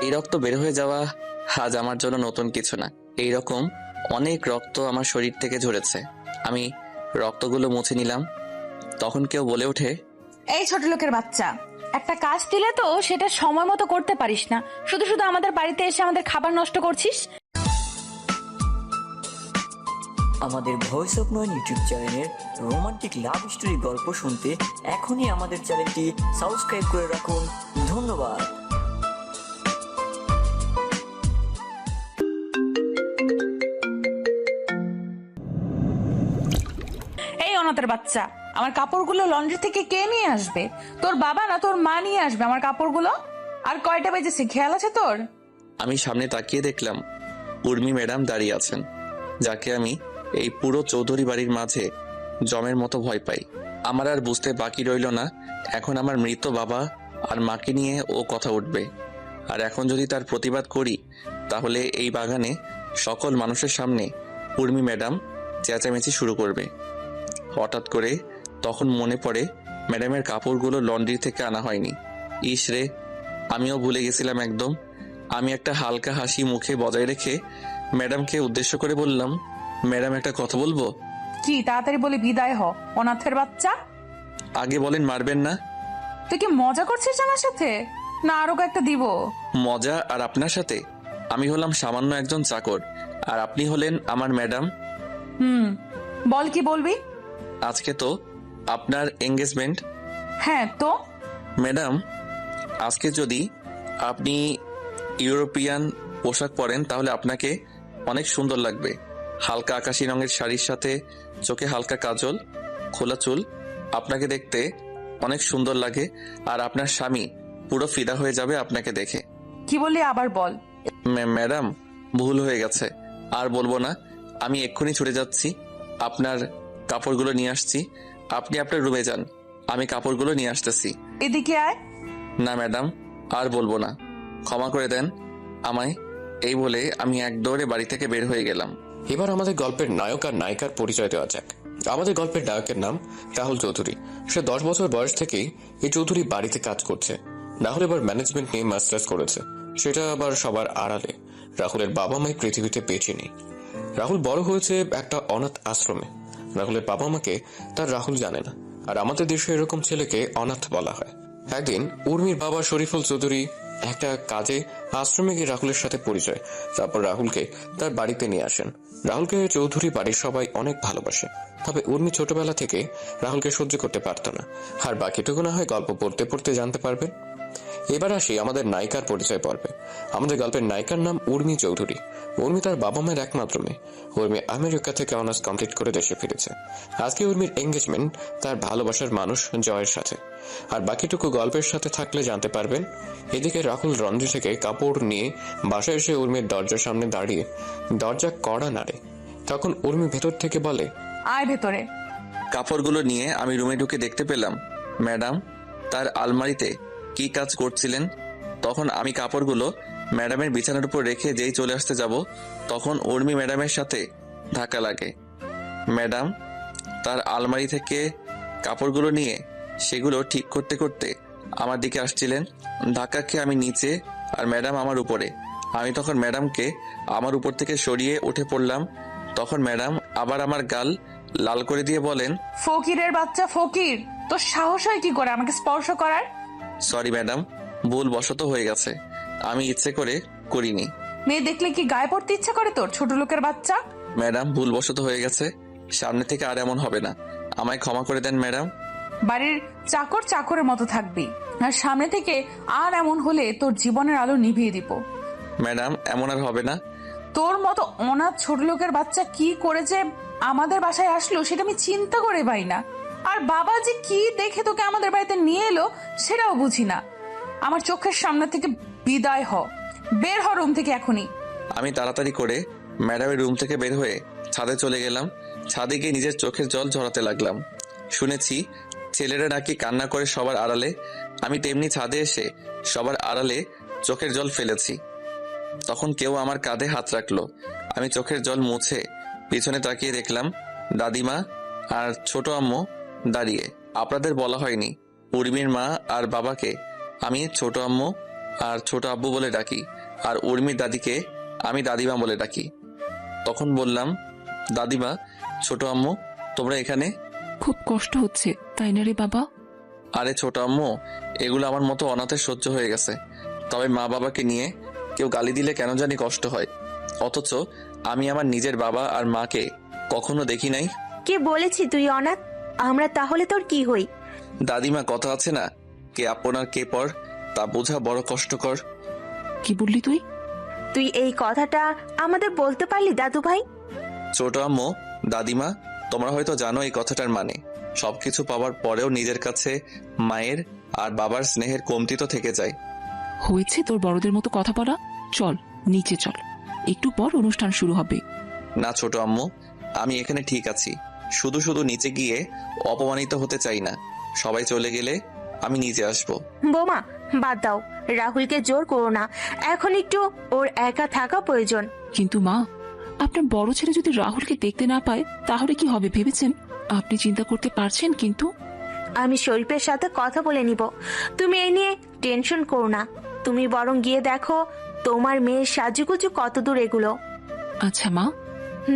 এই রক্ত বের হয়ে যাওয়া আজ আমার জন্য নতুন কিছু না। এই রকম অনেক রক্ত আমার শরীর থেকে ঝরেছে। আমি রক্তগুলো মুছে নিলাম। তখন কেউ বলে ওঠে, এই ছোট লোকের বাচ্চা, একটা কাজ দিলে তো সেটা সময় মতো করতে পারিস না, শুধু শুধু আমাদের বাড়িতে এসে আমাদের খাবার নষ্ট করছিস। আমাদের ভয়েস অফ নয়ন ইউটিউব চ্যানেলের রোমান্টিক লাভ স্টোরি গল্প শুনতে এখনই আমাদের চ্যানেলটি সাবস্ক্রাইব করে রাখুন। ধন্যবাদ। এই অনাথের বাচ্চা, আমার কাপড়গুলো লন্ড্রি থেকে কে নিয়ে আসবে? তোর বাবা না তোর মা নিয়ে আসবে আমার কাপড়গুলো? আর কয়টা বেজেছে খেয়াল আছে তোর? আমি সামনে তাকিয়ে দেখলাম উর্মি ম্যাডাম দাঁড়িয়ে আছেন, যাকে আমি এই পুরো চৌধুরী বাড়ির মাঝে জমের মতো ভয় পাই। আমার আর বুঝতে বাকি রইল না, এখন আমার মৃত বাবা আর মাকে নিয়ে ও কথা উঠবে। আর এখন যদি তার প্রতিবাদ করি, তাহলে এই বাগানে সকল মানুষের সামনে উর্মি ম্যাডাম চেঁচামেচি শুরু করবে। হঠাৎ করে তখন মনে পড়ে ম্যাডামের কাপড়গুলো লন্ড্রি থেকে আনা হয়নি। ইস রে, আমিও ভুলে গেছিলাম একদম। আমি একটা হালকা হাসি মুখে বজায় রেখে ম্যাডামকে উদ্দেশ্য করে বললাম, ম্যাডাম একটা কথা বলবো। কি তাড়াতাড়ি বলে বিদায় হ অনাথের বাচ্চা। আগে বলেন মারবেন না। তুই কি মজা করছিস আমার সাথে, না আরো একটা দিব? মজা আর আপনার সাথে? আমি হলাম সামান্য একজন চাকর, আর আপনি হলেন আমার ম্যাডাম। বল কি বলবি? আজকে তো আপনার এঙ্গেজমেন্ট। হ্যাঁ তো। ম্যাডাম, আজকে যদি আপনি ইউরোপিয়ান পোশাক পরেন তাহলে আপনাকে অনেক সুন্দর লাগবে। হালকা আকাশি রঙের শাড়ির সাথে চোখে হালকা কাজল, খোলা চুল, আপনাকে দেখতে অনেক সুন্দর লাগে। আর আপনার স্বামী পুরো ফিদা হয়ে যাবে আপনাকে দেখে। কি বললি আবার বল। ম্যাডাম, ভুল হয়ে গেছে, আর বলবো না। আমি এক্ষুনি ছুটে যাচ্ছি, আপনার কাপড়গুলো নিয়ে আসছি। আপনি আপনার রুমে যান, আমি কাপড়গুলো নিয়ে আসতেছি। এদিকে আয়। না ম্যাডাম, আর বলবো না, ক্ষমা করে দেন আমায়। এই বলে আমি এক দৌড়ে বাড়ি থেকে বের হয়ে গেলাম। এবার আমাদের গল্পের নায়ক আর নায়িকার পরিচয় দেওয়া যাক। আমাদের গল্পের নায়কের নাম রাহুল চৌধুরী। সে 10 বছর বয়স থেকেই এই চৌধুরী বাড়িতে কাজ করছে। রাহুল এবার ম্যানেজমেন্ট নিয়ে মাস্টার্স করেছে, সেটা আবার সবার আড়ালে। রাহুলের বাবা মাই পৃথিবীতে বেঁচে নেই। রাহুল বড় হয়েছে একটা অনাথ আশ্রমে। রাহুলের বাবা মাকে তার রাহুল জানে না, আর আমাদের দেশে এরকম ছেলেকে অনাথ বলা হয়। একদিন উর্মির বাবা শরীফুল চৌধুরী একটা কাজে আশ্রমে গিয়ে রাহুলের সাথে পরিচয়, তারপর রাহুলকে তার বাড়িতে নিয়ে আসেন। রাহুলকে চৌধুরী বাড়ির সবাই অনেক ভালোবাসে, তবে উর্মি ছোটবেলা থেকে রাহুলকে সহ্য করতে পারত না। আর বাকিটুকু না হয় গল্প পড়তে পড়তে জানতে পারবেন। এবার আসি আমাদের নায়িকার পরিচয় পর্বে। আমাদের গল্পের নায়িকার নাম উর্মি চৌধুরী। উর্মি তার বাবা মায়ের একমাত্র মেয়ে। উর্মি আমেরিকা থেকে অনার্স কমপ্লিট করে দেশে ফিরেছে। আজকে উর্মির এঙ্গেজমেন্ট তার ভালোবাসার মানুষ জয়ের সাথে। আর বাকিটুকু গল্পের সাথে থাকলে জানতে পারবেন। এদিকে রাহুল লন্ড্রি থেকে কাপড় নিয়ে বাসায় এসে উর্মির দরজার সামনে দাঁড়িয়ে দরজা কড়া নাড়ে। তখন উর্মি ভেতর থেকে বলে, আয় ভেতরে। কাপড়গুলো নিয়ে আমি রুমে ঢুকে দেখতে পেলাম ম্যাডাম তার আলমারিতে কি কাজ করছিলেন। তখন আমি কাপড়গুলো ম্যাডামের বিছানার উপর রেখে যেই চলে আসতে যাব, তখন উর্মি ম্যাডামের সাথে ধাক্কা লাগে। ম্যাডাম তার আলমারি থেকে কাপড়গুলো নিয়ে সেগুলো ঠিক করতে করতে আমার দিকে আসছিলেন। ধাক্কা খেয়ে আমি নিচে আর ম্যাডাম আমার উপরে। আমি তখন ম্যাডামকে আমার উপর থেকে সরিয়ে উঠে পড়লাম। তখন ম্যাডাম আবার আমার গাল লাল করে দিয়ে বলেন, ফকিরের বাচ্চা ফকির, তোর সাহস হয় কি করে আমাকে স্পর্শ করার? সরি ম্যাডাম, ভুল বশত হয়ে গেছে, আমি ইচ্ছে করে করিনি। মেয়ে দেখলে কি গায়ে পড়তে ইচ্ছা করে তোর, ছোট লোকের বাচ্চা? ম্যাডাম, ভুল বশত হয়ে গেছে, সামনে থেকে আর এমন হবে না, আমায় ক্ষমা করে দেন ম্যাডাম। বাড়ির চাকর চাকরের মতো থাকবি, আর সামনে থেকে আর এমন হলে তোর জীবনের আলো নিভিয়ে দিব। ম্যাডাম, এমন আর হবে না। তোর মতো অনাথ ছোট লোকের বাচ্চা কি করে যে আমাদের বাসায় আসলো সেটা আমি চিন্তা করে পাই না। আর বাবা যে কি দেখে তোকে আমাদের বাড়িতে নিয়ে এলো সেটাও বুঝি না। আমার চোখের সামনে থেকে বিদায় হ, বের হ রুম থেকে এখনই। আমি তাড়াতাড়ি করে ম্যাডামের রুম থেকে বের হয়ে ছাদে চলে গেলাম। ছাদে গিয়ে নিজের চোখের জল ঝরাতে লাগলাম। শুনেছি ছেলেরা নাকি কান্না করে সবার আড়ালে, আমি তেমনি ছাদে এসে সবার আড়ালে চোখের জল ফেলেছি। তখন কেউ আমার কাঁধে হাত রাখলো। আমি চোখের জল মুছে পিছনে তাকিয়ে দেখলাম দাদিমা আর ছোট আম্মু দাঁড়িয়ে। আপনাদের বলা হয়নি, উর্মির মা আর বাবাকে আমি ছোট আম্মু আর ছোট আব্বু বলে ডাকি, আর উর্মির দাদিকে আমি দাদিমা বলে ডাকি। তখন বললাম, দাদিমা, ছোট আম্মু, তোমরা এখানে? খুব কষ্ট হচ্ছে তাই না রে বাবা? আরে ছোট আম্মু, এগুলো আমার মতো অনাথের সহ্য হয়ে গেছে, তবে মা বাবাকে নিয়ে কেউ গালি দিলে কেন জানি কষ্ট হয়, অথচ আমি আমার নিজের বাবা আর মাকে কখনো দেখি নাই। কে বলেছি তুই অনাথ? আমরা তাহলে তোর কি হই? দাদিমা, কথা আছে না, কে আপন আর কে পর, তা বোঝা বড় কষ্টকর। কি বললি তুই? তুই এই কথাটা আমাদের বলতে পারলি দাদু ভাই? ছোট আম্মু, দাদিমা, তোমরা হয়তো জানো এই কথাটার মানে, সবকিছু পাওয়ার পরেও নিজের কাছে মায়ের আর বাবার স্নেহের কমতি তো থেকে যায়। হয়েছে তোর বড়দের মতো কথা বলা। চল নিচে চল, একটু পর অনুষ্ঠান শুরু হবে। না ছোট আম্মু, আমি এখানে ঠিক আছি, শুধু শুধু নিচে গিয়ে অপমানিত হতে চাই না। সবাই চলে গেলে আমি নিচে আসবো। বোমা, বাদ দাও, রাহুলকে জোর করো না, এখন একটু ওর একা থাকা প্রয়োজন। কিন্তু মা, আপনার বড় ছেলে যদি রাহুলকে দেখতে না পায় তাহলে কি হবে ভেবেছেন? আপনি চিন্তা করতে পারছেন? কিন্তু আমি শরীফের সাথে কথা বলে নিব, তুমি এই নিয়ে টেনশন করো না। তুমি বরং গিয়ে দেখো তোমার মেয়ের সাজুগুজু কত দূর এগুলো। আচ্ছা মা।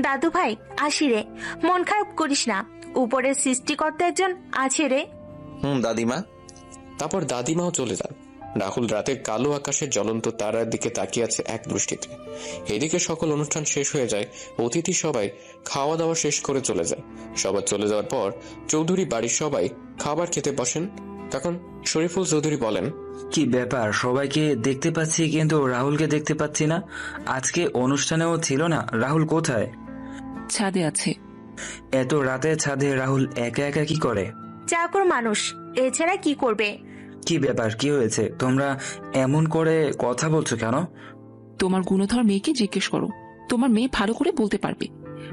দাদু ভাই, আসি রে, মন খারাপ করিস না, উপরের সৃষ্টিকর্তা একজন আছে রে। দাদিমা। তারপর দাদিমাও চলে যান। রাহুল রাতের কালো আকাশের জ্বলন্ত তারার দিকে তাকিয়ে আছে এক দৃষ্টিতে। এদিকে সকল অনুষ্ঠান শেষ হয়ে যায়, অতিথি সবাই খাওয়া দাওয়া শেষ করে চলে যায়। সবার চলে যাওয়ার পর চৌধুরী বাড়ির সবাই খাবার খেতে বসেন। তখন শরীফুল চৌধুরী বলেন, কি ব্যাপার, সবাইকে দেখতে পাচ্ছি কিন্তু রাহুলকে দেখতে পাচ্ছি না। আজকে অনুষ্ঠানেও ছিল না, রাহুল কোথায়? ছাদে আছে। এত রাতে ছাদে রাহুল একা একা কি করে? চাকর মানুষ, এছাড়া কি করবে? কি ব্যাপার, কি হয়েছে? তোমরা এমন করে কথা বলছো কেন? তোমার গুণধর মেয়েকে জিজ্ঞেস করো, তোমার মেয়ে ভালো করে বলতে পারবে।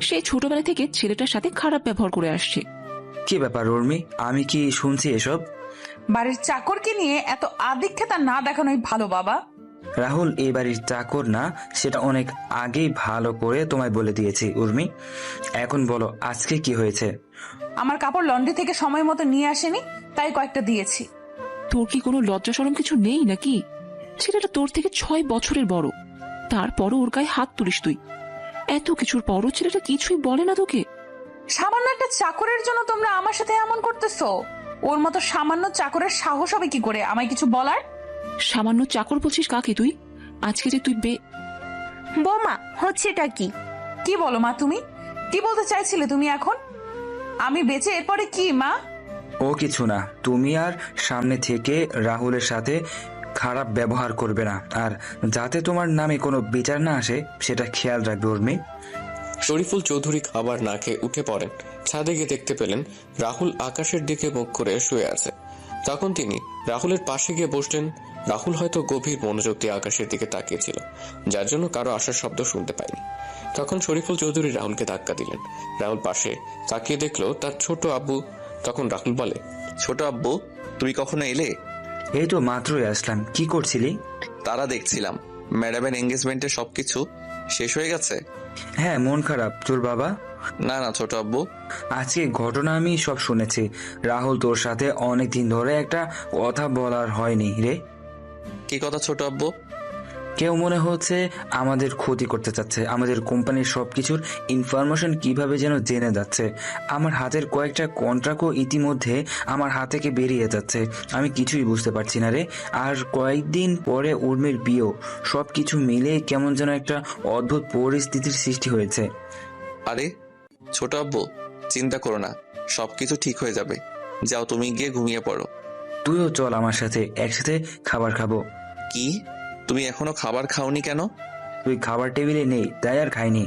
সে ছোটবেলা থেকে ছেলেটার সাথে খারাপ ব্যবহার করে আসছে। কি ব্যাপার উর্মি, আমি কি শুনছি এসব? বাড়ির চাকরকে নিয়ে এত আদিক্ষেতা না দেখানোই ভালো বাবা। রাহুল এই বাড়ির চাকর না, সেটা অনেক আগেই ভালো করে তোমায় বলে দিয়েছি উর্মি। এখন বলো আজকে কি হয়েছে? আমার কাপড় লন্ড্রি থেকে সময় মতো নিয়ে আসেনি, তাই কয়েকটা দিয়েছি। তোর কি কোনো লজ্জা শরম কিছু নেই নাকি? ছেলেটা তোর থেকে 6 বছরের বড়, তারপরও ওর গায়ে হাত তুলিস তুই। এত কিছুর পরও ছেলেটা কিছুই বলে না তোকে? সামান্য একটা চাকরের জন্য তোমরা আমার সাথে এমন করতেছো? ওর মতো সামান্য চাকরের সাহস হবে কি করে আমায় কিছু বলার? সামান্য চাকর বলছিস কাকে তুই? আজকে যে তুই বোমা, হচ্ছেটা কি? কি বলো মা, তুমি কি বলতে চাইছিলে? তুমি এখন আমি বেঁচে এরপরে কি মা? ও কিছু না, তুমি আর সামনে থেকে রাহুলের সাথে খারাপ ব্যবহার করবে না, আর যাতে তোমার নামে কোনো বিচার না আসে সেটা খেয়াল রাখবে উর্মি। শরীফুল চৌধুরী খাবার না খেয়ে উঠে পড়েন। ছাদে গিয়ে দেখতে পেলেন রাহুল আকাশের দিকে মুখ করে শুয়ে আছে। তখন তিনি রাহুলের পাশে গিয়ে বসলেন। রাহুল হয়তো গভীর মনোযোগ দিয়ে আকাশের দিকে তাকিয়েছিল, যার জন্য কারো আসার শব্দ শুনতে পায়নি। তখন শরীফুল চৌধুরী রাহুলকে ধাক্কা দিলেন। রাহুল পাশে তাকিয়ে দেখলো তার ছোট আব্বু। তখন রাহুল বলে, ছোট আব্বু, তুমি কখনো এলে? এই তো মাত্রই আসলাম, কি করছিলি? তারা দেখছিলাম, ম্যাডামের এঙ্গেজমেন্টের সবকিছু শেষ হয়ে গেছে। হ্যাঁ, মন খারাপ তোর বাবা? না না ছোট আব্বু, আজকে ঘটনা আমি সব শুনেছি। রাহুল তোর সাথে অনেকদিন ধরে একটা কথা বলার হয়নি রে। কি কথা ছোট আব্বু? কেউ মনে হচ্ছে আমাদের ক্ষতি করতে চাচ্ছে, আমাদের কোম্পানির সবকিছুর ইনফরমেশন কিভাবে যেন জেনে যাচ্ছে। আমার হাতের কয়েকটা কন্ট্রাক্টও ইতিমধ্যে আমার হাত থেকে বেরিয়ে যাচ্ছে, আমি কিছুই বুঝতে পারছি না রে। আর কয়েকদিন পরে উর্মির বিয়েও, সব কিছু মিলে কেমন যেন একটা অদ্ভুত পরিস্থিতির সৃষ্টি হয়েছে। আরে ছোট আব্বু, চিন্তা করো না, সবকিছু ঠিক হয়ে যাবে। যাও, তুমি গিয়ে ঘুমিয়ে পড়ো। তুইও চল আমার সাথে, একসাথে খাবার খাবো। কি, তুমি এখনো খাবার খাওনি কেন? তুই খাবার টেবিলে নেই তাই আর খাইনি।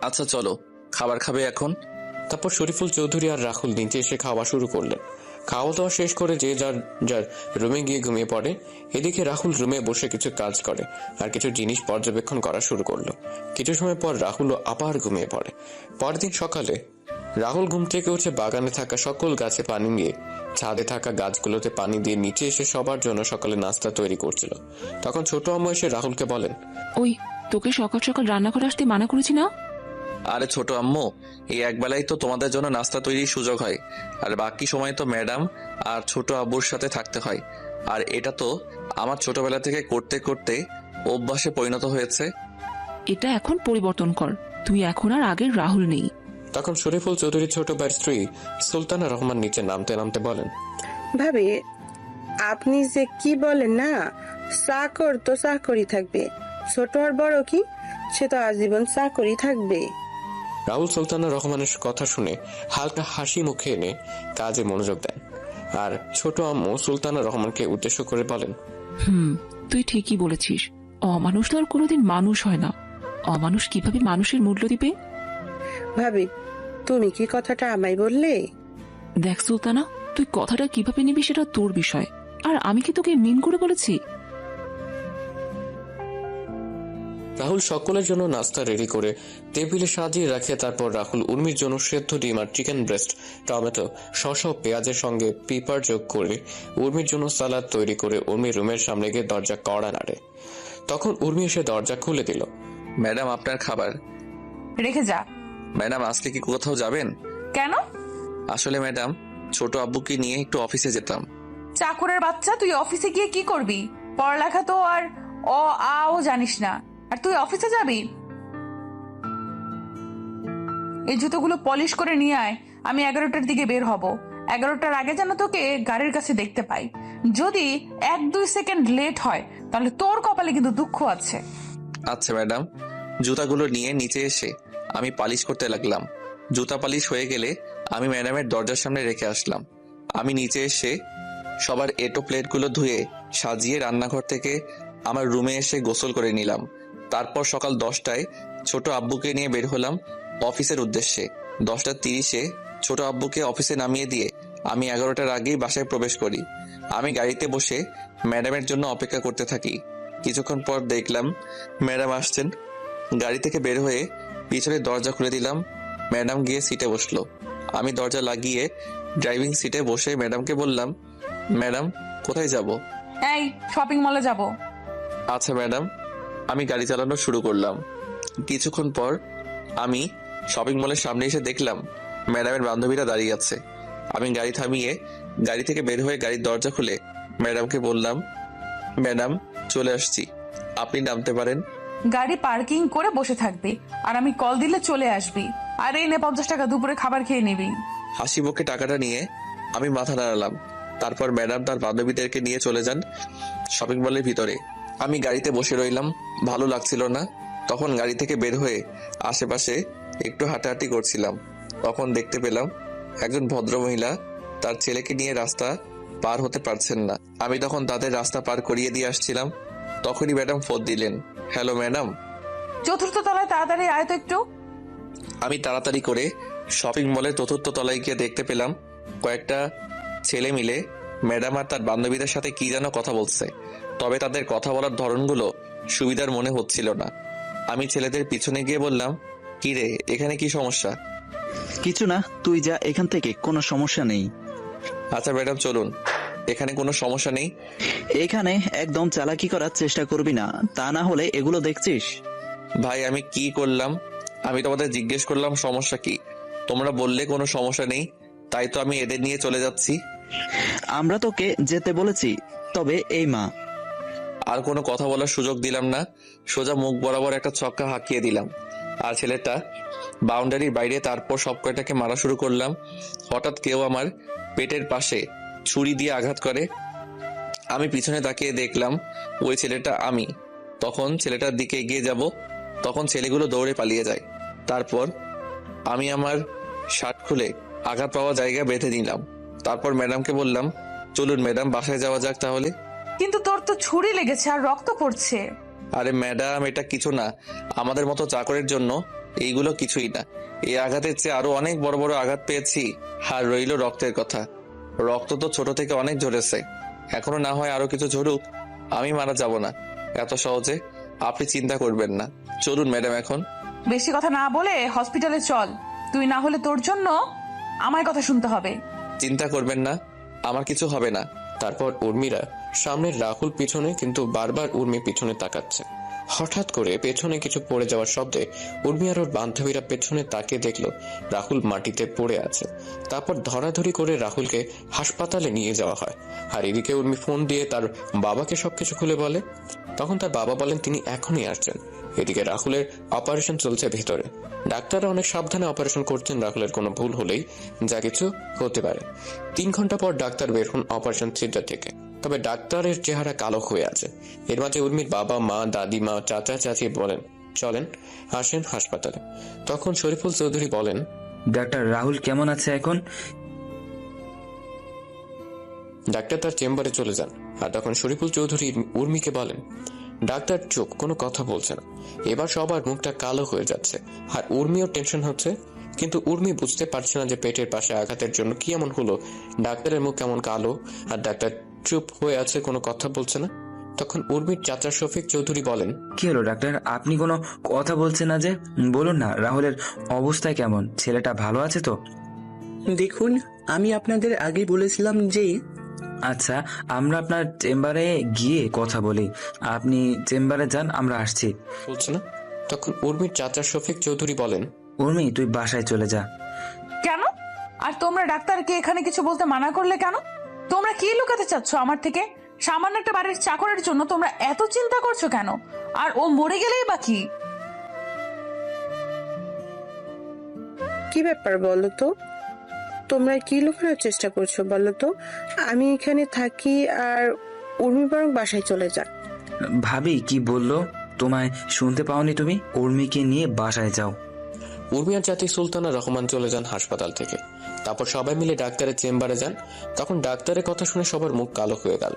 আচ্ছা চলো, খাবার খাবে এখন? তারপর শরীফুল চৌধুরী আর রাহুল নিচে এসে খাওয়া শুরু করলেন। খাওয়া দাওয়া শেষ করে যে যার যার রুমে গিয়ে ঘুমিয়ে পড়ে। এদিকে রাহুল রুমে বসে কিছু কাজ করে আর কিছু জিনিস পর্যবেক্ষণ করা শুরু করলো। কিছু সময় পর রাহুলও আবার ঘুমিয়ে পড়ে। পরদিন সকালে রাহুল ঘুম থেকে উঠে বাগানে থাকা সকল গাছে পানি দিয়ে, ছাদে থাকা গাছগুলোতে পানি দিয়ে নিচে এসে সবার জন্য সকালে নাস্তা তৈরি করছিল। তখন ছোট আম্মু এসে রাহুলকে বলেন, ওই তোকে সকাল সকাল রান্নাঘরে আসতে মানা করেছি না? আরে ছোট আম্মু, এই একবেলাই তো তোমাদের জন্য নাস্তা তৈরির সুযোগ হয়, আর বাকি সময় তো ম্যাডাম আর ছোট আব্বুর সাথে থাকতে হয়। আর এটা তো আমার ছোটবেলা থেকে করতে করতে অভ্যাসে পরিণত হয়েছে। এটা এখন পরিবর্তন কর। তুই এখন আর আগের রাহুল নেই। তখন শরীফুল চৌধুরীর ছোট ভাইয়ের স্ত্রী সুলতানা রহমান নিচে নামতে নামতে বলেন, ভাবি, আপনি যে কি বলেন না, চাকর তো চাকরি থাকবে, ছোট আর বড় কি, সে তো আজীবন চাকরি থাকবে। রাহুল সুলতানা রহমানের কথা শুনে হালকা হাসি মুখে এনে কাজে মনোযোগ দেন। আর ছোট আম্মু সুলতানা রহমানকে উদ্দেশ্য করে বলেন, তুই ঠিকই বলেছিস। অমানুষ তো আর কোনোদিন মানুষ হয় না। অমানুষ কিভাবে মানুষের মূল্য দিবে? ভাবি, তুমি কি কথাটা আমায় বললে? দেখ সুলতানা, তুই কথাটা কিভাবে নিবি সেটা তোর বিষয়। আর আমি কি তোকে মিন করে বলেছি? রাহুল সকলের জন্য নাস্তা রেডি করে টেবিলে সাজিয়ে রাখে। তারপর রাহুল উর্মির জন্য সেদ্ধ ডিম আর চিকেন ব্রেস্ট, টমেটো, শসা ও পেঁয়াজের সঙ্গে পেপার যোগ করে উর্মির জন্য সালাদ তৈরি করে উর্মির রুমের সামনে গিয়ে দরজা কড়া নাড়ে। তখন উর্মি এসে দরজা খুলে দিল। ম্যাডাম, আপনার খাবার। রেখে যা। ম্যাডাম, আজকে কি কোথাও যাবেন? কেন? আসলে ম্যাডাম, ছোট আব্বুকে নিয়ে একটু অফিসে যেতাম। চাকরের বাচ্চা, তুই অফিসে গিয়ে কি করবি? পড়ালেখা তো আর আও জানিস না, আর তুই অফিসে যাবি? এই জুতোগুলো পলিশ করে নিয়ে আয়। আমি 11টার দিকে বের হব। 11টার আগে যেন তোকে গাড়ির কাছে দেখতে পাই। যদি 1-2 সেকেন্ড লেট হয় তাহলে তোর কপালে কিন্তু দুঃখ আছে। আচ্ছা ম্যাডাম। জুতাগুলো নিয়ে নিচে এসে আমি পালিশ করতে লাগলাম। জুতা পালিশ হয়ে গেলে আমি ম্যাডামের দরজার সামনে রেখে আসলাম। আমি নিচে এসে সবার এটো প্লেটগুলো ধুয়ে সাজিয়ে রান্নাঘর থেকে আমার রুমে এসে গোসল করে নিলাম। তারপর সকাল 10টায় ছোট আব্বুকে নিয়ে বের হলাম অফিসের উদ্দেশ্যে। 10টা 30-এ ছোট আব্বুকে অফিসে নামিয়ে দিয়ে আমি 11টার আগেই বাসায় প্রবেশ করি। আমি গাড়িতে বসে ম্যাডামের জন্য অপেক্ষা করতে থাকি। কিছুক্ষণ পর দেখলাম ম্যাডাম আসছেন। গাড়ি থেকে বের হয়ে পিছনের দরজা খুলে দিলাম। ম্যাডাম গিয়ে সিটে বসলো। আমি দরজা লাগিয়ে ড্রাইভিং সিটে বসে ম্যাডামকে বললাম, ম্যাডাম কোথায় যাব? এই, শপিং মলে যাব। আচ্ছা ম্যাডাম। আমি গাড়ি চালানো শুরু করলাম। কিছুক্ষণ পর আমি শপিং মলের সামনে এসে দেখলাম ম্যাডামের বান্ধবীরা দাঁড়িয়ে আছে। আমি গাড়ি থামিয়ে গাড়ি থেকে বের হয়ে গাড়ির দরজা খুলে ম্যাডামকে বললাম, ম্যাডাম চলে আসছি, আপনি নামতে পারেন। গাড়ি পার্কিং করে বসে থাকবি, আর আমি কল দিলে চলে আসবি। আর এই নে 50 টাকা, দুপুরে খাবার খেয়ে নিবি। হাসি মুখে টাকাটা নিয়ে আমি মাথা নাড়ালাম। তারপর ম্যাডাম তার বান্ধবীদেরকে নিয়ে চলে যান শপিং মলের ভিতরে। আমি গাড়িতে বসে রইলাম, ভালো লাগছিল না। তখন গাড়ি থেকে বের হয়ে আশেপাশে একটু হাঁটাহাঁটি করছিলাম। তখন দেখতে পেলাম একজন ভদ্রমহিলা তার ছেলেকে নিয়ে রাস্তা পার হতে পারছেন না। আমি তখন তাদের রাস্তা পার করিয়ে দিয়ে আসছিলাম। তখনই ম্যাডাম ফোন দিলেন। Hello madam. 4র্থ তলায় তাড়াতাড়ি আয় তো একটু। আমি তাড়াতাড়ি করে শপিং মলের 4র্থ তলায় গিয়ে দেখতে পেলাম কয়েকটা ছেলে মিলে ম্যাডাম আর তার বান্ধবীদের সাথে কি যেন কথা বলছে। তবে তাদের কথা বলার ধরনগুলো সুবিধার মনে হচ্ছিল না। আমি ছেলেদের পিছনে গিয়ে বললাম, কি রে, এখানে কি সমস্যা? কিছু না, তুই যা এখান থেকে, কোনো সমস্যা নেই। আচ্ছা ম্যাডাম চলুন, এখানে কোনো সমস্যা নেই। এখানে একদম চালাকি করার চেষ্টা করবি না, তা না হলে এগুলো দেখছিস। ভাই আমি কি করলাম? আমি তোমাদের জিজ্ঞেস করলাম সমস্যা কি, তোমরা বললে কোনো সমস্যা নেই, তাই তো আমি এদের নিয়ে চলে যাচ্ছি। আমরা তোকে যেতে বলেছি, তবে এই মা। আর কোনো কথা বলার সুযোগ দিলাম না, সোজা মুখ বরাবর একটা ছক্কা হাঁকিয়ে দিলাম। আর ছেলেটা বাউন্ডারির বাইরে। তারপর সব কয়টাকে মারা শুরু করলাম। হঠাৎ কেউ আমার পেটের পাশে ছুরি দিয়ে আঘাত করে। আমি পিছনে তাকিয়ে দেখলাম ওই ছেলেটা আমি। তখন ছেলেটার দিকে এগিয়ে যাব, তখন ছেলেগুলো দৌড়ে পালিয়ে যায়। তারপর আমি আমার শার্ট খুলে আঘাত পাওয়া জায়গা বেঁধে নিলাম। তারপর ম্যাডামকে বললাম, চলুন ম্যাডাম বাসায় যাওয়া যাক তাহলে। কিন্তু তোর তো ছুরি লেগেছে আর রক্ত পড়ছে। আরে ম্যাডাম, এটা কিছু না, আমাদের মতো চাকরের জন্য এইগুলো কিছুই না। এই আঘাতের চেয়ে আরো অনেক বড় বড় আঘাত পেয়েছি। আর রইল রক্তের কথা, রক্ত তো ছোট থেকে অনেক ঝরেছে, এখনো না হয় আরো কিছু ঝরুক, আমি মারা যাব না এত সহজে, আপনি চিন্তা করবেন না। চলুন ম্যাডাম এখন। বেশি কথা না বলে হসপিটালে চল, তুই না হলে তোর জন্য আমার কথা শুনতে হবে। চিন্তা করবেন না, আমার কিছু হবে না। তারপর উর্মিরা সামনের রাহুল পিছনে, কিন্তু বারবার উর্মি পিছনে তাকাচ্ছে। হঠাৎ করে পেছনে কিছু পড়ে যাওয়ার শব্দে উর্মি আর ওর বান্ধবীরা পেছনে তাকিয়ে দেখলো রাহুল মাটিতে পড়ে আছে। তারপর ধরাধরি করে রাহুলকে হাসপাতালে নিয়ে যাওয়া হয়। আর এদিকে উর্মি ফোন দিয়ে তার বাবাকে সবকিছু খুলে বলে। তখন তার বাবা বলেন তিনি এখনই আসছেন। এদিকে রাহুলের অপারেশন চলছে ভেতরে। ডাক্তাররা অনেক সাবধানে অপারেশন করছেন, রাহুলের কোনো ভুল হলেই যা কিছু হতে পারে। 3 ঘন্টা পর ডাক্তার বের হন অপারেশন থিয়েটার থেকে। তবে ডাক্তারের চেহারা কালো হয়ে আছে। এর মাঝে উর্মির বাবা মা দাদিমা চাচা চাচি বলেন চলেন আসেন হাসপাতালে। তখন শরীফুল চৌধুরী বলেন ডাক্তার রাহুল কেমন আছে এখন? ডাক্তার তার চেম্বারে চলে যান। আর তখন শরীফুল চৌধুরী উর্মিকে বলেন ডাক্তার চুপ, কোনো কথা বলছে না। এবার সবার মুখটা কালো হয়ে যাচ্ছে আর উর্মিও টেনশন হচ্ছে, কিন্তু উর্মি বুঝতে পারছে না যে পেটের পাশে আঘাতের জন্য কি এমন হলো ডাক্তারের মুখ কেমন কালো আর ডাক্তার চুপ হয়ে আছে, কোনো কথা বলছে না। তখন উর্মির চাচা শফিক চৌধুরী বলেন কি হলো ডাক্তার, আপনি কোনো কথা বলছেন না যে? বলুন না রাহুলের অবস্থা কেমন, ছেলেটা ভালো আছে তো? দেখুন, আমি আপনাদের আগে বলেছিলাম যে আচ্ছা, আমরা আপনার চেম্বারে গিয়ে কথা বলি। আপনি চেম্বারে যান, আমরা আসছি। বলছে না। তখন উর্মির চাচা শফিক চৌধুরী বলেন উর্মি তুই বাসায় চলে যা। কেন? আর তোমরা ডাক্তারকে এখানে কিছু বলতে মানা করলে কেন? তোমরা কি লুকাতে চাচ্ছ আমার থেকে? সামান্য একটা বাড়ির চাকরের জন্য তোমরা এত চিন্তা করছো কেন? আর ও মরে গেলেই বা কি? কি ব্যাপার বলো তো? তোমরা কি লুকানোর চেষ্টা করছো বলো তো? আমি এখানে থাকি আর উর্মি বরং বাসায় চলে যাক। ভাবি কি বললো তোমায় শুনতে পাওনি তুমি? উর্মিকে নিয়ে বাসায় যাও। উর্মি আর জাতি সুলতানা রহমান চলে যান হাসপাতাল থেকে। তারপর সবাই মিলে ডাক্তারের চেম্বারে যান। তখন ডাক্তারের কথা শুনে সবার মুখ কালো হয়ে গেল।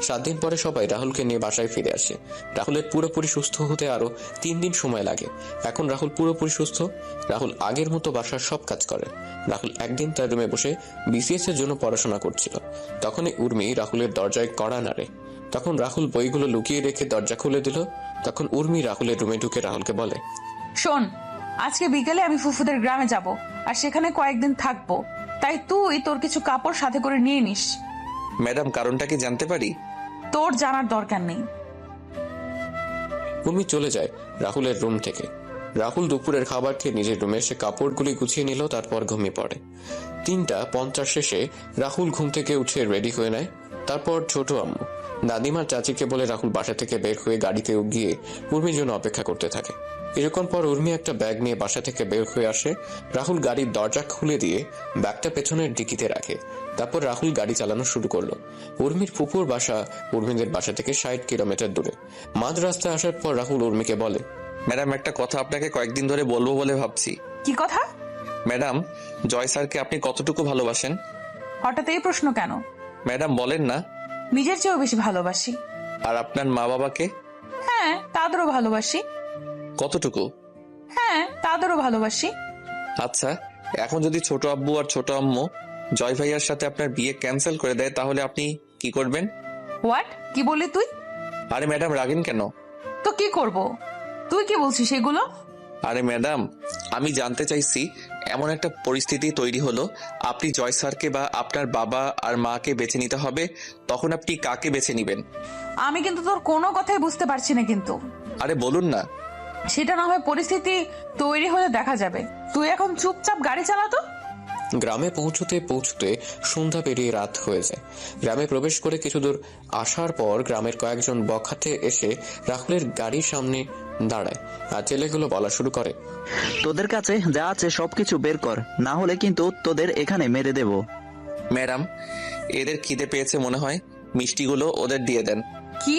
7 দিন পরে সবাই রাহুলকে নিয়ে বাসায় ফিরে আসে। রাহুলের পুরোপুরি সুস্থ হতে আরো 3 দিন সময় লাগে। এখন রাহুল পুরোপুরি সুস্থ। রাহুল আগের মতো বাসার সব কাজ করে। রাহুল একদিন তার রুমে বসে বিসিএস এর জন্য পড়াশোনা করছিল। তখনই উর্মি রাহুলের দরজায় কড়া নাড়ে। তখন রাহুল বইগুলো লুকিয়ে রেখে দরজা খুলে দিল। তখন উর্মি রাহুলের রুমে ঢুকে রাহুলকে বলে শোন, আজকে বিকেলে আমি ফুফুদের গ্রামে যাব আর সেখানে কয়েকদিন থাকবো, তাই তুই তোর কিছু কাপড় সাথে করে নিয়ে নিস। ম্যাডাম, কারণটা কি জানতে পারি? তোর জানার দরকার নেই। উর্মি চলে যায় রাহুলের রুম থেকে। রাহুল দুপুরের খাবার খেয়ে নিজের রুমে এসে কাপড়গুলি গুছিয়ে নিল, তারপর ঘুমিয়ে পড়ে। 3:50 শেষে রাহুল ঘুম থেকে উঠে রেডি হয়ে নেয়। তারপর ছোট আম্মু দাদিমার চাচিকে বলে রাহুল বাসা থেকে বের হয়ে গাড়িতে গিয়ে উর্মির জন্য অপেক্ষা করতে থাকে। কিছুক্ষণ পর উর্মি একটা ব্যাগ নিয়ে বাসা থেকে বের হয়ে আসে। রাহুল গাড়ির দরজা খুলে দিয়ে ব্যাগটা পেছনের ডিকিতে রাখে। তারপর রাহুল গাড়ি চালানো শুরু করলো। উর্মির ফুপুর বাসা উর্মিদের বাসা থেকে 60 কিলোমিটার দূরে। মাঝ রাস্তায় আসার পর রাহুল উর্মিকে বলে ম্যাডাম, একটা কথা আপনাকে কয়েকদিন ধরে বলবো বলে ভাবছি। কি কথা? ম্যাডাম, জয় স্যারকে আপনি কতটুকু ভালোবাসেন? হঠাৎ এই প্রশ্ন কেন? ম্যাডাম বলেন না। নিজের চেয়েও বেশি ভালোবাসি। আর আপনার মা বাবাকে? হ্যাঁ, তাদেরও ভালোবাসি। কতটুকু? হ্যাঁ, তাদেরও ভালোবাসি। আচ্ছা, এখন যদি ছোট আব্বু আর ছোট আম্মু জয় ভাইয়ার সাথে আপনার বিয়ে ক্যান্সেল করে দেয়, তাহলে আপনি কি করবেন? হোয়াট? কি বললি তুই? আরে ম্যাডাম, রাগেন কেন? তো কি করব? তুই কি বলছিস এগুলো? আরে ম্যাডাম, আমি জানতে চাইছি, এমন একটা পরিস্থিতি তৈরি হলো আপনি জয় স্যারকে বা আপনার বাবা আর মাকে বেছে নিতে হবে, তখন আপনি কাকে বেছে নিবেন? আমি কিন্তু তোর কোনো কথাই বুঝতে পারছি না কিন্তু। আরে বলুন না। সেটা না হয় পরিস্থিতি তৈরি হলে দেখা যাবে। তুই এখন চুপচাপ গাড়ি চালাতো। গ্রামে পৌঁছতে পৌঁছতে সন্ধ্যা পেরিয়ে রাত হয়ে যায়। গ্রামে প্রবেশ করে কিছু দূর আসার পর গ্রামের কয়েকজন বখাতে এসে রাহুলের গাড়ির সামনে দাঁড়ায় আর ছেলেগুলো বলা শুরু করে তোদের কাছে যা আছে সবকিছু বের কর, না হলে কিন্তু তোদের এখানে মেরে দেব। ম্যাডাম, এদের খিদে পেয়েছে মনে হয়, মিষ্টিগুলো ওদের দিয়ে দেন। কি?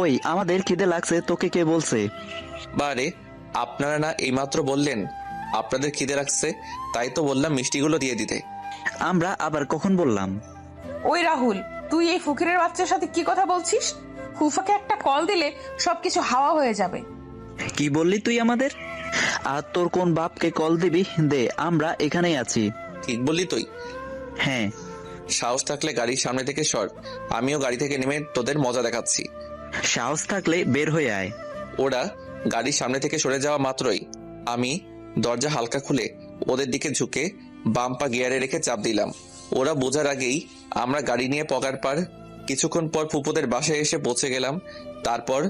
ওই আমাদের খিদে লাগছে, তোকে কে বলছে? বারে, আপনারা না এইমাত্র বললেন আপনাদের খিদে রাখছে, তাই তো বললাম মিষ্টিগুলো দিয়ে দিতে। আমরা আবার কখন বললাম? ওই রাহুল, তুই এই ফকিরের বাচ্চার সাথে কি কথা বলছিস? ফুফাকে একটা কল দিলে সবকিছু হাওয়া হয়ে যাবে। কি বললি তুই আমাদের? আর তোর কোন বাপকে কল দিবি? দে, আমরা এখানেই আছি। ঠিক বললি তুই। হ্যাঁ, সাহস থাকলে গাড়ির সামনে থেকে সর, আমিও গাড়ি থেকে নেমে তোদের মজা দেখাচ্ছি। সাহস থাকলে বের হয়ে আয়। ওরা গাড়ির সামনে থেকে সরে যাওয়া মাত্রই আমি দরজা হালকা খুলে ওদের দিকে ঝুঁকে বাম পা গিয়ারে রেখে চাপ দিলাম। ওরা বোঝার আগেই আমরা গাড়ি নিয়ে পগার পার কিছুক্ষণ পর ফুপুদের বাসায় এসে পৌঁছে গেলাম। তারপর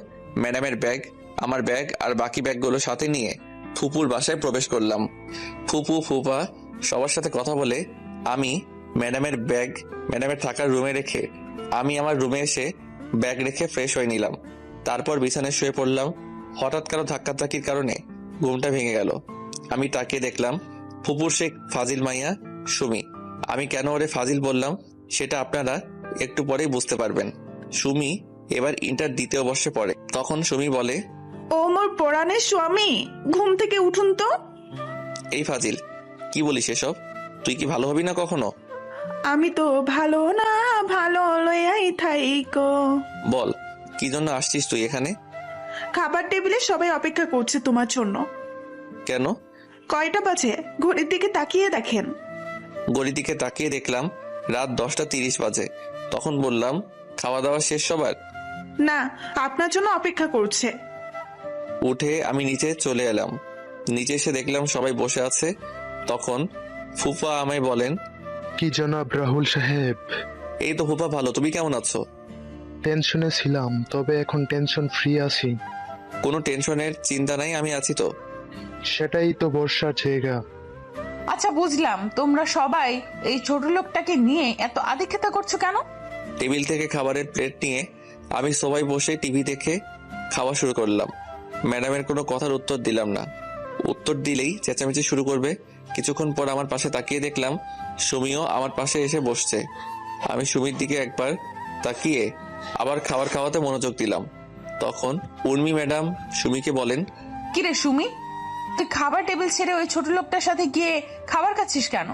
ম্যাডামের ব্যাগ, আমার ব্যাগ আর বাকি ব্যাগগুলো সাথে নিয়ে ফুপুর বাসায় প্রবেশ করলাম। ফুপু ফুপা সবার সাথে কথা বলে আমি ম্যাডামের থাকার রুমে রেখে আমি আমার রুমে এসে ব্যাগ রেখে ফ্রেশ হয়ে নিলাম। তারপর বিছানায় শুয়ে পড়লাম। হঠাৎ কারো ধাক্কাধাক্কির কারণে ঘুমটা ভেঙে গেল। আমি তাকিয়ে দেখলাম ফুপুর শেখ ফাজিল মাইয়া সুমি। আমি কেন ওরে ফাজিল বললাম সেটা আপনারা একটু পরেই বুঝতে পারবেন। সুমি এবার ইন্টার দ্বিতীয় বর্ষে পড়ে। তখন সুমি বলে, ও মোর পরাণের স্বামী, ঘুম থেকে উঠুন তো। এই ফাজিল, কি বলিস এসব? তুই কি ভালো হবি না কখনো? আমি তো ভালো না, ভালো লয়াই থাইকো। বল, কি জন্য আসছিস তুই এখানে? খাবার টেবিলে সবাই অপেক্ষা করছে তোমার জন্য। কেন? কয়টা বাজে ঘড়ির দিকে তাকিয়ে দেখেন। ঘড়ির দিকে তাকিয়ে দেখলাম রাত 10:30 বাজে। তখন বললাম, খাওয়া দাওয়া শেষ সবার? না, আপনার জন্য অপেক্ষা করছে। উঠে আমি নিচে চলে এলাম। নিচে এসে দেখলাম সবাই বসে আছে। তখন ফুফা আমায় বলেন, কি জনাব রাহুল সাহেব? এই তো ফুফা, ভালো। তুমি কেমন আছো? টেনশনে ছিলাম, তবে এখন টেনশন ফ্রি আছি। কোনো টেনশনের চিন্তা নাই, আমি আছি তো। সেটাই তো বর্ষার জায়গা। আচ্ছা, বুঝলাম তোমরা সবাই এই ছোট লোকটাকে নিয়ে এত আদিক্ষেতা করছো কেন? টেবিল থেকে খাবারের প্লেট নিয়ে আমি সবাই বসে টিভি দেখে খাওয়া শুরু করলাম। ম্যাডামের কোনো কথার উত্তর দিলাম না। উত্তর দিলেই চেঁচামেচি শুরু করবে। কিছুক্ষণ পর আমার পাশে তাকিয়ে দেখলাম সুমিও আমার পাশে এসে বসছে। আমি সুমির দিকে একবার তাকিয়ে আবার খাবার খাওয়াতে মনোযোগ দিলাম। তখন উর্মি ম্যাডাম সুমিকে বলেন, কিরে সুমি, তুই খাবার টেবিল ছেড়ে ওই ছোট লোকটার সাথে গিয়ে খাবার খাচ্ছিস কেন?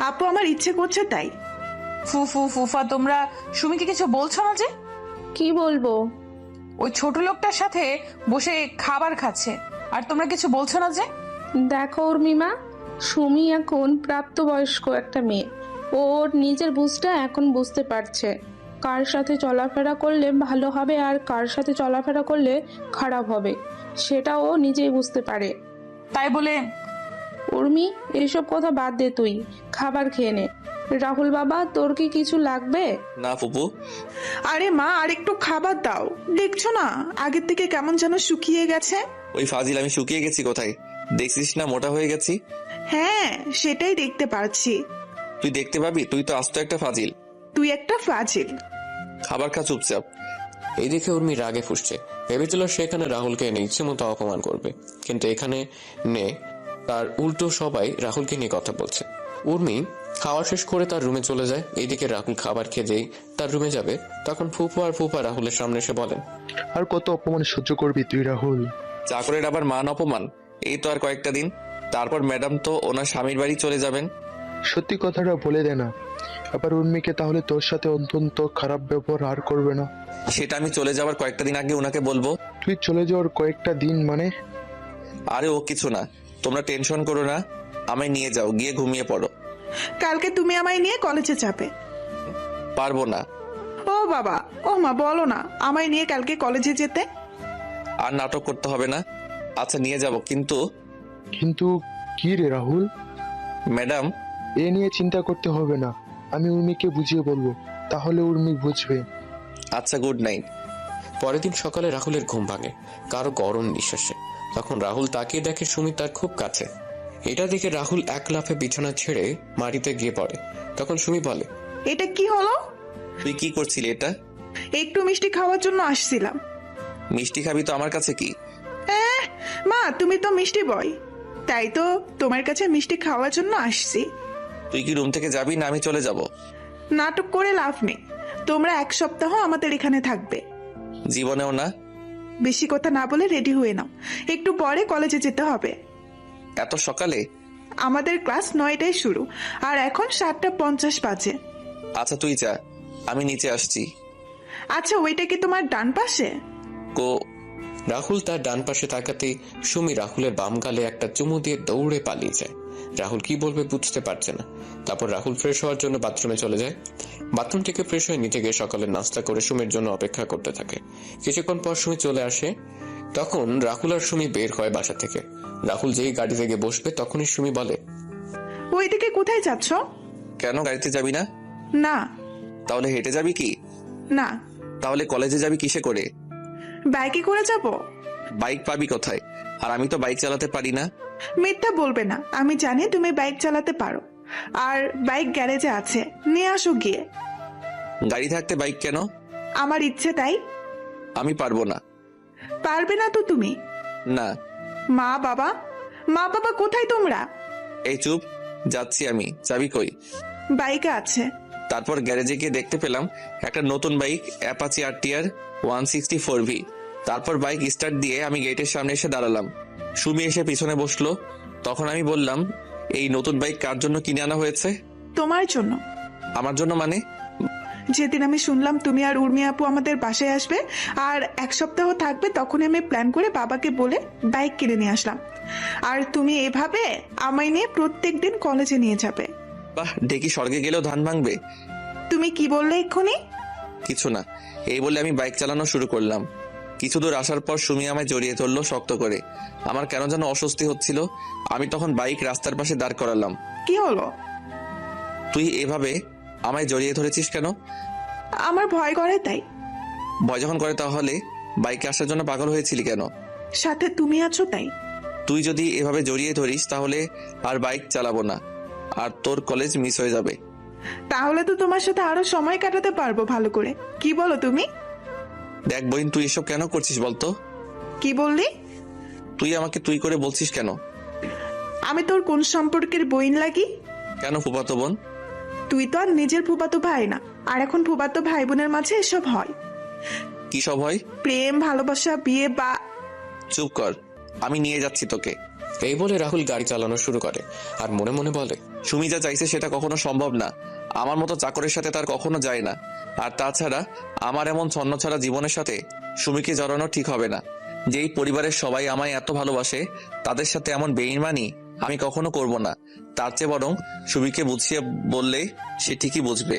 আপু, আমার ইচ্ছে করছে তাই। ফুফা, তোমরা সুমিকে কিছু বলছো না যে? কি বলবো? ওই ছোট লোকটার সাথে বসে খাবার খাচ্ছে আর তোমরা কিছু বলছো না যে? দেখো উর্মিমা, সুমি এখন প্রাপ্তবয়স্ক একটা মেয়ে। ওর নিজের বুঝটা এখন বুঝতে পারছে কার সাথে চলাফেরা করলে ভালো হবে আর কার সাথে চলাফেরা করলে খারাপ হবে, সেটা ও নিজেই বুঝতে পারে। তাই বলে উর্মি, এইসব কথা বাদ দে, তুই খাবার খেয়ে নে। রাহুল বাবা, তোর কি কিছু লাগবে? না ফুপু। আরে মা, আর একটু খাবার দাও। দেখছো না আগের থেকে কেমন যেন শুকিয়ে গেছে। ওই ফাজিল, আমি শুকিয়ে গেছি কোথায়? দেখছিস না মোটা হয়ে গেছি? হ্যাঁ, সেটাই দেখতে পাচ্ছি। তুই দেখতে পাবি, তুই তো আস্ত একটা ফাজিল। তুই একটা ফাজিল। খাবার খা চুপচাপ। এই দেখে উর্মি রাগে ফুসছে। ভেবেছিল সেখানে রাহুলকে এনে ইচ্ছে মতো অপমান করবে, কিন্তু এখানে নে তার উল্টো সবাই রাহুলকে নিয়ে কথা বলছে। উর্মি খাওয়া শেষ করে তার রুমে চলে যায়। এইদিকে রাহুল খাবার খেয়ে যেই তার রুমে যাবে, তখন ফুপা রাহুলের সামনে এসে বলেন, আর কত অপমান সহ্য করবি তুই রাহুল? চাকরের আবার মান অপমান? এই তো আর কয়েকটা দিন, তারপর ম্যাডাম তো ওনার স্বামীর বাড়ি চলে যাবেন। সত্যি কথাটা বলে দে না, আবার উর্মিকে তাহলে তোর সাথে অত্যন্ত খারাপ ব্যবহার আর করবে না। সেটা আমি চলে যাওয়ার কয়েকটা দিন আগে ওনাকে বলবো। তুই চলে যাওয়ার কয়েকটা দিন মানে? আরে ও কিছু না, তোমরা টেনশন করো না। আমায় নিয়ে যাও, গিয়ে ঘুমিয়ে পড়ো। কালকে তুমি আমায় নিয়ে কলেজে যাবে। পারবো না। ও বাবা, ও মা, বলো না আমায় নিয়ে কালকে কলেজে যেতে। আর নাটক করতে হবে না। আচ্ছা, নিয়ে যাব, কিন্তু কি রে রাহুল? ম্যাডাম, এ নিয়ে চিন্তা করতে হবে না, আমি উর্মিকে বুঝিয়ে বলবো, তাহলে উর্মি বুঝবে। আচ্ছা, গুড নাইট। পরের দিন সকালে রাহুলের ঘুম ভাঙে কারো গরম নিঃশ্বাসে। তখন রাহুল তাকিয়ে দেখে সুমি তার খুব কাছে। এটা দেখে রাহুল এক লাফে বিছানা ছেড়ে মাটিতে গিয়ে পড়ে। তখন সুমি বলে, এটা কি হলো? তুই কি করছিলি এটা? একটু মিষ্টি খাওয়ার জন্য আসছিলাম। মিষ্টি খাবি তো আমার কাছে কি? মা, তুমি তো মিষ্টি বয়, তাই তো তোমার কাছে মিষ্টি খাওয়ার জন্য আসছি। তুই কি রুম থেকে যাবি না আমি চলে যাব? নাটক করে লাভ নেই, তোমরা 1 সপ্তাহ আমাদের এখানে থাকবে। জীবনেও না। বেশি কথা না বলে রেডি হয়ে নাও, একটু পরে কলেজে যেতে হবে। এত সকালে? আমাদের ক্লাস 9টায় শুরু, আর এখন 7:50 বাজে। আচ্ছা তুই যা, আমি নিচে আসছি। আচ্ছা, ওইটা কি তোমার ডান পাশে? রাহুল তার ডান পাশে তাকাতেই সুমি রাহুলের বাম গালে একটা চুমু দিয়ে দৌড়ে পালিয়ে যায়। রাহুল কি বলবে বুঝতে পারছে না। তারপর রাহুল ফ্রেশ হওয়ার জন্য বাথরুমে চলে যায়। বাথরুম থেকে ফ্রেশ হয়ে নিচে গিয়ে সকালের নাস্তা করে সুমির জন্য অপেক্ষা করতে থাকে। কিছুক্ষণ পর সুমি চলে আসে। তখন রাহুল আর সুমি বের হয় বাসা থেকে। রাহুল যেই গাড়ি থেকে বসবে তখনই সুমি বলে, ওইদিকে কোথায় যাচ্ছ? কেন, গাড়িতে যাবি না? না। তাহলে হেঁটে যাবি কি? না। তাহলে কলেজে যাবি কিসে করে? বাইকে করে যাব। বাইক পাবি কোথায়? আর আমি তো বাইক চালাতে পারি না। মিথ্যা বলবে না, আমি জানি তুমি বাইক চালাতে পারো। আর বাইক গ্যারেজে আছে, নিয়ে আসো গিয়ে। গাড়ি থাকতে বাইক কেন? আমার ইচ্ছে তাই। আমি পারবো না। পারবে না তো তুমি? না। মা বাবা কোথায় তোমরা? এই চুপ, যাচ্ছি আমি। চাবি কই? বাইকে আছে। তারপর গ্যারেজে গিয়ে দেখতে পেলাম একটা নতুন বাইক, অ্যাপাচি RTR 164V। তারপর বাইক স্টার্ট দিয়ে আমি গেটের সামনে এসে দাঁড়ালাম। সুমি এসে পিছনে বসলো। তখন আমি বললাম, এই নতুন বাইক কার জন্য কিনে আনা হয়েছে? তোমার জন্য। আমার জন্য মানে? যেদিন আমি শুনলাম তুমি আর উর্মি আপু আমাদের বাসায় আসবে আর 1 সপ্তাহ থাকবে, তখন আমি প্ল্যান করে বাবাকে বলে বাইক কিনে নিয়ে আসলাম। আর তুমি এভাবে আমায় নিয়ে প্রত্যেকদিন কলেজে নিয়ে যাবে। বাহ, ডেকি স্বর্গে গেলেও ধান ভাঙবে। তুমি কি বললে এক্ষুনি? কিছু না, এই বলে আমি বাইক চালানো শুরু করলাম। কিছু দূর আসার পর সুমি আমায় জড়িয়ে ধরলো শক্ত করে। আমার কেন যেন অস্বস্তি হচ্ছিল। আমি তখন বাইক রাস্তার পাশে দাঁড় করালাম। কি হলো? তুই এভাবে আমায় জড়িয়ে ধরেছিস কেন? আমার ভয় করে তাই। ভয় যখন করে তাহলে বাইকে আসার জন্য পাগল হয়েছিলি কেন? সাথে তুমি আছো তাই। তুই যদি এভাবে জড়িয়ে ধরিস তাহলে আর বাইক চালাবো না, আর তোর কলেজ মিস হয়ে যাবে। তাহলে তো তোমার সাথে আরো সময় কাটাতে পারবো ভালো করে। কি বলো তুমি? দেখ বোন, তুই এসব কেন করছিস বলতো? কি বললি? তুই আমাকে তুই করে বলছিস কেন? আমি তোর কোন সম্পর্কের বইন লাগি? কেন ফুফাতো বোন? তুই তো আর নিজের ফুফাতো ভাই না। আর এখন ফুফাতো ভাই বোনের মাঝে এসব হয়। কি সব হয়? প্রেম, ভালোবাসা, বিয়ে বা। চুপ কর, আমি নিয়ে যাচ্ছি তোকে। এই বলে রাহুল গাড়ি চালানো শুরু করে আর মনে মনে বলে, সুমি যা চাইছে সেটা কখনো সম্ভব না। আমার মতো চাকরের সাথে তার কখনো যায় না। আর তাছাড়া আমার এমন ছন্নছাড়া জীবনের সাথে সুমিকে জড়ানো ঠিক হবে না। যেই পরিবারের সবাই আমায় এত ভালোবাসে তাদের সাথে এমন বেইমানি আমি কখনো করব না। তার চেয়ে বরং সুমিকে বুঝিয়ে বললে সে ঠিকই বুঝবে।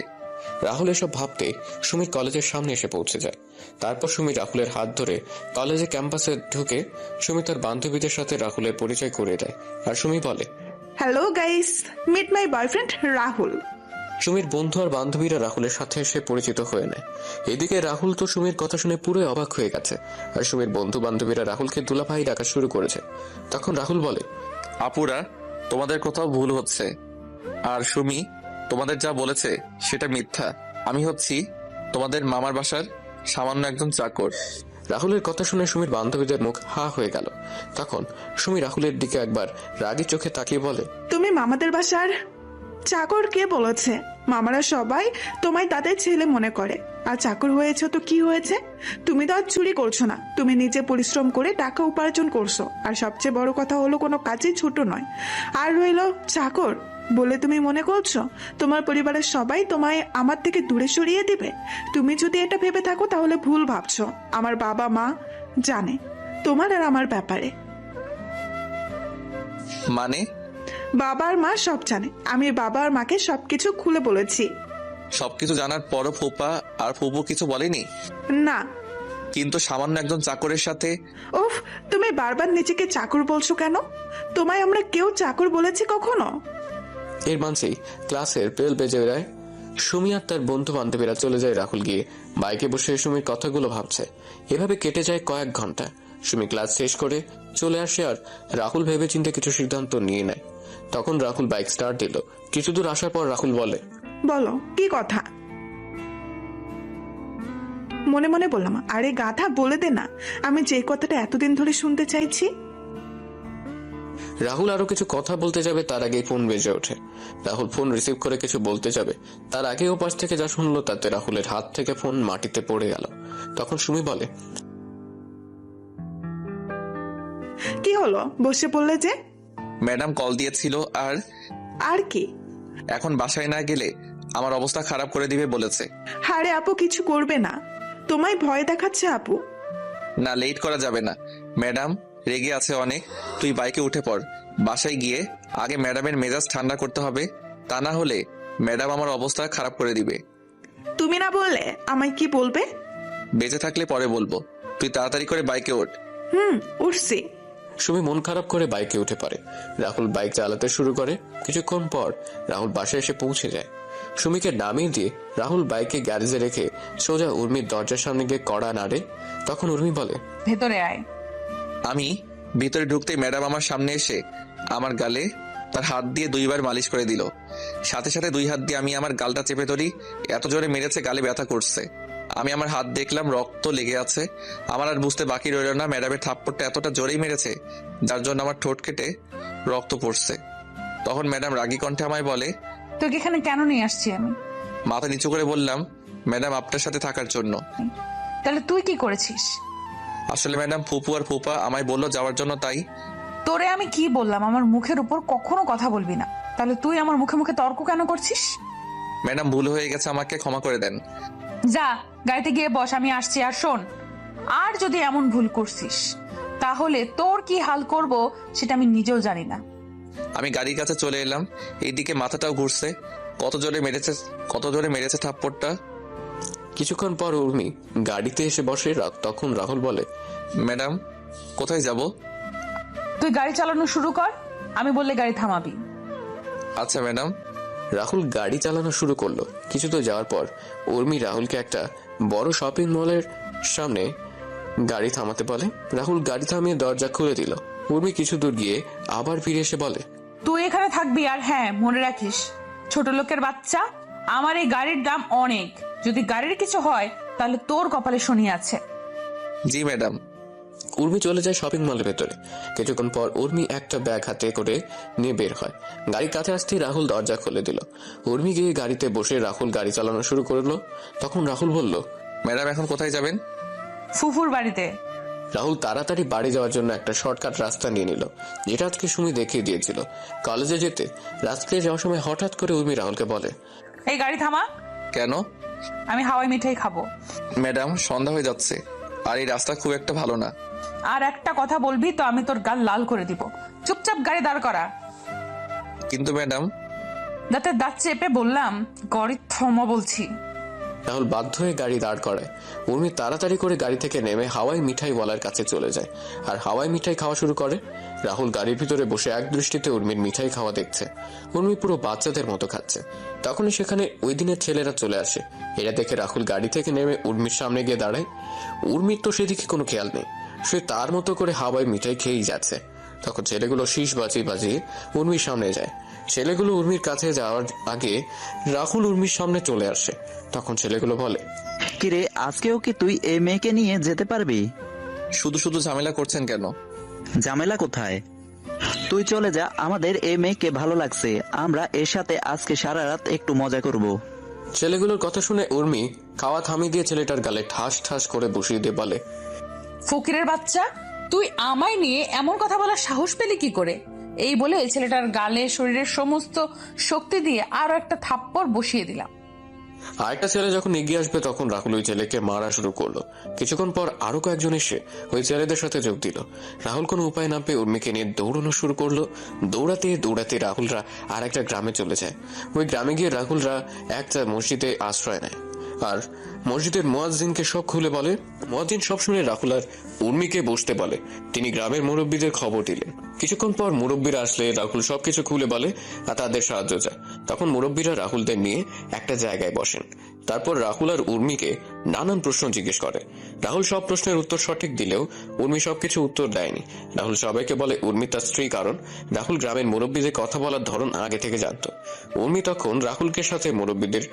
রাহুল এসব ভাবতে সুমি কলেজের সামনে এসে পৌঁছে যায়। তারপর সুমি রাহুলের হাত ধরে কলেজে ক্যাম্পাসে ঢুকে সুমি তার বান্ধবীদের সাথে রাহুলের পরিচয় করিয়ে দেয়। আর সুমি বলে, hello guys, meet my boyfriend Rahul. সুমির বন্ধু আর বান্ধবীরা রাহুলের সাথে এসে পরিচিত হয়ে নেয়। এদিকে রাহুল তো সুমির কথা শুনে পুরোই অবাক হয়ে গেছে। আর সুমির বন্ধু বান্ধবীরা রাহুলকে দুলাভাই ডাকা শুরু করেছে। তখন রাহুল বলে, আপুরা, তোমাদের কোথাও ভুল হচ্ছে। আর সুমি তোমাদের যা বলেছে সেটা মিথ্যা। আমি হচ্ছি তোমাদের মামার বাসার সামান্য একজন চাকর। রাহুলের কথা শুনে সুমির বান্ধবীদের মুখ হা হয়ে গেল। তখন সুমি রাহুলের দিকে একবার রাগী চোখে তাকিয়ে বলে, তুমি মামাদের বাসার চাকর? কে বলেছে? মামারা সবাই তোমায় তাদের ছেলে মনে করে। আর চাকর হয়েছে তো কি হয়েছে? তুমি তো আর চুরি করছো না, তুমি নিজে পরিশ্রম করে টাকা উপার্জন করছো। আর সবচেয়ে বড় কথা হলো কোনো কাজই ছোট নয়। আর রইলো চাকর বলে তুমি মনে করছো তোমার পরিবারের সবাই তোমায় আমার থেকে দূরে সরিয়ে দিবে? তুমি যদি এটা ভেবে থাকো তাহলে ভুল ভাবছো। আমার বাবা মা জানে তোমার আর আমার ব্যাপারে। মানে? বাবা আর মা সব জানে। আমি বাবা আর মাকে সবকিছু খুলে বলেছি। সবকিছু জানার পরও ফুপা আর ফুপু কিছু বলেনি? না। কিন্তু সামান্য একজন চাকরের সাথে? উফ, তুমি বারবার নিজেকে চাকর বলছো কেন? তোমায় আমরা কেউ চাকর বলেছি কখনো? এর মাঝেই ক্লাসের বেল বেজে যায়। সুমি আর তার বন্ধু বান্ধবীরা চলে যায়। রাহুল গিয়ে বাইকে বসে সুমির কথাগুলো ভাবছে। এভাবে কেটে যায় কয়েক ঘন্টা। সুমি ক্লাস শেষ করে চলে আসে আর রাহুল ভেবে চিন্তে কিছু সিদ্ধান্ত নিয়ে নেয়। তখন রাহুল বাইক স্টার্ট দিল। কিছু দূর আসার পর রাহুল বলে, বলো কি কথা? মনে মনে বললাম, আরে গাধা বলে দে না, আমি যে কথাটা এতদিন ধরে শুনতে চাইছি। রাহুল আরো কিছু কথা বলতে যাবে তার আগে ফোন বেজে ওঠে। রাহুল ফোন রিসিভ করে কিছু বলতে যাবে তার আগে ও পাশ থেকে যা শুনলো তাতে রাহুলের হাত থেকে ফোন মাটিতে পড়ে গেল। তখন সুমি বলে, কি হলো? বসে পড়লে যে? ম্যাডাম কল দিয়েছিল। আর কি? এখন বাসায় না গেলে আমার অবস্থা খারাপ করে দিবে বলেছে। আরে আপু কিছু করবে না, তোমায় ভয় দেখাচ্ছে আপু। না, লেট করা যাবে না। ম্যাডাম রেগে আছে অনেক। তুই বাইকে উঠে পড়। বাসায় গিয়ে আগে ম্যাডামের মেজাজ ঠান্ডা করতে হবে, তা না হলে ম্যাডাম আমার অবস্থা খারাপ করে দিবে। তুমি না বললে আমায় কি বলবে? বেঁচে থাকলে পরে বলবো। তুই তাড়াতাড়ি করে বাইকে ওঠ। উঠছি। সুমি মন খারাপ করে বাইকে উঠে পড়ে। রাহুল বাইক চালাতে শুরু করে। কিছুক্ষণ পর রাহুল বাসায় এসে পৌঁছে যায়। সুমিকে নামিয়ে দিয়ে রাহুল বাইকে গ্যারেজে রেখে সোজা উর্মির দরজার সামনে গিয়ে কড়া নাড়ে। তখন উর্মি বলে, ভেতরে আয়। আমি ভিতরে ঢুকতেই ম্যাডাম আমার সামনে এসে আমার গালে তার হাত দিয়ে 2 বার মালিশ করে দিল। সাথে সাথে 2 হাত দিয়ে আমি আমার গালটা চেপে ধরি। এত জোরে মেরেছে, গালে ব্যথা করছে। আমি আমার হাত দেখলাম, রক্ত লেগে আছে। আমার আর বুঝতে বাকি রইল না ম্যাডামের থাপ্পড়টা এতটা জোরেই মেরেছে যার জন্য আমার ঠোঁট কেটে রক্ত পড়ছে। তখন ম্যাডাম রাগী কণ্ঠে আমায় বলে, তোকে এখানে কেন নিয়ে আসছি আমি? মাথা নিচু করে বললাম, ম্যাডাম আপনার সাথে থাকার জন্য। তাহলে তুই কি করেছিস? আসলে ম্যাডাম ফুপু আর ফুপা আমায় বললো যাওয়ার জন্য, তাই। তোরে আমি কি বললাম আমার মুখের উপর কখনো কথা বলবি না? তাহলে তুই আমার মুখে মুখে তর্ক কেন করছিস? ম্যাডাম ভুল হয়ে গেছে, আমাকে ক্ষমা করে দেন। যা গাড়িতে গিয়ে বস, আমি আসছি। আর শোন, আর যদি এমন ভুল করছিস তাহলে তোর কি হাল করব সেটা আমি নিজেও জানি না। আমি গাড়ির কাছে চলে এলাম। এইদিকে মাথাটাও ঘুরছে। কত জোরে মেরেছে থাপ্পড়টা। কিছুক্ষণ পর উর্মি গাড়িতে এসে বসে। তখন রাহুল বলে, ম্যাডাম কোথায় যাব? তুই গাড়ি চালানো শুরু কর, আমি বললে গাড়ি থামাবি। আচ্ছা ম্যাডাম। রাহুল গাড়ি চালানো শুরু করলো। কিছু তো যাওয়ার পর উর্মি রাহুলকে একটা বড় শপিং মলের সামনে গাড়ি থামাতে বলে। রাহুল গাড়ি থামিয়ে দরজা খুলে দিল। উর্মি কিছু দূর গিয়ে আবার ফিরে এসে বলে, তুই এখানে থাকবি। আর হ্যাঁ, মনে রাখিস, ছোট লোকের বাচ্চা, আমার এই গাড়ির দাম অনেক। যদি গাড়ির কিছু হয় তাহলে তোর কপালে শনি আছে। জি ম্যাডাম। উর্মি চলে যায় শপিং মলের ভেতরে। কিছুক্ষণ পর উর্মি একটা ব্যাগ হাতে করে নিয়ে বের হয়। গাড়ির কাছে আসতেই রাহুল দরজা খুলে দিল। উর্মি গিয়ে গাড়িতে বসে রাহুল গাড়ি চালানো শুরু করলো। তখন রাহুল বলল, ম্যাডাম এখন কোথায় যাবেন? ফুফুর বাড়িতে। রাহুল তাড়াতাড়ি বাড়ি যাওয়ার জন্য একটা শর্টকাট রাস্তা নিয়ে নিল, যেটা আজকে সুমি দেখিয়ে দিয়েছিল। কলেজে যেতে রাস্তায় যাওয়ার সময় হঠাৎ করে উর্মি রাহুলকে বলে, এই গাড়ি থামা। কেন? আমি হাওয়াই মিঠাই খাবো। ম্যাডাম সন্ধ্যা হয়ে যাচ্ছে আর এই রাস্তা খুব একটা ভালো না। আর একটা কথা বলবি তো আমি তোর গাল লাল করে দিব। চুপচাপ গাড়ি দাঁড় করা। কিন্তু ম্যাডাম। দাঁতের দাঁত চেপে বললাম, গাড়ি থামা বলছি। রাহুল বাধ্য হয়ে গাড়ি দাঁড় করায়। উর্মি তাড়াতাড়ি করে গাড়ি থেকে নেমে হাওয়াই মিঠাই ওয়ালার কাছে চলে যায় আর হাওয়াই মিঠাই খাওয়া শুরু করে। রাহুল গাড়ির ভিতরে বসে এক দৃষ্টিতে উর্মির মিঠাই খাওয়া দেখছে। উর্মি পুরো বাচ্চাদের মতো খাচ্ছে। তখনই সেখানে ওই দিনের ছেলেরা চলে আসে। এরা দেখে রাহুল গাড়ি থেকে নেমে উর্মির সামনে গিয়ে দাঁড়ায়। উর্মির তো সেদিকে কোনো খেয়াল নেই, সে তার মতো করে হাওয়াই মিঠাই খেয়েই যাচ্ছে। তখন ছেলেগুলো শীষ বাজিয়ে উর্মির সামনে যায়। ছেলেগুলো উর্মির কাছে যাওয়ার আগে রাহুল উর্মির সামনে চলে আসে। তখন ছেলেগুলো বলে, কিরে, আজকেও কি তুই এই মেয়েকে নিয়ে যেতে পারবি? শুধু শুধু ঝামেলা করছেন কেন? ঝামেলা কোথায়? তুই চলে যা, আমাদের এই মেয়েকে ভালো লাগছে। আমরা এর সাথে আজকে সারা রাত একটু মজা করব। ছেলেগুলোর কথা শুনে উর্মি খাওয়া থামিয়ে দিয়ে ছেলেটার গালে ঠাস ঠাস করে বসিয়ে দিয়ে বলে, ফকিরের বাচ্চা, তুই আমায় নিয়ে এমন কথা বলার সাহস পেলি কি করে? এই বলে ছেলেটার গালে শরীরের সমস্ত শক্তি দিয়ে আরো একটা থাপ্পড় বসিয়ে দিলাম। আরেকটা ছেলে যখন এগিয়ে আসবে তখন রাহুল ওই ছেলেকে মারা শুরু করলো। কিছুক্ষণ পর আরো কয়েকজন এসে ওই ছেলেদের সাথে যোগ দিল। রাহুল কোনো উপায় না পেয়ে উর্মিকে নিয়ে দৌড়ানো শুরু করলো। দৌড়াতে দৌড়াতে রাহুলরা আর একটা গ্রামে চলে যায়। ওই গ্রামে গিয়ে রাহুলরা একটা মসজিদে আশ্রয় নেয় আর মসজিদের মুয়াজ্জিনকে সব খুলে বলে। মুয়াজ্জিন সব শুনে রাহুল আর উর্মিকে বসতে বলে। তিনি গ্রামের মুরব্বীদের খবর দিলেন। কিছুক্ষণ পর মুরব্বীরা আসলে রাহুল সবকিছু খুলে বলে আর তাদের সাহায্য চায়। তখন মুরব্বীরা রাহুলদের নিয়ে একটা জায়গায় বসেন। তারপর রাহুল আর উর্মিকে নানান প্রশ্ন জিজ্ঞেস করে। রাহুল সব প্রশ্নের উত্তর সঠিক দিলেও উর্মি সবকিছু উত্তর দেয়নি। রাহুল সবাইকে বলে উর্মি তার স্ত্রী, কারণ রাহুল গ্রামের মুরব্বীদের কথা বলার ধরন আগে থেকে জানত। উর্মি তখন রাহুলকে সাথে মুরব্বীদের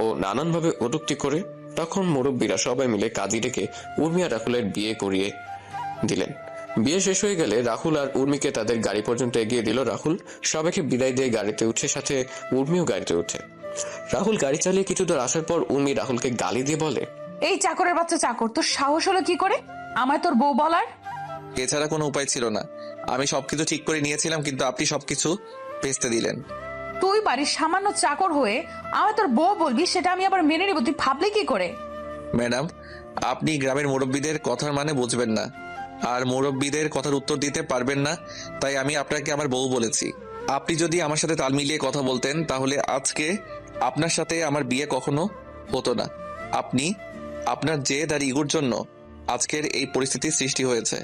ও নানানভাবে কটূক্তি করে। তখন মুরব্বীরা সবাই মিলে কাজী ডেকে উর্মি আর রাহুলের বিয়ে করিয়ে দিলেন। বিয়ে শেষ হয়ে গেলে রাহুল আর উর্মিকে তাদের গাড়ি পর্যন্ত এগিয়ে দিল। রাহুল সবাইকে বিদায় দিয়ে গাড়িতে উঠে, সাথে উর্মিও গাড়িতে উঠে। রাহুল গাড়ি চালিয়ে কিছু দূর আসার পর উর্মি রাহুলকে গালি দিয়ে বলে, এই চাকরের বাচ্চা চাকর, তোর সাহস হলো কি করে আমায় তোর বউ বলার? এছাড়া কোনো উপায় ছিল না। আমি সবকিছু ঠিক করে নিয়েছিলাম কিন্তু আপনি সবকিছু ভেস্তে দিলেন। তুই বাড়ির সামান্য চাকর হয়ে আমায় তোর বউ বলবি, সেটা আমি আবার মেনে নেব? তুই ভাবলি কি করে? ম্যাডাম, আপনি গ্রামের মুরব্বীদের কথার মানে বুঝবেন না আর মুরব্বীদের কথার উত্তর দিতে পারবেন না, তাই আমি আপনাকে আমার বউ বলেছি। আপনি যদি আমার সাথে তাল মিলিয়ে কথা বলতেন তাহলে আজকে আপনার সাথে আমার বিয়ে কখনো হতো না। আপনি আপনার জেদ আর ইগোর জন্য আজকের এই পরিস্থিতির সৃষ্টি হয়েছে।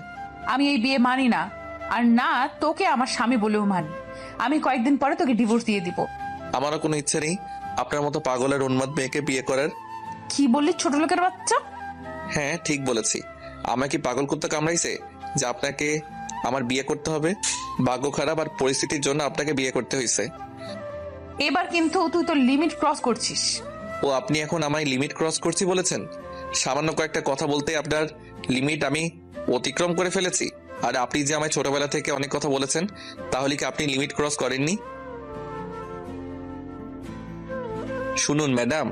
আমি এই বিয়ে মানি না, আর না তোকে আমার স্বামী বলেও মানি। আমি কয়েকদিন পরে তোকে ডিভোর্স দিয়ে দিব। আমারও কোনো ইচ্ছে নেই আপনার মতো পাগলের উন্মাদ মেয়েকে বিয়ে করার। কি বললি ছোট লোকের বাচ্চা? হ্যাঁ ঠিক বলেছি। আমাকে কি পাগল কুত্তা কামড়াইছে যে আপনাকে আমার বিয়ে করতে হবে? ভাগ্য খারাপ আর পরিস্থিতির জন্য আপনাকে বিয়ে করতে হয়েছে। এবার কিন্তু তুই তোর লিমিট ক্রস করছিস। ও আপনি এখন আমায় লিমিট ক্রস করছি বলেছেন? সামান্য কয়েকটা কথা বলতে আপনার লিমিট আমি অতিক্রম করে ফেলেছি? আর আপনি যে আমায় ছোটবেলা থেকে অনেক কথা বলেছেন, তাহলে কি আপনি লিমিট ক্রস করেননি? শুনুন ম্যাডাম,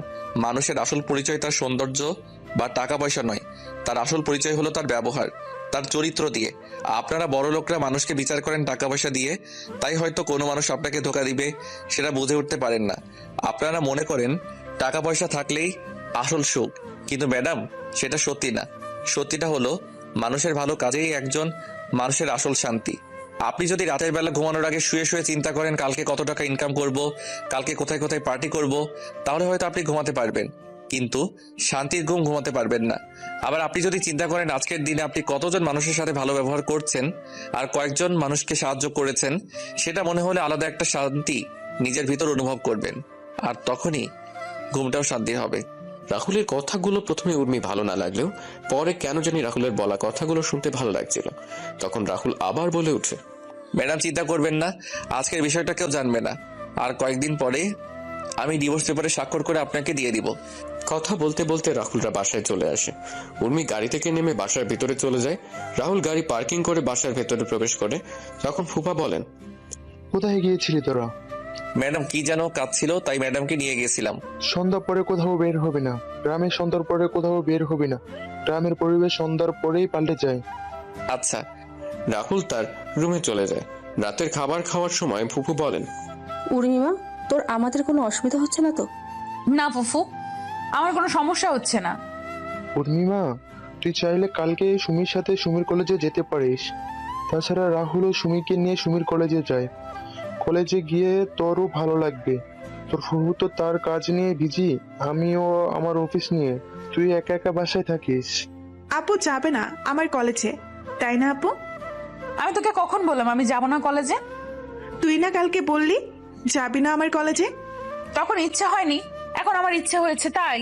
মানুষের আসল পরিচয় তার সৌন্দর্য বা টাকা পয়সা নয়, তার আসল পরিচয় হলো তার ব্যবহার, তার চরিত্র দিয়ে। আপনারা বড় লোকরা মানুষকে বিচার করেন টাকা পয়সা দিয়ে, তাই হয়তো কোনো মানুষ আপনাকে ধোকা দিবে সেটা বুঝে উঠতে পারেন না। আপনারা মনে করেন টাকা পয়সা থাকলেই আসল সুখ, কিন্তু ম্যাডাম সেটা সত্যি না। সত্যিটা হলো মানুষের ভালো কাজেই একজন মানুষের আসল শান্তি। আপনি যদি রাতের বেলা ঘুমানোর আগে শুয়ে শুয়ে চিন্তা করেন কালকে কত টাকা ইনকাম করব, কালকে কোথায় কোথায় পার্টি করব, তাহলে হয়তো আপনি ঘুমাতে পারবেন, কিন্তু শান্তির ঘুম ঘুমাতে পারবেন না। আবার আপনি যদি চিন্তা করেন আজকের দিনে আপনি কতজন মানুষের সাথে ভালো ব্যবহার করছেন আর কয়েকজন মানুষকে সাহায্য করেছেন, সেটা মনে হলে আলাদা একটা শান্তি নিজের ভিতর অনুভব করবেন, আর তখনই ঘুমটাও শান্তি হবে। রাহুলের কথাগুলো প্রথমে উর্মি ভালো না লাগলেও পরে কেন জানি রাহুলের বলা কথাগুলো শুনতে ভালো লাগছিল। তখন রাহুল আবার বলে উঠে, ম্যাডাম চিন্তা করবেন না, আজকের বিষয়টা কেউ জানবে না, আর কয়েকদিন পরে আমি ডিভোর্স পেপারে স্বাক্ষর করে আপনাকে দিয়ে দিব। কথা বলতে বলতে রাহুলরা বাসায় চলে আসে। উর্মি গাড়ি থেকে নেমে বাসার ভিতরে চলে যায়। রাহুল গাড়ি পার্কিং করে বাসার ভেতরে প্রবেশ করে। তখন ফুপা বলেন, কোথায় গিয়েছিলি তোরা? ম্যাডাম কি যেন কাজ ছিল, তাই ম্যাডামকে নিয়ে গিয়েছিলাম। সন্ধ্যা পরে কোথাও বের হবে না, গ্রামের সন্ধ্যার পরে কোথাও বের হবে না, গ্রামের পরিবেশ সন্ধ্যার পরেই পাল্টে যায়। আচ্ছা। রাহুল তার রুমে চলে যায়। রাতের খাবার খাওয়ার সময় ফুপু বলেন, উর্মিমা, তোর আমাদের কোনো অসুবিধা হচ্ছে না তো? না ফুফু, আমার কোনো সমস্যা হচ্ছে না। উর্মিমা, তুই চাইলে কালকে সুমির সাথে সুমির কলেজে যেতে পারিস। তাছাড়া রাহুলও সুমিকে নিয়ে সুমির কলেজে যায়। কলেজে গিয়ে তোরও ভালো লাগবে। তোর ফুফু তো তার কাজ নিয়ে বিজি, আমিও আমার অফিস নিয়ে। তুই একা একা বাসায় থাকিস। আপু যাবে না আমার কলেজে, তাই না আপু? আমি তোকে কখন বললাম আমি যাব না কলেজে? তুই না কালকে বললি যাবি না আমার কলেজে। তখন ইচ্ছা হয়নি, এখন আমার ইচ্ছে হয়েছে তাই।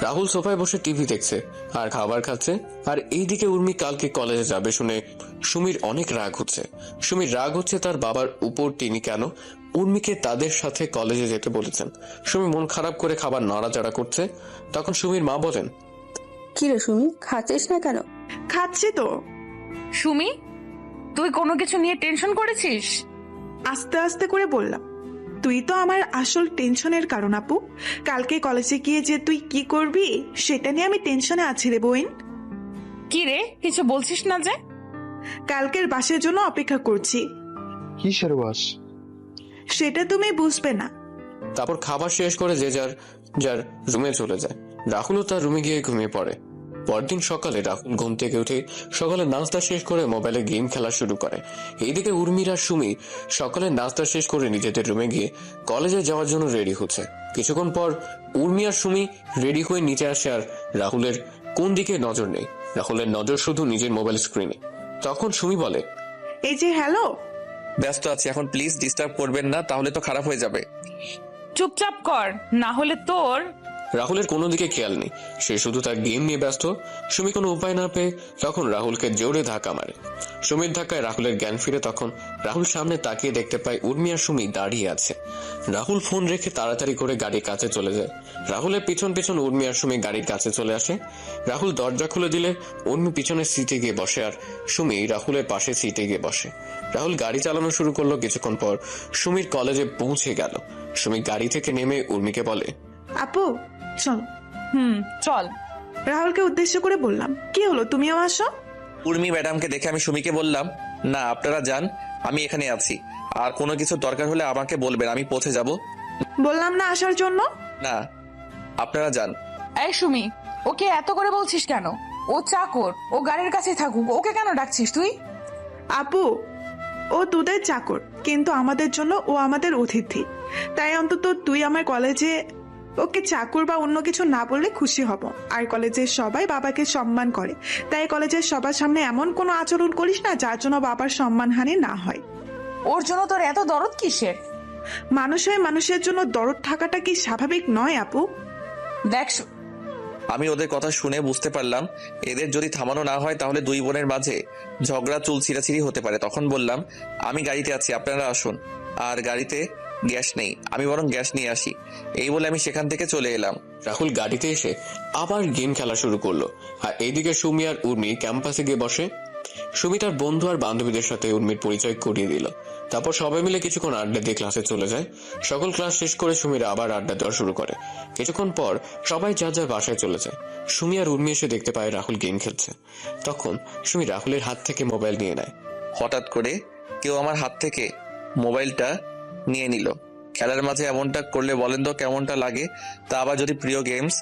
রাহুল সোফায় বসে টিভি দেখছে আর খাবার খাচ্ছে। আর এইদিকে উর্মি কালকে কলেজে যাবে শুনে সুমির অনেক রাগ হচ্ছে। সুমির রাগ হচ্ছে তার বাবার উপর, তিনি কেন উর্মিকে তাদের সাথে কলেজে যেতে বলেছেন। সুমি মন খারাপ করে খাবার নাড়াচাড়া করছে। তখন সুমির মা বলেন, কি রে সুমি, খাচ্ছিস না কেন? খাচ্ছি তো। সুমি, তুই কোনো কিছু নিয়ে টেনশন করেছিস? আস্তে আস্তে করে বললাম, তুই তো আমার আসল টেনশনের কারণ আপু। কালকে কলেজে গিয়ে যে তুই কি করবি সেটা নিয়ে আমি টেনশনে আছি রে বোন। কি রে, কিছু বলছিস না যে? কালকের বাসের জন্য অপেক্ষা করছি। কিসের বাস? সেটা তুমি বুঝবে না। তারপর খাবার শেষ করে যে যার যার রুমে চলে যায়। রাহুলও তার রুমে গিয়ে ঘুমিয়ে পড়ে। পরদিন সকালে রাহুল ঘুম থেকে উঠে সকালে নাস্তা শেষ করে মোবাইলে গেম খেলা শুরু করে। এইদিকে উর্মির আর সুমি সকালে নাস্তা শেষ করে নিজেদের রুমে গিয়ে কলেজে যাওয়ার জন্য রেডি হচ্ছে। কিছুক্ষণ পর উর্মি আর সুমি রেডি হয়ে নিচে আসে, আর রাহুলের কোন দিকে নজর নেই। রাহুলের নজর শুধু নিজের মোবাইল স্ক্রিনে। তখন সুমি বলে, এই যে হ্যালো। ব্যস্ত আছি এখন, প্লিজ ডিস্টার্ব করবেন না, তাহলে তো খারাপ হয়ে যাবে। চুপচাপ কর, না হলে তোর। রাহুলের কোনো দিকে খেয়াল নেই, সে শুধু তার গেম নিয়ে ব্যস্ত। সুমি কোনো উপায় না পেয়ে তখন রাহুলকে জোরে ধাক্কা মারে। সুমির ধাক্কায় রাহুলের জ্ঞান ফিরে। তখন রাহুল সামনে তাকিয়ে দেখতে পায় উর্মি আর সুমি দাঁড়িয়ে আছে। রাহুল ফোন রেখে তাড়াতাড়ি করে গাড়ির কাছে চলে যায়। রাহুলের পিছন পিছন উর্মি আর সুমি গাড়ির কাছে চলে আসে। রাহুল দরজা খুলে দিলে উর্মি পিছনের সিটে গিয়ে বসে আর সুমি রাহুলের পাশে সিটে গিয়ে বসে। রাহুল গাড়ি চালানো শুরু করলো। কিছুক্ষণ পর সুমির কলেজে পৌঁছে গেল। সুমি গাড়ি থেকে নেমে উর্মিকে বলে, আপু চল। চল। রাহুলকে উদ্দেশ্য করে বললাম, কি হলো তুমিও আসো? উর্মি ম্যাডামকে দেখে আমি সুমিকে বললাম, না আপনারা যান, আমি এখানে আছি, আর কোনো কিছু দরকার হলে আমাকে বলবেন, আমি পৌঁছে যাব। বললাম না আসার জন্য। না আপনারা যান। এই সুমি, ওকে এত করে বলছিস কেন? ও চাকর, ও গাড়ির কাছে থাকুক, ওকে কেন ডাকছিস তুই? আপু, ও তোদের চাকর, কিন্তু আমাদের জন্য ও আমাদের অতিথি। তাই অন্তত তুই আমার কলেজে ওকে চাকর বা অন্য কিছু না বললে খুশি হব। আর কলেজের সবাই বাবাকে সম্মান করে, তাই কলেজের সবার সামনে এমন কোনো আচরণ করিস না যার জন্য বাবার সম্মানহানি না হয়। ওর জন্য তোর এত দরদ কিসের? মানুষ হয়ে মানুষের জন্য দরদ থাকাটা কি স্বাভাবিক নয় আপু? দেখ আমি ওদের কথা শুনে বুঝতে পারলাম এদের যদি থামানো না হয় তাহলে দুই বোনের মাঝে ঝগড়া চুল ছিঁড়াছিঁড়ি হতে পারে। তখন বললাম, আমি গাড়িতে আছি, আপনারা আসুন। আর গাড়িতে গ্যাস নেই, আমি বরং গ্যাস নিয়ে আসি। এই বলে আমি সেখান থেকে চলে এলাম। রাহুল গাড়িতে এসে আবার গেম খেলা শুরু করলো, আর এইদিকে সুমি আর উর্মি ক্যাম্পাসে গিয়ে বসে। সুমি তার বন্ধু আর বান্ধবীদের সাথে উর্মির পরিচয় করিয়ে দিল। তারপর সবাই মিলে কিছুক্ষণ আড্ডা দিয়ে ক্লাসে চলে যায়। সকল ক্লাস শেষ করে সুমির আবার আড্ডা দেওয়া শুরু করে। কিছুক্ষণ পর সবাই যার যার বাসায় চলে যায়। সুমি আর উর্মি এসে দেখতে পায় রাহুল গেম খেলছে। তখন সুমি রাহুলের হাত থেকে মোবাইল নিয়ে নেয়। হঠাৎ করে কেউ আমার হাত থেকে মোবাইলটা নিয়ে নিল। খেলার মাঝে এমনটা করলে বলেন তো কেমনটা লাগে? তা আবার যদি প্রিয় গেমস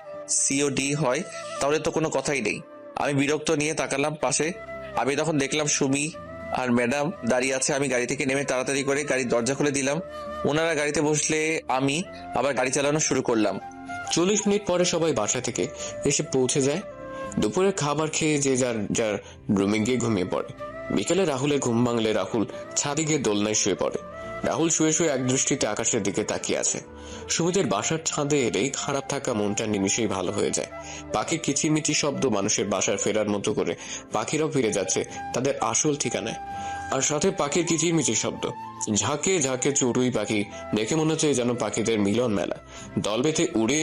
COD হয় তাহলে তো কোনো কথাই নেই। আমি বিরক্ত নিয়ে তাকালাম পাশে। আমি তখন দেখলাম সুমি আর ম্যাডাম দাঁড়িয়ে আছে। আমি গাড়ি থেকে নেমে তাড়াতাড়ি করে গাড়ির দরজা খুলে দিলাম। ওনারা গাড়িতে বসলে আমি আবার গাড়ি চালানো শুরু করলাম। 40 মিনিট পরে সবাই বাসা থেকে এসে পৌঁছে যায়। দুপুরে খাবার খেয়ে যে যার যার রুমে গিয়ে ঘুমিয়ে পড়ে। বিকেলে রাহুলের ঘুম ভাঙলে রাহুল ছাদে গিয়ে দোলনায় শুয়ে পড়ে। রাহুল শুয়ে শুয়ে এক দৃষ্টিতে আকাশের দিকে তাকিয়ে আছে। সুমিদের বাসার ছাদে এলেই খারাপ থাকা মনটা নিমিশেই ভালো হয়ে যায়। পাখির কিচিরমিচির শব্দ মানুষের বাসায় ফেরার মতো করে পাখিরাও ফিরে যাচ্ছে তাদের আসল ঠিকানায়। আর সাথে পাখির কিচিরমিচির শব্দ, ঝাঁকে ঝাঁকে চড়ুই পাখি দেখে মনে হচ্ছে যেন পাখিদের মিলন মেলা। দল বেঁধে উড়ে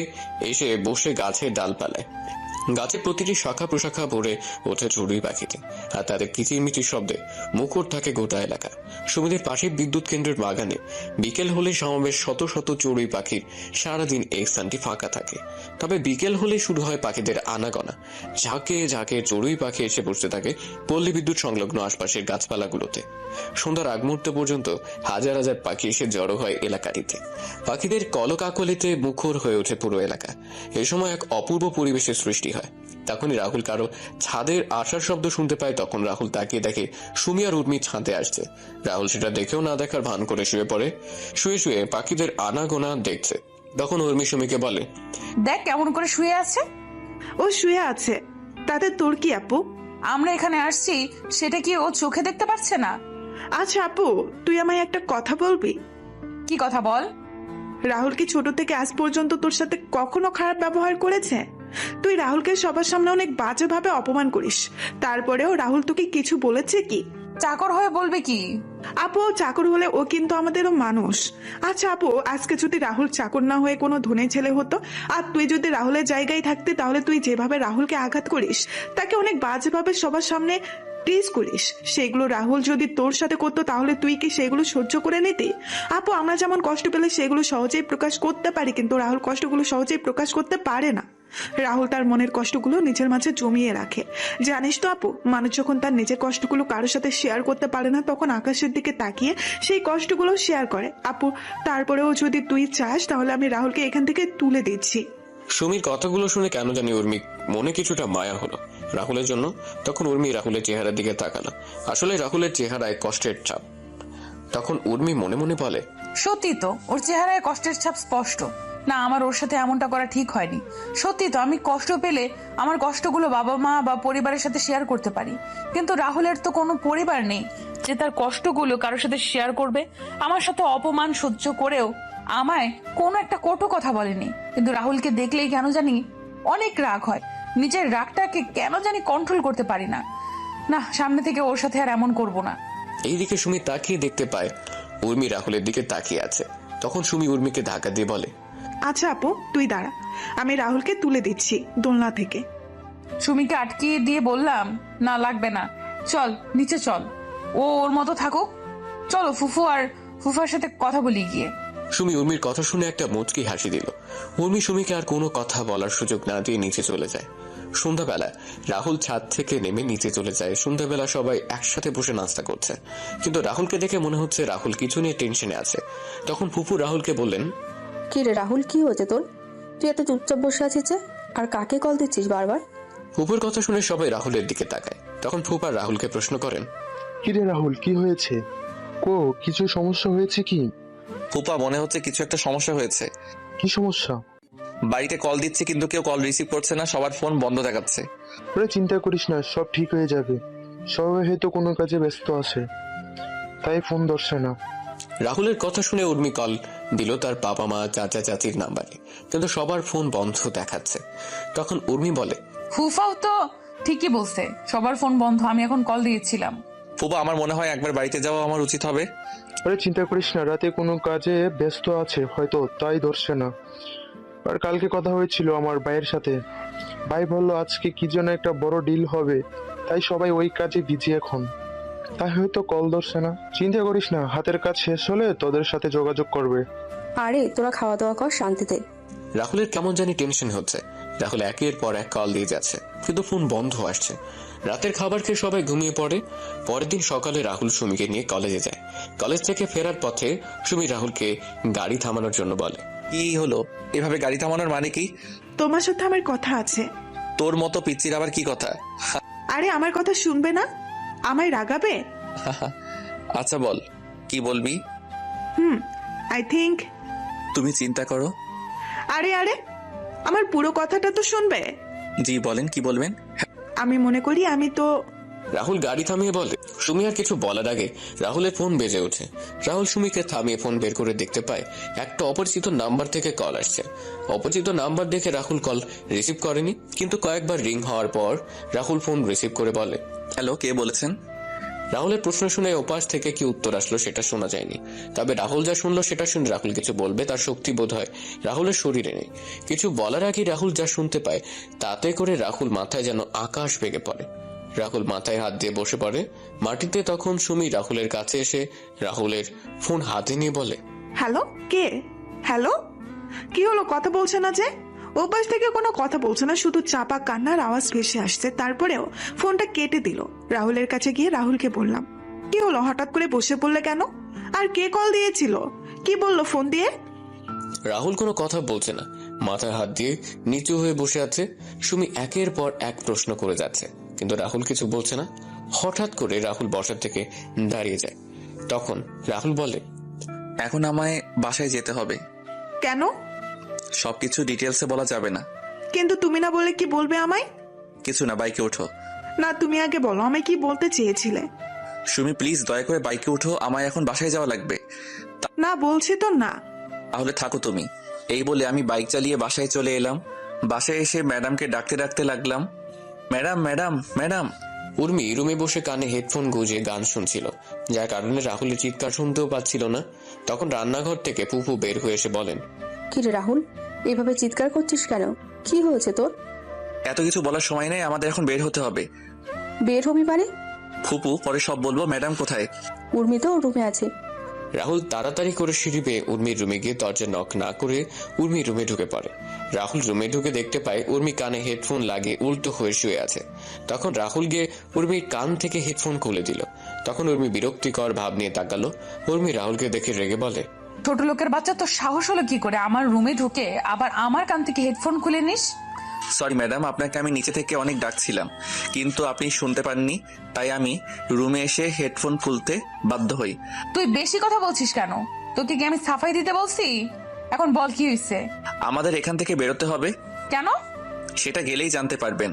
এসে বসে গাছের ডালপালায়। গাছের প্রতিটি শাখা প্রশাখা ভরে ওঠে চড়ুই পাখিতে, আর তাদের কিচিরমিচির শব্দে মুখর থাকে গোটা এলাকা। সুমিদের পাশের বিদ্যুৎ কেন্দ্রের বাগানে বিকেল হলে সমাবেশ শত শত চড়ুই পাখির। সারাদিন এই স্থানটি ফাঁকা থাকে, তবে বিকেল হলে শুরু হয় পাখিদের আনাগোনা। ঝাঁকে ঝাঁকে চড়ুই পাখি এসে বসতে থাকে পল্লী বিদ্যুৎ সংলগ্ন আশপাশের গাছপালাগুলোতে। সন্ধ্যার আগ মুহূর্ত পর্যন্ত হাজার হাজার পাখি এসে জড়ো হয় এলাকাটিতে। পাখিদের কলকাকলিতে মুখর হয়ে ওঠে পুরো এলাকা। এই সময় এক অপূর্ব পরিবেশের সৃষ্টি হয়। তখনই রাহুল কারো ছাদের আসার শব্দ শুনতে পায়। তখন রাহুল তাকিয়ে দেখে সুমি আর উর্মি ছাদে আসছে। রাহুল সেটা দেখেও না দেখার ভান করে শুয়ে পড়ে। শুয়ে শুয়ে পাখিদের আনাগোনা দেখছে। তখন উর্মি সুমিকে বলে, দেখ কেমন করে শুয়ে আছে। ও শুয়ে আছে, তাতে তোর কি আপু? আমরা এখানে আসছি সেটা কি ও চোখে দেখতে পাচ্ছে না? আচ্ছা আপু, তুই আমায় একটা কথা বলবি? কি কথা বল। রাহুল কি ছোট থেকে আজ পর্যন্ত তোর সাথে কখনো খারাপ ব্যবহার করেছে? তুই রাহুলকে সবার সামনে অনেক বাজেভাবে অপমান করিস, তারপরেও রাহুল তোকে কিছু বলেছে কি? চাকর হয়ে বলবে কি? আপু চাকর হলে ও কিন্তু আমাদেরও মানুষ। আচ্ছা আপু, আজকে যদি রাহুল চাকর না হয়ে কোনো ধনী ছেলে হতো, আর তুই যদি রাহুলের জায়গায় থাকতে, তাহলে তুই যেভাবে রাহুলকে আঘাত করিস, তাকে অনেক বাজেভাবে সবার সামনে টিজ করিস, সেগুলো রাহুল যদি তোর সাথে করতো তাহলে তুই কি সেগুলো সহ্য করে নিতি? আপু আমরা যেমন কষ্ট পেলে সেগুলো সহজেই প্রকাশ করতে পারি, কিন্তু রাহুল কষ্টগুলো সহজেই প্রকাশ করতে পারে না। রাহুল তার মনের কষ্টগুলো নিজের মাঝে জমিয়ে রাখে। জানিস তো আপু, মানুষ যখন তার নিজের কষ্টগুলো কারোর সাথে শেয়ার করতে পারে না, তখন আকাশের দিকে তাকিয়ে সেই কষ্টগুলো শেয়ার করে। আপু তারপরেও যদি তুই চাস তাহলে আমি রাহুলকে এখান থেকে তুলে দিচ্ছি। সুমির কথাগুলো শুনে কেন জানি উর্মি মনে কিছুটা মায়া হলো রাহুলের জন্য। তখন উর্মি রাহুলের চেহারার দিকে তাকালো। আসলে রাহুলের চেহারায় কষ্টের ছাপ। তখন উর্মি মনে মনে বলে, সত্যি তো ওর চেহারায় কষ্টের ছাপ স্পষ্ট। না, আমার ওর সাথে এমনটা করা ঠিক হয়নি। সত্যি তো আমি কষ্ট পেলে আমার কষ্টগুলো বাবা মা বা পরিবারের সাথে শেয়ার করতে পারি, কিন্তু রাহুলের তো কোনো পরিবার নেই যে তার কষ্টগুলো কারোর সাথে শেয়ার করবে। আমার সাথে অপমান সহ্য করেও আমায় কোনো একটা কটু কথা বলেনি, কিন্তু রাহুলকে দেখলেই কেন জানি অনেক রাগ হয়। নিজের রাগটাকে কেন জানি কন্ট্রোল করতে পারি না। না, সামনে থেকে ওর সাথে আর এমন করব না। এইদিকে সুমি তাকিয়ে দেখতে পায় উর্মি রাহুলের দিকে তাকিয়ে আছে। তখন সুমি উর্মিকে ধাক্কা দিয়ে বলে, আচ্ছা আপু তুই দাঁড়া, আমি রাহুলকে তুলে দিচ্ছি দোলনা থেকে। সুমিকে আটকিয়ে দিয়ে বললাম, না লাগবে না, চল নিচে চল, ও ওর মতো থাকুক। চলো ফুফু আর ফুফার সাথে কথা বলি গিয়ে। সুমি উর্মির কথা শুনে একটা মুচকি হাসি দিল। উর্মি সুমিকে আর কোনো কথা বলার সুযোগ না দিয়ে নিচে চলে যায়। সন্ধ্যাবেলা রাহুল ছাদ থেকে নেমে নিচে চলে যায়। সন্ধ্যাবেলা সবাই একসাথে বসে নাস্তা করছে, কিন্তু রাহুলকে দেখে মনে হচ্ছে রাহুল কিছু নিয়ে টেনশনে আছে। তখন ফুফু রাহুলকে বললেন, কি রে রাহুল, কি হয়েছে তোর? তুই এত চুপচাপ বসে আছিস যে, আর কাকে কল দিচ্ছিস বারবার? ফুপুর কথা শুনে সবাই রাহুলের দিকে তাকায়। তখন ফুপা রাহুলকে প্রশ্ন করেন, কি রে রাহুল, কি হয়েছে? কিছু সমস্যা হয়েছে কি? ফুপা মনে হচ্ছে কিছু একটা সমস্যা হয়েছে। কি সমস্যা? বাড়িতে কল দিচ্ছি কিন্তু কেউ কল রিসিভ করছে না, সবার ফোন বন্ধ দেখাচ্ছে। ওরে চিন্তা করিস না, সব ঠিক হয়ে যাবে। সবাই হয়তো কোনো কাজে ব্যস্ত আছে, তাই ফোন ধরছে না। রাহুলের কথা শুনে উর্মি কল দিল তার বাবা মা চাচা চাচির নাম্বারে, কিন্তু সবার ফোন বন্ধ দেখাচ্ছে। তখন উর্মি বলে, ফুফাও তো ঠিকই বলছে, সবার ফোন বন্ধ। আমি এখন কল দিয়েছিলাম। ফুপা, আমার মনে হয় একবার বাড়িতে যাওয়া আমার উচিত হবে। আরে চিন্তা করিস না, রাতে কোনো কাজে ব্যস্ত আছে হয়তো, তাই ধরছে না। আর কালকে কথা হয়েছিল আমার ভাইয়ের সাথে, ভাই বললো আজকে কি যেন একটা বড় ডিল হবে, তাই সবাই ওই কাজে বিজি এখন, তাই হয়তো কল ধরছে না। চিন্তা করিস না, হাতের কাজ শেষ হলে তোদের সাথে যোগাযোগ করবে। আরে তোরা খাওয়া দাওয়া কর শান্তিতে। রাহুলের কেমন জানি টেনশন হচ্ছে। রাহুল একের পর এক কল দিয়ে যাচ্ছে, কিন্তু ফোন বন্ধ আসছে। রাতের খাবার খেয়ে সবাই ঘুমিয়ে পড়ে। পরের দিন সকালে রাহুল সুমিকে নিয়ে কলেজে যায়। কলেজ থেকে ফেরার পথে সুমি রাহুলকে গাড়ি থামানোর জন্য বলে। কি হলো? এভাবে গাড়ি থামানোর মানে কি? তোমার সাথে আমার কথা আছে। তোর মতো পিচ্চির আবার কি কথা? আরে আমার কথা শুনবে না? আমায় রাগাবে? আচ্ছা বল, কি বলবি? I think. তুমি চিন্তা করো। আরে আরে আমার পুরো কথাটা তো শুনবে। জি বলেন, কি বলবেন? আমি মনে করি আমি তো। রাহুল গাড়ি থামিয়ে বলে। সুমি আর কিছু বলার আগে রাহুলের ফোন বেজে ওঠে। রাহুল সুমিকে থামিয়ে ফোন বের করে দেখতে পায় একটা অপরিচিত নাম্বার থেকে কল আসছে। অপরিচিত নাম্বার দেখে রাহুল কল রিসিভ করেনি, কিন্তু কয়েকবার রিং হওয়ার পর রাহুল ফোন রিসিভ করে বলে, হ্যালো, কে বলেছেন? রাহুলের প্রশ্ন শুনে ওপাশ থেকে কি উত্তর আসলো সেটা শোনা যায়নি। তবে রাহুল যা শুনলো সেটা শুনে রাহুল কিছু বলবে তার শক্তি বোধ হয় রাহুলের শরীরে নেই। কিছু বলার আগে রাহুল যা শুনতে পায় তাতে করে রাহুল মাথায় যেন আকাশ ভেঙে পড়ে। রাহুল মাথায় হাত দিয়ে বসে পড়ে মাটিতে। তখন সুমি রাহুলের কাছে এসে রাহুলের ফোন হাতে নিয়ে বলে, হ্যালো, কে? হ্যালো, কি হলো? কথা বলছে না যে? ওপাশ থেকে কোনো কথা বলছে না, শুধু চাপা কান্নার আওয়াজ ভেসে আসছে। তারপরেও ফোনটা কেটে দিল। রাহুলের কাছে গিয়ে রাহুলকে বললাম, কি হলো, হঠাৎ করে বসে পড়লে কেন? আর কে কল দিয়েছিল? কি বললো ফোন দিয়ে? রাহুল কোনো কথা বলছে না, মাথায় হাত দিয়ে নিচু হয়ে বসে আছে। সুমি একের পর এক প্রশ্ন করে যাচ্ছে, কিন্তু রাহুল কিছু বলছে না। হঠাৎ করে রাহুল বসার থেকে দাঁড়িয়ে যায়। তখন রাহুল বলে, এখন আমায় বাসায় যেতে হবে। কেন? সবকিছু ডিটেলসে বলা যাবে না। কিন্তু তুমি না বলে কি বলবে আমায়? কিছু না, বাইকে ওঠো। না, তুমি আগে বলো আমায় কি বলতে চেয়েছিলে। সুমি প্লিজ দয়া করে বাইকে উঠো, আমায় এখন বাসায় যাওয়া লাগবে। না বলছি তো না। তাহলে থাকো তুমি। এই বলে আমি বাইক চালিয়ে বাসায় চলে এলাম। বাসায় এসে ম্যাডামকে ডাকতে ডাকতে লাগলাম, ম্যাডাম ম্যাডাম ম্যাডাম। উর্মি রুমে বসে কানে হেডফোন গুঁজে গান শুনছিল, যার কারণে রাহুলের চিৎকার শুনতেও পাচ্ছিল না। তখন রান্নাঘর থেকে ফুফু বের হয়ে এসে বলেন, কি রে রাহুল, এভাবে চিৎকার করছিস কেন? কি হয়েছে তোর? এত কিছু বলার সময় নেই, আমাদের এখন বের হতে হবে। বের হবি মানে? ফুপু পরে সব বলবো। ম্যাডাম কোথায়? উর্মি তো রুমে আছে। রাহুল তাড়াতাড়ি করে সিঁড়ি বেয়ে উর্মির রুমে গিয়ে দরজা নক না করে উর্মির রুমে ঢুকে পড়ে। রাহুল রুমে ঢুকে দেখতে পায় উর্মি কানে হেডফোন লাগিয়ে উল্টো হয়ে শুয়ে আছে। তখন রাহুল গিয়ে উর্মির কান থেকে হেডফোন খুলে দিল। তখন উর্মি বিরক্তিকর ভাব নিয়ে তাকালো। উর্মি রাহুলকে দেখে রেগে বলে, ছোট লোকের বাচ্চা, তো সাহস হলো কি করে আমার রুমে ঢুকে আবার আমার কান থেকে হেডফোন খুলে নিস? সরি ম্যাডাম, আপনাকে আমি নিচে থেকে অনেক ডাকছিলাম, কিন্তু আপনি শুনতে পাননি, তাই আমি রুমে এসে হেডফোন খুলতে বাধ্য হই। তুই বেশি কথা বলছিস কেন? তোকে কি আমি সাফাই দিতে বলছি? এখন বল কি হয়েছে? আমাদের এখান থেকে বেরোতে হবে। কেন? সেটা গেলেই জানতে পারবেন।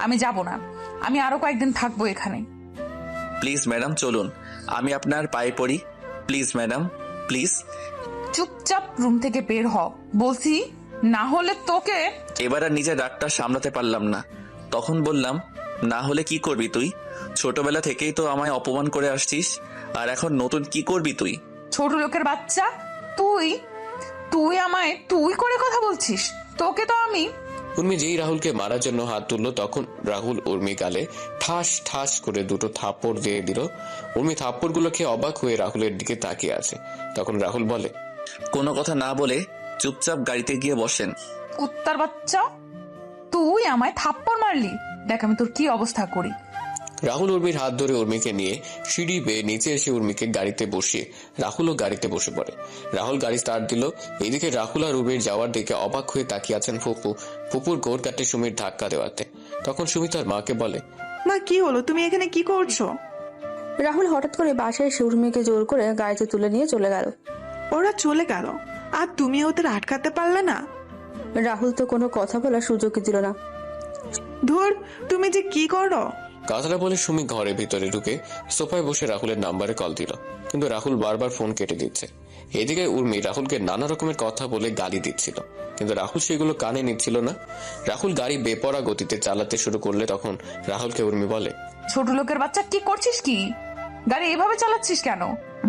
আমি যাব না, আমি আরো কয়েকদিন থাকবো এখানে। প্লিজ ম্যাডাম চলুন, আমি আপনার পায়ে পড়ি। Please madam, please. চুপচাপ রুম থেকে বের হ বলছি, না হলে তোকে। এবার আর নিজের রাগটা সামলাতে পারলাম না। তখন বললাম, না হলে কি করবি তুই? ছোটবেলা থেকেই তো আমায় অপমান করে আসছিস, আর এখন নতুন কি করবি তুই? ছোট লোকের বাচ্চা, তুই তুই আমায় তুই করে কথা বলছিস? তোকে তো আমি। উর্মি যেই রাহুলকে মারার জন্য হাত তুললো, তখন রাহুল উর্মি গালে ঠাস ঠাস করে দুটো থাপ্পড় দিয়ে দিল। উর্মি থাপ্পড়গুলো খেয়ে অবাক হয়ে রাহুলের দিকে তাকিয়ে আছে। তখন রাহুল বলে, কোনো কথা না বলে চুপচাপ গাড়িতে গিয়ে বসেন। কুত্তার বাচ্চা, তুই আমায় থাপ্পড় মারলি, দেখ আমি তোর কি অবস্থা করি। রাহুল উর্মির হাত ধরে উর্মিকে নিয়ে সিঁড়ি বেয়ে নিচে এসে উর্মিকে গাড়িতে বসিয়ে রাহুলও গাড়িতে বসে পড়ে। রাহুল গাড়ি স্টার্ট দিল। এদিকে রাহুল আর উর্মির যাওয়ার দিকে অবাক হয়ে তাকিয়ে আছেন ফুপু। ফুপুর গোড় কাটে সুমির ধাক্কা দেওয়াতে। তখন সুমি তার মাকে বলে, মা কি হলো, তুমি এখানে কি করছো? রাহুল হঠাৎ করে বাসায় এসে উর্মিকে জোর করে গাড়িতে তুলে নিয়ে চলে গেল। ওরা চলে গেল আর তুমি ওদের আটকাতে পারলে না? রাহুল তো কোনো কথা বলার সুযোগই দিল না। ধুর, তুমি যে কি করো। কথাটা বলে সুমি ঘরের ভিতরে ঢুকে সোফায় বসে রাহুলের নাম্বারে কল দিল, কিন্তু রাহুল বারবার ফোন কেটে দিচ্ছে। এদিকে উর্মি রাহুলকে নানা রকমের কথা বলে গালি দিচ্ছিল, কিন্তু রাহুল সেগুলো কানে নিচ্ছিল না। রাহুল গাড়ি বেপরা গতিতে চালাতে শুরু করলে তখন রাহুলকে উর্মি বলে, ছোট লোকের বাচ্চা কি করছিস কি? গাড়ি এভাবে চালাচ্ছিস কেন?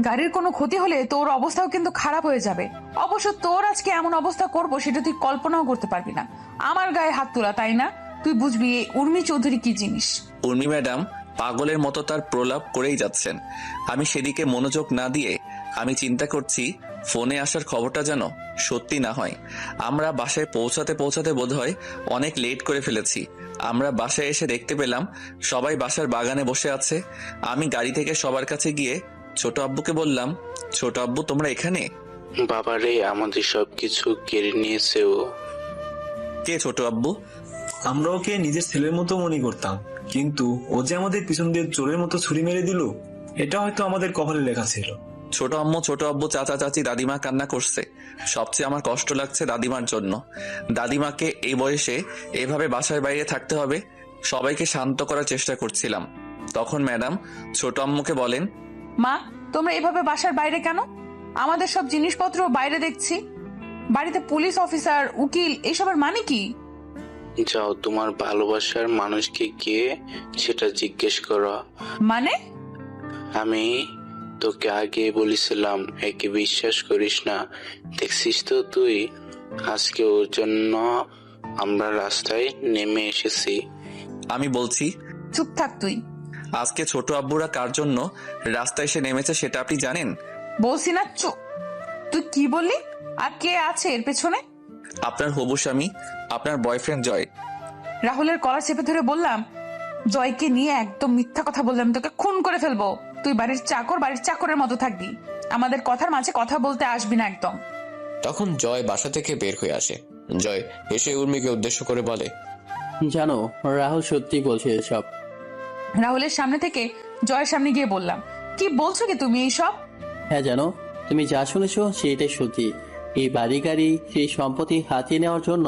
গাড়ির কোনো ক্ষতি হলে তোর অবস্থাও কিন্তু খারাপ হয়ে যাবে। অবশ্য তোর আজকে এমন অবস্থা করবো সেটা তুই কল্পনাও করতে পারবি না। আমার গায়ে হাত তোলা, তাই না? তুই বুঝবি এই উর্মি চৌধুরী কি জিনিস। উর্মি ম্যাডাম পাগলের মতো তার প্রলাপ করেই যাচ্ছেন। আমি সেদিকে মনোযোগ না দিয়ে আমি চিন্তা করছি ফোনে আসার খবরটা যেন সত্যি না হয়। আমরা বাসায় পৌঁছাতে বোধহয় অনেক লেট করে ফেলেছি। আমরা বাসায় এসে দেখতে পেলাম সবাই বাসার বাগানে বসে আছে। আমি গাড়ি থেকে সবার কাছে গিয়ে ছোট আব্বুকে বললাম, ছোট আব্বু তোমরা এখানে? বাবারে, আমাদের সবকিছু কেড়ে নিয়েছে ও। কে ছোট আব্বু? আমরা ওকে নিজের ছেলের মতো মনে করতাম, কিন্তু ও যে আমাদের পিছন দিয়ে চোরের মতো ছুরি মেরে দিল, এটা হয়তো আমাদের কপালে লেখা ছিল। ছোট আব্বু, চাচা চাচি, দাদিমা কান্না করছে। সবচেয়ে আমার কষ্ট লাগছে দাদিমার জন্য। দাদিমাকে এই বয়সে এভাবে বাসার বাইরে থাকতে হবে। সবাইকে শান্ত করার চেষ্টা করছিলাম। তখন ম্যাডাম ছোট আম্মুকে বলেন, মা, তোমরা এভাবে বাসার বাইরে কেন? আমাদের সব জিনিসপত্র বাইরে দেখছি। বাড়িতে পুলিশ অফিসার, উকিল, এসবের মানে কি? যাও, তোমার ভালোবাসার মানুষকে গিয়ে সেটা জিজ্ঞেস করো। মানে? আমি তোকে আগে বলেছিলাম একে বিশ্বাস করিস না। দেখছিস তো তুই, আজকে ওর জন্য আমরা রাস্তায় নেমে এসেছি। আমি বলছি। চুপ থাক তুই। আজকে ছোট আব্বুরা কার জন্য রাস্তায় এসে নেমেছে সেটা আপনি জানেন? বলছি না চুপ। তুই কি বললি? আর কে আছে এর পেছনে? আপনার হবু স্বামী, আপনার বয়ফ্রেন্ড জয়। রাহুলের কলার চেপে ধরে বললাম, জয়কে নিয়ে একদম মিথ্যা কথা বললাম, তোকে খুন করে ফেলবো। তুই বাড়ির চাকরের মতো থাকবি, আমাদের কথার মাঝে কথা বলতে আসবি না একদম। তখন জয় বাসা থেকে বের হয়ে আসে। জয় এসে উর্মিকে উদ্দেশ্য করে বলে, জানো রাহুল সত্যি বলছে এসব। রাহুলের সামনে থেকে জয়ের সামনে গিয়ে বললাম, কি বলছো কি তুমি এইসব? হ্যাঁ জানো, তুমি যা শুনেছো সেটাই সত্যি। এই বাড়ি গাড়ি, সেই সম্পত্তি হাতিয়ে নেওয়ার জন্য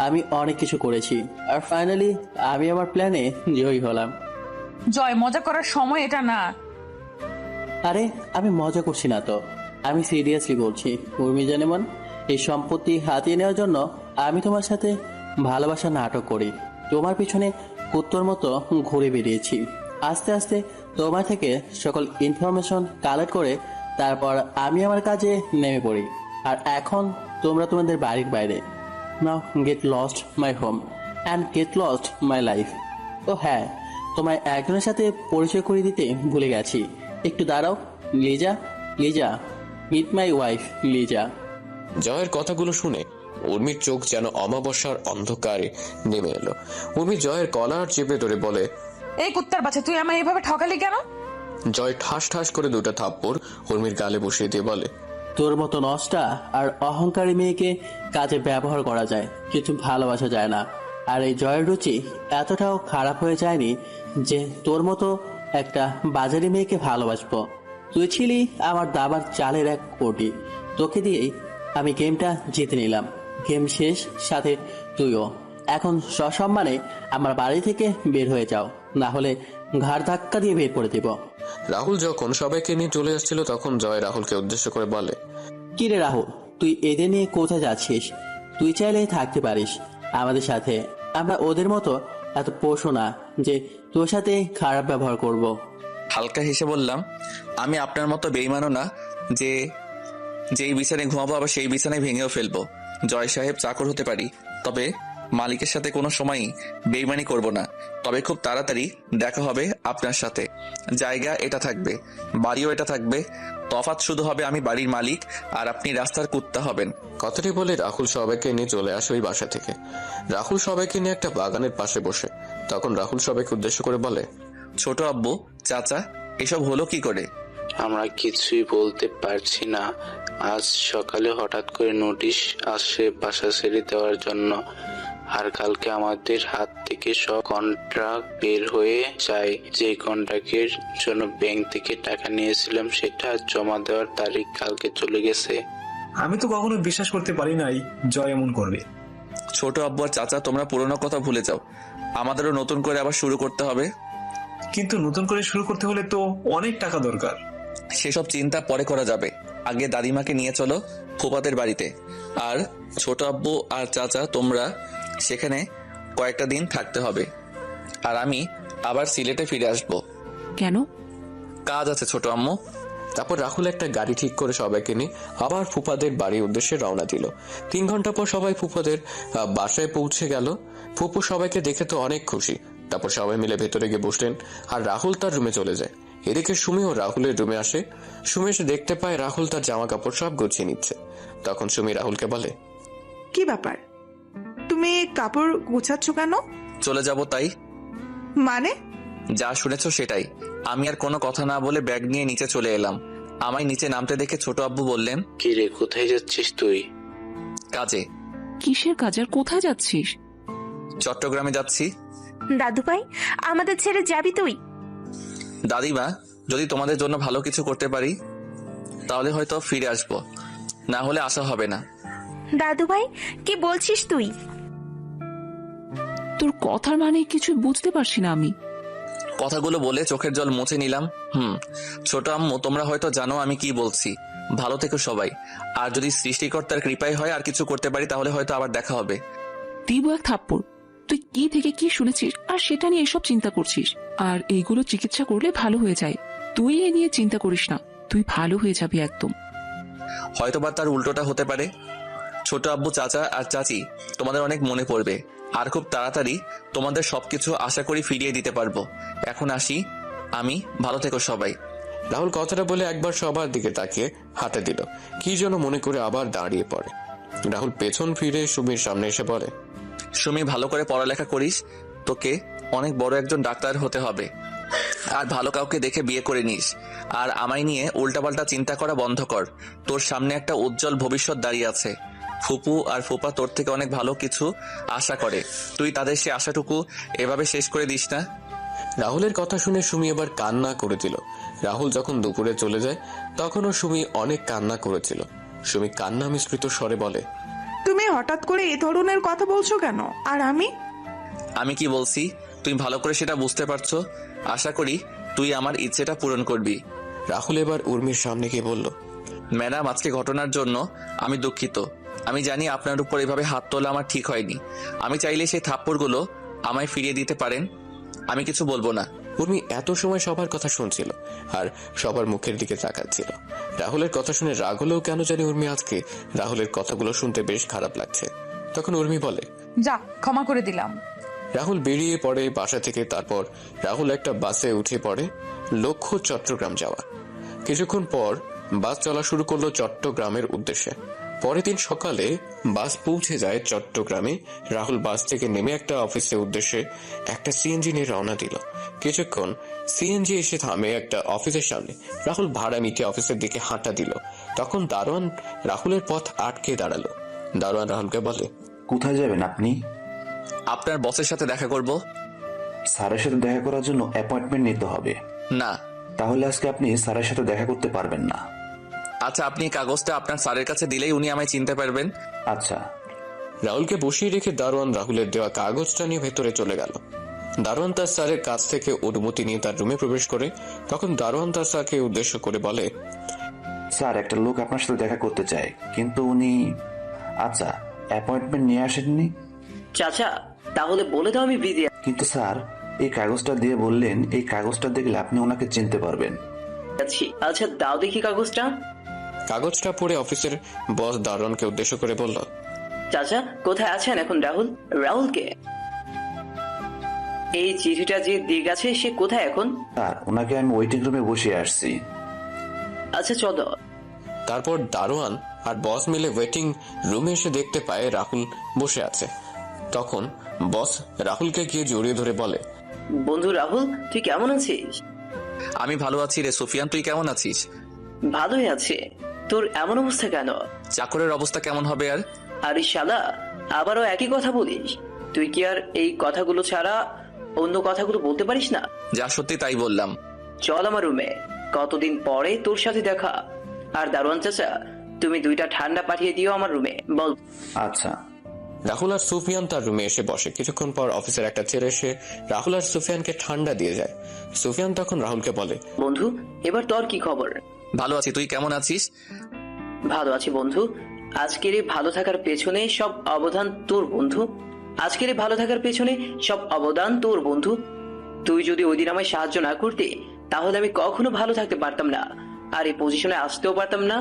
আমি অনেক কিছু করেছি, আর ফাইনালি আমি আমার প্ল্যানে জয়ী হলাম। জয়, মজা করার সময় এটা না। আরে আমি মজা করছি না তো, আমি সিরিয়াসলি বলছি উর্মি জানেমান, এই সম্পত্তি হাতিয়ে নেওয়ার জন্য আমি তোমার সাথে ভালোবাসা নাটক করি। তোমার পিছনে কুত্তর মতো ঘুরে বেরিয়েছি। আস্তে আস্তে তোমার থেকে সকল ইনফরমেশন কালেক্ট করে তারপর আমি আমার কাজে নেমে পড়ি। আর এখন তোমরা তোমাদের বাড়ির বাইরে। Now get lost my home and get lost my life. ও হ্যাঁ, তোমায় একজনের সাথে পরিচয় করে দিতে ভুলে গেছি। একটু দাঁড়াও। Liza, meet my wife Liza. জয়ের কথাগুলো শুনে উর্মির চোখ যেন অমাবস্যার অন্ধকারে নেমে এলো। উর্মি জয়ের কলার চেপে ধরে বলে, এই কুত্তার বাচ্চা, তুই আমায় এভাবে ঠকালি কেন? জয় ঠাস ঠাস করে দুটো থাপ্পড় উর্মির গালে বসিয়ে দিয়ে বলে, তোর মতো নষ্টা আর অহংকারী মেয়েকে কাজে ব্যবহার করা যায়, কিছু ভালোবাসা যায় না। আর এই জয়ের রুচি এতটাও খারাপ হয়ে যায়নি যে তোর মতো একটা বাজারি মেয়েকে ভালোবাসবো। তুই ছিলি আমার দাবার চালের এক কোটি। তোকে দিয়েই আমি গেমটা জিতে নিলাম। গেম শেষ, সাথে তুইও। এখন সসম্মানে আমার বাড়ি থেকে বের হয়ে যাও, না হলে ঘাড় ধাক্কা দিয়ে বের করে দিব। রাহুল যখন সবাইকে নিয়ে চলে আসছিল তখন জয় রাহুলকে উদ্দেশ্য করে বলে, কি রে রাহুল, তুই এদের নিয়ে কোথায় যাচ্ছিস? তুই চাইলে থাকতে পারিস আমাদের সাথে। আমরা ওদের মতো এত পশু না যে তোর সাথে খারাপ ব্যবহার করব। হালকা হেসে বললাম, আমি আপনার মতো বেইমানও না যে যেই বিছানায় ঘুমাবো আবার সেই বিছানায় ভেঙেও ফেলবো। জয় সাহেব চাকর হতে পারি, তবে মালিকের সাথে কোনো সময়ই বেইমানি করব না। তবে খুব তাড়াতাড়ি দেখা হবে আপনার সাথে। জায়গা এটা থাকবে, বাড়িও এটা থাকবে। তফাৎ শুধু হবে আমি বাড়ির মালিক আর আপনি রাস্তার কুত্তা হবেন। কথাটি বলে রাহুল সবাইকে নিয়ে চলে আসে ওই বাসা থেকে। রাহুল সবাইকে নিয়ে একটা বাগানের পাশে বসে। তখন রাহুল সবাইকে উদ্দেশ্য করে বলে, ছোট আব্বু, চাচা, এসব হলো কি করে? আমরা কিছুই বলতে পারছি না। আজ সকালে হঠাৎ করে নোটিশ আসে বাসা ছেড়ে দেওয়ার জন্য, আর কালকে আমাদের হাত থেকে সব কন্ট্রাক্ট বের হয়ে যায়। যে কন্ট্রাক্টের জন্য ব্যাংক থেকে টাকা নিয়েছিলাম সেটা জমা দেওয়ার তারিখ কালকে চলে গেছে। আমি তো কখনো বিশ্বাস করতে পারি নাই জয় এমন করবে। ছোট আব্বু আর চাচা, তোমরা পুরোনো কথা ভুলে যাও। আমাদেরও নতুন করে আবার শুরু করতে হবে। কিন্তু নতুন করে শুরু করতে হলে তো অনেক টাকা দরকার। সেসব চিন্তা পরে করা যাবে। আগে দাদিমাকে নিয়ে চলো ফুপাদের বাড়িতে। আর ছোট আব্বু আর চাচা তোমরা সেখানে কয়েকটা দিন থাকতে হবে। আর আমি আবার সিলেটে ফিরে আসব। কেন? কাজ আছে ছোট আম্মু। তারপর রাহুল একটা গাড়ি ঠিক করে সবাইকে নিয়ে আবার ফুফাদের বাড়ির উদ্দেশ্যে রওনা দিল। 3 ঘন্টা পর সবাই ফুফাদের বাসায় পৌঁছে গেল। ফুপু সবাইকে দেখে তো অনেক খুশি। তারপর সবাই মিলে ভেতরে গিয়ে বসলেন আর রাহুল তার রুমে চলে যায়। এদিকে সুমি ও রাহুলের রুমে আসে। সুমি এসে দেখতে পায় রাহুল তার জামা কাপড় সব গুছিয়ে নিচ্ছে। তখন সুমি রাহুলকে বলে, কি ব্যাপার, তুমি কাপড় গুছাচ্ছ কেন? চলে যাব তাই। মানে? যা শুনেছো সেটাই। আমি আর কোনো কথা না বলে ব্যাগ নিয়ে নিচে চলে এলাম। আমায় নিচে নামতে দেখে ছোট আব্বু বললেন, কি রে, কোথায় যাচ্ছিস তুই? কাজে। কিসের কাজ আর কোথায় যাচ্ছিস? চট্টগ্রামে যাচ্ছি। দাদু ভাই, আমাদের ছেড়ে যাবি তুই? দাদিমা, যদি তোমাদের জন্য ভালো কিছু করতে পারি তাহলে হয়তো ফিরে আসব, না হলে আসা হবে না। দাদু ভাই, কি বলছিস তুই? তোর কথার মানে কিছু বুঝতে পারছি না আমি। কথাগুলো বলে চোখের জল মুছে নিলাম। ছোট আম্মু, তোমরা হয়তো জানো আমি কি বলছি। ভালো থেকো সবাই। আর যদি সৃষ্টিকর্তার কৃপায় হয় আর কিছু করতে পারি তাহলে হয়তো আবার দেখা হবে। দিব এক থাপ্পড়। তুই কি থেকে কি শুনেছিস আর সেটা নিয়ে এসব চিন্তা করছিস? আর এইগুলো চিকিৎসা করলে ভালো হয়ে যায়। তুই এ নিয়ে চিন্তা করিস না, তুই ভালো হয়ে যাবি একদম। হয়তোবা তার উল্টোটা হতে পারে। ছোট আব্বু, চাচা আর চাচি তোমাদের অনেক মনে পড়বে। আর খুব তাড়াতাড়ি তোমাদের সবকিছু আশা করি ফিরিয়ে দিতে পারবো। এখন আসি আমি, ভালো থেকো সবাই। রাহুল কথাটা বলে একবার সবার দিকে তাকিয়ে হাঁটা দিল। কি যেন মনে করে আবার দাঁড়িয়ে পড়ে। রাহুল পেছন ফিরে সুমির সামনে এসে বলে, সুমি, ভালো করে পড়ালেখা করিস। তোকে অনেক বড় একজন ডাক্তার হতে হবে। আর ভালো কাউকে দেখে বিয়ে করে নিস। আর আমায় নিয়ে উল্টাপাল্টা চিন্তা করা বন্ধ কর। তোর সামনে একটা উজ্জ্বল ভবিষ্যৎ দাঁড়িয়ে আছে। ফুপু আর ফুপা তোর থেকে অনেক ভালো কিছু আশা করে। তুই তাদের সে আশাটুকু এভাবে শেষ করে দিস না। রাহুলের কথা শুনে সুমি এবার কান্না করে দিল। রাহুল যখন দুপুরে চলে যায় তখনও সুমি অনেক কান্না করেছিল। সুমি কান্না মিশ্রিত স্বরে বলে, তুমি হঠাৎ করে এই ধরনের কথা বলছো কেন? আর আমি কি বলছি তুই ভালো করে সেটা বুঝতে পারছো। আশা করি তুই আমার ইচ্ছেটা পূরণ করবি। রাহুল এবার উর্মির সামনে গিয়ে বলল, ম্যাডাম, আজকে ঘটনার জন্য আমি দুঃখিত। আমি জানি আপনার উপর এভাবে হাত তোলা আমার ঠিক হয়নি। আমি চাইলে সেই থাপ্পড়গুলো আমায় ফিরিয়ে দিতে পারেন। আমি কিছু বলবো না। উর্মি এত সময় সবার কথা শুনছিল আর সবার মুখের দিকে তাকাচ্ছিল। রাহুলের কথা শুনে রাগ হলেও কেন জানি উর্মি আজকে রাহুলের কথাগুলো শুনতে বেশ খারাপ লাগছে। তখন উর্মি বলে, যা, ক্ষমা করে দিলাম। রাহুল বেরিয়ে পড়ে বাসা থেকে। তারপর রাহুল একটা বাসে উঠে পড়ে লক্ষ্য চট্টগ্রাম যাওয়া। কিছুক্ষণ পর বাস চলা শুরু করলো চট্টগ্রামের উদ্দেশ্যে। পরের দিন সকালে বাস পৌঁছে যায় চট্টগ্রামে। রাহুল বাস থেকে নেমে একটা অফিসের উদ্দেশ্যে একটা সিএনজি নিয়ে রওনা দিল। কিছুক্ষণ সিএনজি এসে থামে একটা অফিসের সামনে। রাহুল ভাড়া মিটিয়ে অফিসের দিকে হাঁটা দিল। তখন দারোয়ান রাহুলের পথ আটকে দাঁড়ালো। দারোয়ান রাহুলকে বলে, কোথায় যাবেন আপনি? আপনার বসের সাথে দেখা করব। স্যারের সাথে দেখা করার জন্য অ্যাপয়েন্টমেন্ট নিতে হবে। না। তাহলে আজকে আপনি স্যারের সাথে দেখা করতে পারবেন না। আচ্ছা, আপনি কাগজটা আপনার স্যারের কাছে দিলেই উনি আমায় চিনতে পারবেন। আচ্ছা। রাহুলকে বসিয়ে রেখে দারোয়ান রাহুলের দেওয়া কাগজটা নিয়ে ভেতরে চলে গেল। দারোয়ান তার স্যারের কাছ থেকে অনুমতি নিয়ে তার রুমে প্রবেশ করে। তখন দারোয়ান তার স্যারকে উদ্দেশ্য করে বলে, স্যার, একটা লোক আপনার সাথে দেখা করতে চায়, কিন্তু উনি আচ্ছা অ্যাপয়েন্টমেন্ট নিয়ে আসেননি। চাচা, তাহলে বলে দাও আমি বিজি কিন্তু স্যার, এই কাগজটা দিয়ে বললেন এই কাগজটা দেখলে আপনি ওনাকে চিনতে পারবেন। আছি। আচ্ছা, দাও দেখি কাগজটা। কাগজটা পড়ে অফিসের বস দারোয়ানকে উদ্দেশ্য করে বলল, চাচা, কোথায় আছেন এখন রাহুল? রাহুলকে এই চিঠিটা যে দিয়ে গেছে সে কোথায় এখন? স্যার, ওনাকে আমি ওয়েটিং রুমে বসিয়ে আসছি। আচ্ছা, চলো। তারপর দারোয়ান আর বস মিলে ওয়েটিং রুমে এসে দেখতে পায় রাহুল বসে আছে। তখন বস রাহুলকে গিয়ে জড়িয়ে ধরে বলে, বন্ধু রাহুল, তুই কেমন আছিস? আমি ভালো আছি রে সুফিয়ান, তুই কেমন আছিস? ভালোই আছে। তোর এমন অবস্থা কেন? চাকরের অবস্থা কেমন হবে আর? আরে শালা, আবারও একই কথা বলিস। তুই কি আর এই কথাগুলো ছাড়া অন্য কথাগুলো বলতে পারিস না? যা সত্যি তাই বললাম। চল আমার রুমে, কতদিন পরে তোর সাথে দেখা। আর দারোয়ান চাচা, তুমি 2টা ঠান্ডা পাঠিয়ে দিও আমার রুমে, বল। আচ্ছা। রাহুল আর সুফিয়ান তার রুমে এসে বসে। কিছুক্ষণ পর অফিসের একটা ছেলে এসে রাহুল আর সুফিয়ানকে ঠান্ডা দিয়ে যায়। সুফিয়ান তখন রাহুলকে বলে, বন্ধু এবার তোর কি খবর? ভালো আছি, তুই কেমন আছিস? ভালো আছি বন্ধু। আজকের এই ভালো থাকার পেছনে সব অবদান তোর বন্ধু। আজকের এই ভালো থাকার পেছনে সব অবদান তোর বন্ধু। তুই যদি ওই দিন আমায় সাহায্য না করতে তাহলে আমি কখনো ভালো থাকতে পারতাম না, আর এই পজিশনে আসতেও পারতাম না।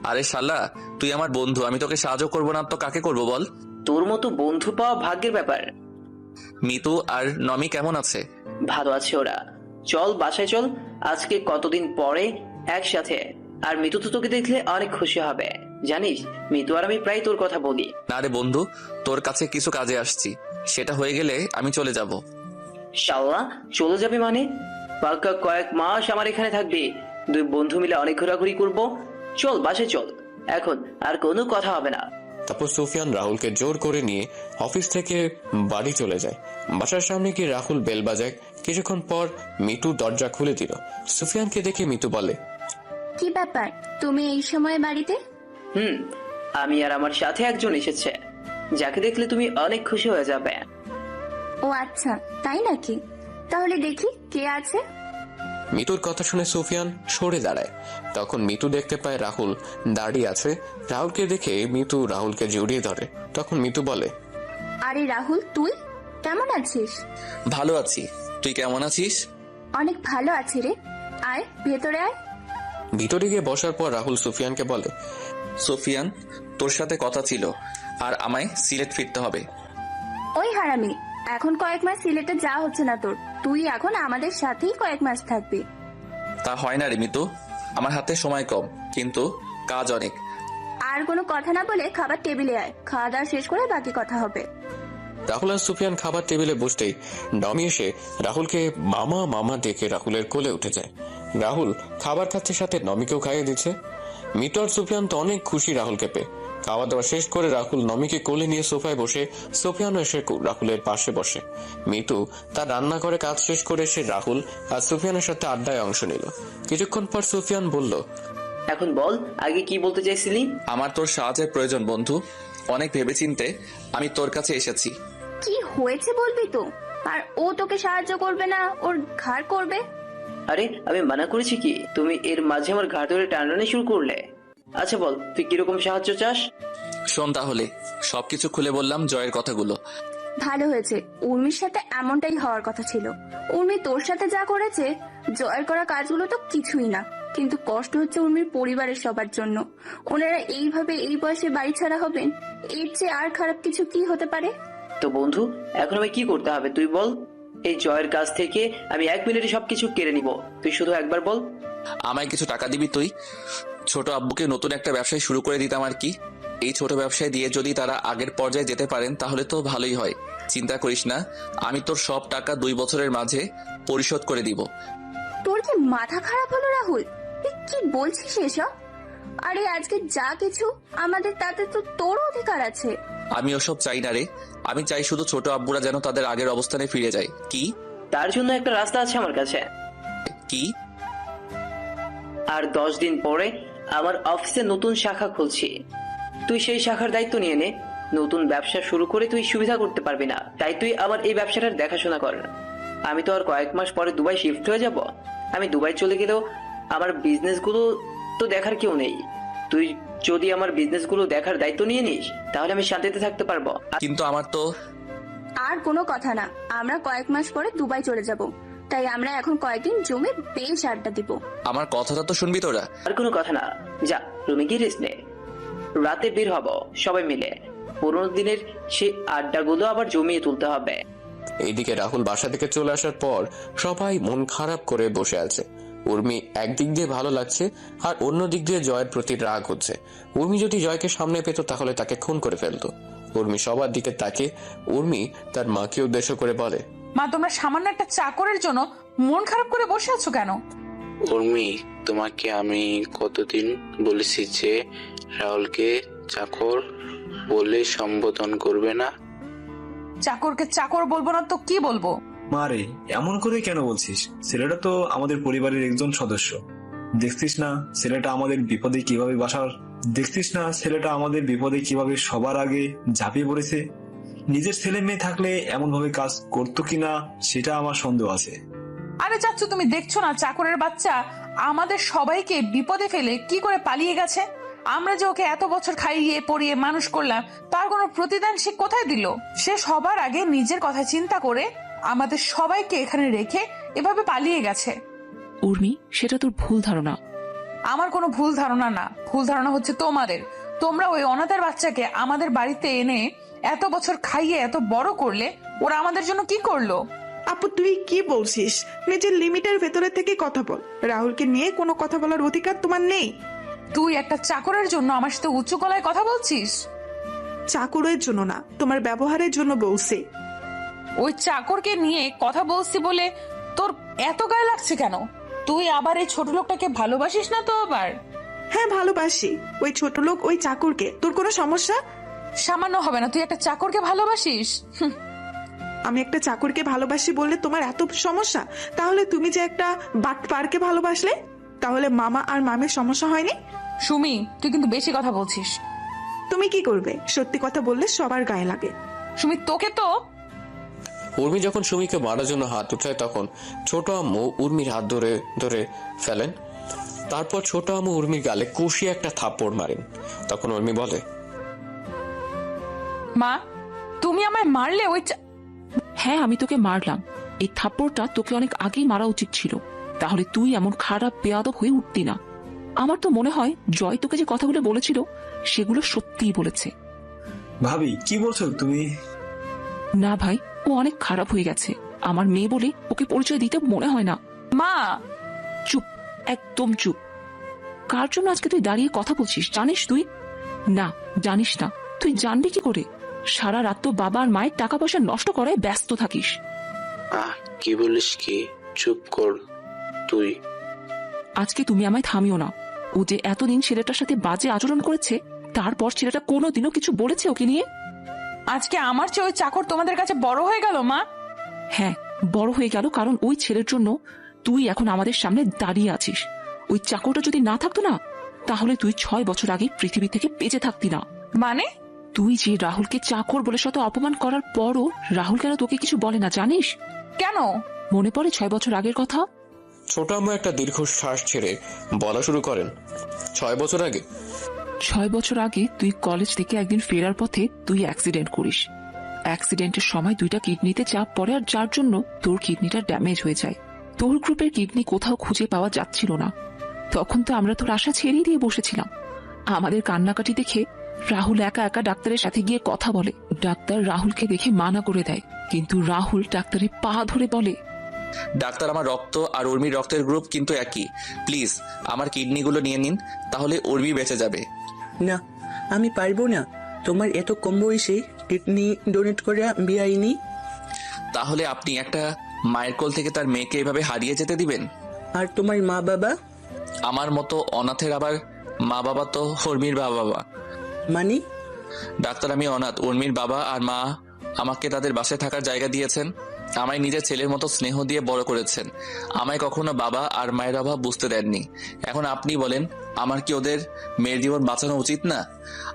আরে শালা, তুই আমার বন্ধু, আমি তোকে সাহায্য করবো না তো কাকে করবো বল? তোর মতো বন্ধু পাওয়া ভাগ্যের ব্যাপার। মিতু আর নমি কেমন আছে? ভালো আছে ওরা। চল বাসায় চল, আজকে কতদিন পরে একসাথে। আর মিতু তো তোকে দেখলে অনেক খুশি হবে, জানিস মিতু আর আমি প্রায় তোর কথা বলি। না রে বন্ধু, তোর কাছে কিছু কাজে আসছি, সেটা হয়ে গেলে আমি চলে যাব। শালা চলে যাবে মানে? পাক্কা কয়েক মাস আমার এখানে থাকবে, দুই বন্ধু মিলে অনেক ঘোরাঘুরি করবো। চল বাসায় চল, এখন আর কোনো কথা হবে না। তারপর সুফিয়ান রাহুলকে জোর করে নিয়ে অফিস থেকে বাড়ি চলে যায়। বাসার সামনে গিয়ে রাহুল বেল বাজায়। কিছুক্ষণ পর মিতু দরজা খুলে দিল। সুফিয়ানকে দেখে মিতু বলে, কি ব্যাপার তুমি এই সময় বাড়িতে? আমি আর আমার সাথে একজন এসেছে, যাকে দেখলে তুমি অনেক খুশি হয়ে যাবে। ও আচ্ছা, তাই নাকি? তাহলে দেখি কে আছে। মিতুর কথা শুনে সুফিয়ান সরে দাঁড়ায়। তখন মিতু দেখতে পায় রাহুল দাঁড়িয়ে আছে। রাহুলকে দেখে মিতু রাহুলকে জড়িয়ে ধরে। তখন মিতু বলে, আরে রাহুল, তুই কেমন আছিস? ভালো আছি, তুই কেমন আছিস? অনেক ভালো আছি রে, আয় ভেতরে আয়। ভিতরে গিয়ে বসার পর রাহুল সুফিয়ানকে বলে, সুফিয়ান, তোর সাথে কথা ছিল, আর আমায় সিলেট ফিরতে হবে। ওই হারামি, এখন কয়েক মাস সিলেটে যাওয়া হচ্ছে না তোর। তুই এখন আমাদের সাথেই কয়েক মাস থাকবি। তা হয় না রে মিতু, আমার হাতে সময় কম, কিন্তু কাজ অনেক। আর কোনো কথা না বলে খাবার টেবিলে আয়, খাওয়া দাওয়া শেষ করে বাকি কথা হবে। রাহুল আর সুফিয়ান খাবার টেবিলে বসতেই নমি এসে রাহুলকে মামা মামা ডেকে রাহুলের কোলে উঠে যায়। রাহুল খাবার খাচ্ছে, সাথে নমিকেও খাইয়ে দিচ্ছে। মিতু আর সুফিয়ান তো অনেক খুশি রাহুলকে পেয়ে। খাওয়া দাওয়া শেষ করে রাহুল নমিকে কোলে নিয়ে সোফায় বসে, সুফিয়ানও এসে রাহুলের পাশে বসে। মিতু তার রান্না করে কাজ শেষ করে এসে রাহুল আর সুফিয়ানের সাথে আড্ডায় অংশ নিল। কিছুক্ষণ পর সুফিয়ান বলল, এখন বল আগে কি বলতে চাইছিলি? আমার তোর সাহায্যের প্রয়োজন বন্ধু, অনেক ভেবেচিন্তে আমি তোর কাছে এসেছি। কি হয়েছে বলবি তো? আর ও তোকে সাহায্য করবে না, ওর ঘাড় করবে। আরে আমি মানা করেছি কি? তুমি এর মাঝে আমার ঘাড় ধরে টানাটানি শুরু করলে। আচ্ছা বল, তুই কিরকম সাহায্য চাস? শোন তাহলে, সবকিছু খুলে বললাম জয়ের কথাগুলো। ভালো হয়েছে, উর্মির সাথে এমনটাই হওয়ার কথা ছিল। উর্মি তোর সাথে যা করেছে, জয়ের করা কাজগুলো তো কিছুই না, কিন্তু কষ্ট হচ্ছে উর্মির পরিবারের সবার জন্য। ওনারা এইভাবে এই বয়সে বাড়ি ছাড়া হবেন, এর চেয়ে আর খারাপ কিছু কি হতে পারে? তো বন্ধু, এখন আমি কি করতে হবে তুই বল। এই জয়ের কাছ থেকে আমি 1 মিনিটে সবকিছু কেড়ে নিব, তুই শুধু একবার বল। আমায় কিছু টাকা দিবি তুই? ছোট আব্বুকে নতুন একটা ব্যবসায় শুরু করে দিতাম আর কি। এই ছোট ব্যবসায় দিয়ে যদি তারা আগের পর্যায়ে যেতে পারেন তাহলে তো ভালোই হয়। চিন্তা করিস না, আমি তোর সব টাকা 2 বছরের মাঝে পরিশোধ করে দিব। তোর কি মাথা খারাপ হলো রাহুল? তুই কি বলছিস এসব? আরে আজকে যা কিছু আমাদের, তাতে তো তোর অধিকার আছে। আমি ওসব চাই না রে, আমি চাই শুধু ছোট আব্বুরা যেন তাদের আগের অবস্থানে ফিরে যায়। কি? তার জন্য একটা রাস্তা আছে আমার কাছে। কি? আর 10 দিন পরে আমার অফিসে নতুন শাখা খুলছি, তুই সেই শাখার দায়িত্ব নিয়ে নে। নতুন ব্যবসা শুরু করে তুই সুবিধা করতে পারবি না, তাই তুই আমার এই ব্যবসাটার দেখাশোনা কর। আমি তো আর কয়েক মাস পরে দুবাই শিফট হয়ে যাব। আমি দুবাই চলে গেলেও আমার বিজনেসগুলো তো দেখার কেউ নেই। তুই যদি আমার বিজনেসগুলো দেখার দায়িত্ব নিয়ে নিস তাহলে আমি শান্তিতে থাকতে পারবো। কিন্তু আমার তো আর কোনো কথা না, আমরা কয়েক মাস পরে দুবাই চলে যাব, তাই আমরা এখন কয়েকদিন জমে বেশ আড্ডা দিব। আমার কথাটা তো শুনবি তোরা। আর কোনো কথা না, যা রুমে গিয়ে রেস্ট নে। রাতে বের হব সবাই মিলে, পুরোনো দিনের সেই আড্ডাগুলো আবার জমিয়ে তুলতে হবে। এইদিকে রাহুল বাসা থেকে চলে আসার পর সবাই মন খারাপ করে বসে আছে। উর্মি একদিক দিয়ে ভালো লাগছে, আর অন্য দিক দিয়ে জয়ের প্রতি রাগ হচ্ছে। উর্মি যদি জয়কে সামনে পেত তাহলে তাকে খুন করে ফেলতো। উর্মি সবার দিকে তাকে উর্মি তার মাকে উদ্দেশ্য করে বলে, মা, তোমরা সামান্য একটা চাকরের জন্য মন খারাপ করে বসে আছো কেন? উর্মি, তোমাকে আমি কতদিন বলেছি যে রাহুলকে চাকর বলে সম্বোধন করবে না। চাকরকে চাকর বলবো না তো কি বলবো? মারে, এমন করে কেন বলছিস? ছেলেটা তো আমাদের পরিবারের একজন সদস্য। দেখছিস না ছেলেটা আমাদের বিপদে কিভাবে সবার আগে ঝাঁপিয়ে পড়েছে। নিজের ছেলে মেয়ে থাকলে এমন ভাবে কাজ করতো কিনা সেটা আমার সন্দেহ আছে। আরে চাচ্ছু, তুমি দেখছো না চাকরের বাচ্চা আমাদের সবাইকে বিপদে ফেলে কি করে পালিয়ে গেছে? আমরা যে ওকে এত বছর খাইয়ে পড়িয়ে মানুষ করলাম, তার কোনো প্রতিদান সে কোথায় দিল? সে সবার আগে নিজের কথা চিন্তা করে আমাদের সবাইকে এখানে রেখে এভাবে পালিয়ে গেছে। উর্মি, সেটা তোর ভুল ধারণা। আমার কোনো ভুল ধারণা না, ভুল ধারণা হচ্ছে তোমাদের। তোমরা ওই অনাথের বাচ্চাকে আমাদের বাড়িতে এনে এত বছর খাইয়ে এত বড় করলে, ওরা আমাদের জন্য কি করলো? আপু তুই কি বলছিস? নিজের লিমিটের ভেতরে থেকে কথা বল। রাহুলকে নিয়ে কোনো কথা বলার অধিকার তোমার নেই। তুই একটা চাকরের জন্য আমার সাথে উচ্চ গলায় কথা বলছিস? চাকরের জন্য না, তোমার ব্যবহারের জন্য বলছি। ওই চাকরকে নিয়ে কথা বলছি বলে তোর এত গায়ে লাগছে কেন? তুই আবার এই ছোট লোকটাকে ভালোবাসিস না তো? আবার হ্যাঁ ভালোবাসি ওই ছোট লোক, ওই চাকরকে। তোর কোনো সমস্যা? সামান্য হবে না, তুই একটা চাকরকে ভালোবাসিস? আমি একটা চাকরকে ভালোবাসি বললে তোমার এত সমস্যা? তাহলে তুমি যে একটা বাটপারকে ভালোবাসলে, তাহলে মামা আর মামির সমস্যা হয়নি? সুমি, তুই কিন্তু বেশি কথা বলছিস। তুমি কি করবে? সত্যি কথা বললে সবার গায়ে লাগে। সুমি, তোকে তো। উর্মি যখন সুমিকে মারার জন্য হাত উঠায় তখন ছোট আম্মু উর্মির হাত ধরে ধরে ফেলেন। তারপর ছোট আম্মু উর্মির গালে কষিয়ে একটা থাপ্পড় মারেন। তখন উর্মি বলে, মা তুমি আমায় মারলে? ওই হ্যাঁ, আমি তোকে মারলাম। এই থাপ্পড়টা তোকে অনেক আগেই মারা উচিত ছিল, তাহলে তুই এমন খারাপ বেয়াদব হয়ে উঠতি না। আমার তো মনে হয় জয় তোকে যে কথাগুলো বলেছিল সেগুলো সত্যিই বলেছে। ভাবি কি বলছো তুমি? না ভাই, ও অনেক খারাপ হয়ে গেছে। আমার মেয়ে বলে ওকে পরিচয় দিতে মনে হয় না। মা চুপ, একদম চুপ। কার জন্য আজকে তুই দাঁড়িয়ে কথা বলছিস জানিস তুই? না, জানিস না। তুই জানবি কি করে? সারা রাত তো বাবা আর মায়ের টাকা পয়সা নষ্ট করায় ব্যস্ত থাকিস। কি বলিস কি? চুপ কর তুই। আজকে তুমি আমায় থামিও না। ও যে এতদিন ছেলেটার সাথে বাজে আচরণ করেছে, তারপর ছেলেটা কোনোদিনও কিছু বলেছে ওকে নিয়ে? আজকে আমার চেয়ে ওই চাকর তোমাদের কাছে বড় হয়ে গেল মা। হ্যাঁ, বড় হয়ে গেল, কারণ ওই ছেলের জন্য তুই এখন আমাদের সামনে দাঁড়িয়ে আছিস। ওই চাকরটা যদি না থাকতো না, তাহলে তুই 6 বছর আগে পৃথিবী থেকে বেঁচে থাকতি না। মানে? তুই যে রাহুলকে চাকর বলে শত অপমান করার পরও রাহুল কেন তোকে কিছু বলে না জানিস? কেন? মনে পড়ে 6 বছর আগের কথা? ছোট আম্মু একটা দীর্ঘ শ্বাস ছেড়ে বলা শুরু করেন, 6 বছর আগে? 6 বছর আগে তুই কলেজ থেকে একদিন ফেরার পথে তুই অ্যাক্সিডেন্ট করিস। অ্যাক্সিডেন্টের সময় 2টা কিডনিতে চাপ পড়ে, আর যার জন্য তোর কিডনিটা ড্যামেজ হয়ে যায়। তোর গ্রুপের কিডনি কোথাও খুঁজে পাওয়া যাচ্ছিল না। তখন তো আমরা তোর আশা ছেড়ে দিয়ে বসেছিলাম। আমাদের কান্নাকাটি দেখে রাহুল একা একা ডাক্তারের সাথে গিয়ে কথা বলে। ডাক্তার রাহুলকে দেখে মানা করে দেয়, কিন্তু রাহুল ডাক্তারের পা ধরে বলে, ডাক্তার, আমার রক্ত আর উর্মির রক্তের গ্রুপ কিন্তু একই। প্লিজ আমার কিডনিগুলো নিয়ে নিন, তাহলে উর্মি বেঁচে যাবে। না, আমি পারবো না। তোমার এত কম বয়সে কিডনি ডোনেট করে বিয়াইনি। তাহলে আপনি একটা মায়ের কোল থেকে তার মেয়েকে এভাবে হারিয়ে যেতে দিবেন? আর তোমার মা বাবা? আমার মতো অনাথের আবার মা বাবা তো উর্মির বাবা। মানে? ডাক্তার, আমি অনাথ। উর্মির বাবা আর মা আমাকে তাদের বাসায় থাকার জায়গা দিয়েছেন, আমায় নিজের ছেলের মতো স্নেহ দিয়ে বড় করেছেন। আমায় কখনো বাবা আর মায়ের অভাব বুঝতে দেননি। এখন আপনি বলেন, আমার কি ওদের মেয়ের জীবন বাঁচানো উচিত না?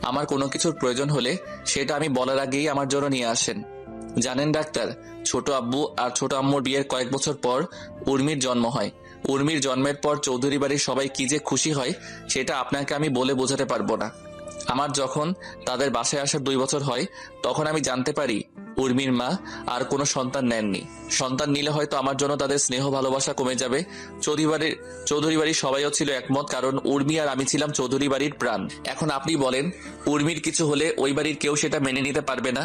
আমার কোনো কিছুর প্রয়োজন হলে সেটা আমি বলার আগেই আমার জন্য নিয়ে আসেন। জানেন ডাক্তার, ছোট আব্বু আর ছোট আম্মুর বিয়ের কয়েক বছর পর উর্মির জন্ম হয়। উর্মির জন্মের পর চৌধুরী বাড়ির সবাই কি যে খুশি হয় সেটা আপনাকে আমি বলে বোঝাতে পারবো না। আমার যখন তাদের বাসায় আসার 2 বছর হয়, তখন আমি জানতে পারি উর্মির মা আর কোনো সন্তান নেননি। সন্তান নিলে হয়তো আমার জন্য তাদের স্নেহ ভালোবাসা কমে যাবে। চৌধুরী বাড়ির সবাইও ছিল একমত, কারণ উর্মি আর আমি ছিলাম চৌধুরী বাড়ির প্রাণ। এখন আপনি বলেন, উর্মির কিছু হলে ওই বাড়ির কেউ সেটা মেনে নিতে পারবে না।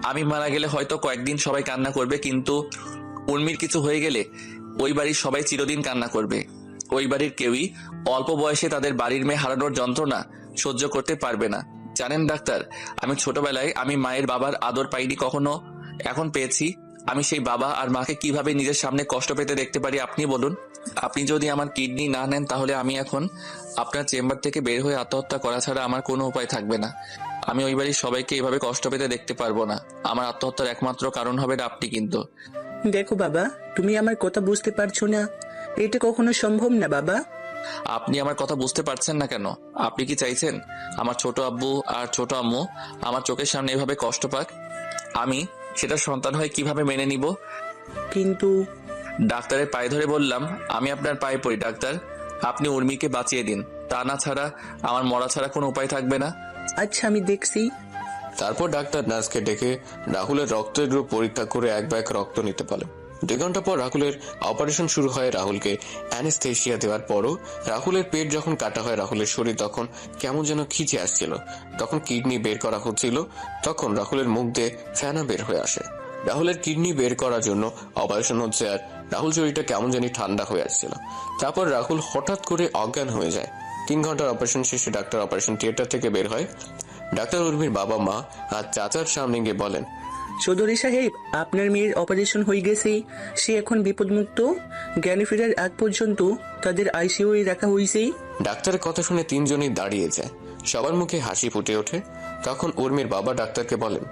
আমি মারা গেলে হয়তো কয়েকদিন সবাই কান্না করবে, কিন্তু উর্মির কিছু হয়ে গেলে ওই বাড়ির সবাই চিরদিন কান্না করবে। ওই বাড়ির কেউই অল্প বয়সে তাদের বাড়ির মেয়ে হারানোর যন্ত্রণা সহ্য করতে পারবে না। জানেন ডাক্তার, আমি ছোটবেলায় আমি মায়ের বাবার আদর পাইনি কখনো, এখন পেয়েছি। আমি সেই বাবা আর মাকে কিভাবে নিজের সামনে কষ্ট পেতে দেখতে পারি আপনি বলুন? আপনি যদি আমার কিডনি না নেন, তাহলে আমি এখন আপনার চেম্বার থেকে বের হয়ে আত্মহত্যা করা ছাড়া আমার কোনো উপায় থাকবে না। আমি ওই বাড়ির সবাইকে এইভাবে কষ্ট পেতে দেখতে পারবো না। আমার আত্মহত্যার একমাত্র কারণ হবে আপনি। কিন্তু দেখো বাবা, তুমি আমার কথা বুঝতে পারছো না। এটা কখনো সম্ভব না বাবা। আপনি আমার কথা বুঝতে পারছেন না কেন? আপনি কি চাইছেন আমার ছোট আব্বু আর ছোট আম্মু আমার চোখের সামনে এভাবে কষ্ট পাক? আমি সেটা সন্তান হয়ে কিভাবে মেনে নিব? কিন্তু ডাক্তারের পায়ে ধরে বললাম, আমি আপনার পায়ে পড়ি ডাক্তার, আপনি উর্মিকে বাঁচিয়ে দিন, তা না ছাড়া আমার মরা ছাড়া কোনো উপায় থাকবে না। আচ্ছা, আমি দেখছি। তারপর ডাক্তার নার্সকে ডেকে রাহুলের রক্তের গ্রুপ পরীক্ষা করে এক ব্যাগ রক্ত নিতে পারেন। 2 ঘন্টা পর রাহুলের অপারেশন শুরু হয়। রাহুলকে অ্যানেস্থেশিয়া দেওয়ার পরও রাহুলের পেট যখন কাটা হয়, রাহুলের শরীর তখন কেমন যেন খিচে আসছিল। তখন কিডনি বের করা হচ্ছিল, তখন রাহুলের মুখ দিয়ে ফেনা বের হয়ে আসে। রাহুলের কিডনি বের করার জন্য অপারেশন হচ্ছে, আর রাহুল শরীরটা কেমন জানি ঠান্ডা হয়ে আসছিল। তারপর রাহুল হঠাৎ করে অজ্ঞান হয়ে যায়। 3 ঘন্টার অপারেশন শেষে ডাক্তার অপারেশন থিয়েটার থেকে বের হয়। ডাক্তার উর্মির বাবা মা আর চাচার সামনে গিয়ে বলেন, চৌধুরী সাহেব, আপনার মেয়ের অপারেশন হয়ে গেছে, সে এখন বিপদমুক্ত। জ্ঞানে ফেরার আগ পর্যন্ত তাদের আইসিইউ রাখা হয়েছে। ডাক্তারের কথা শুনে 3 জনই দাঁড়িয়ে যায়। সবার মুখে হাসি ফুটে ওঠে। তখন উর্মির বাবা ডাক্তারকে বলেন,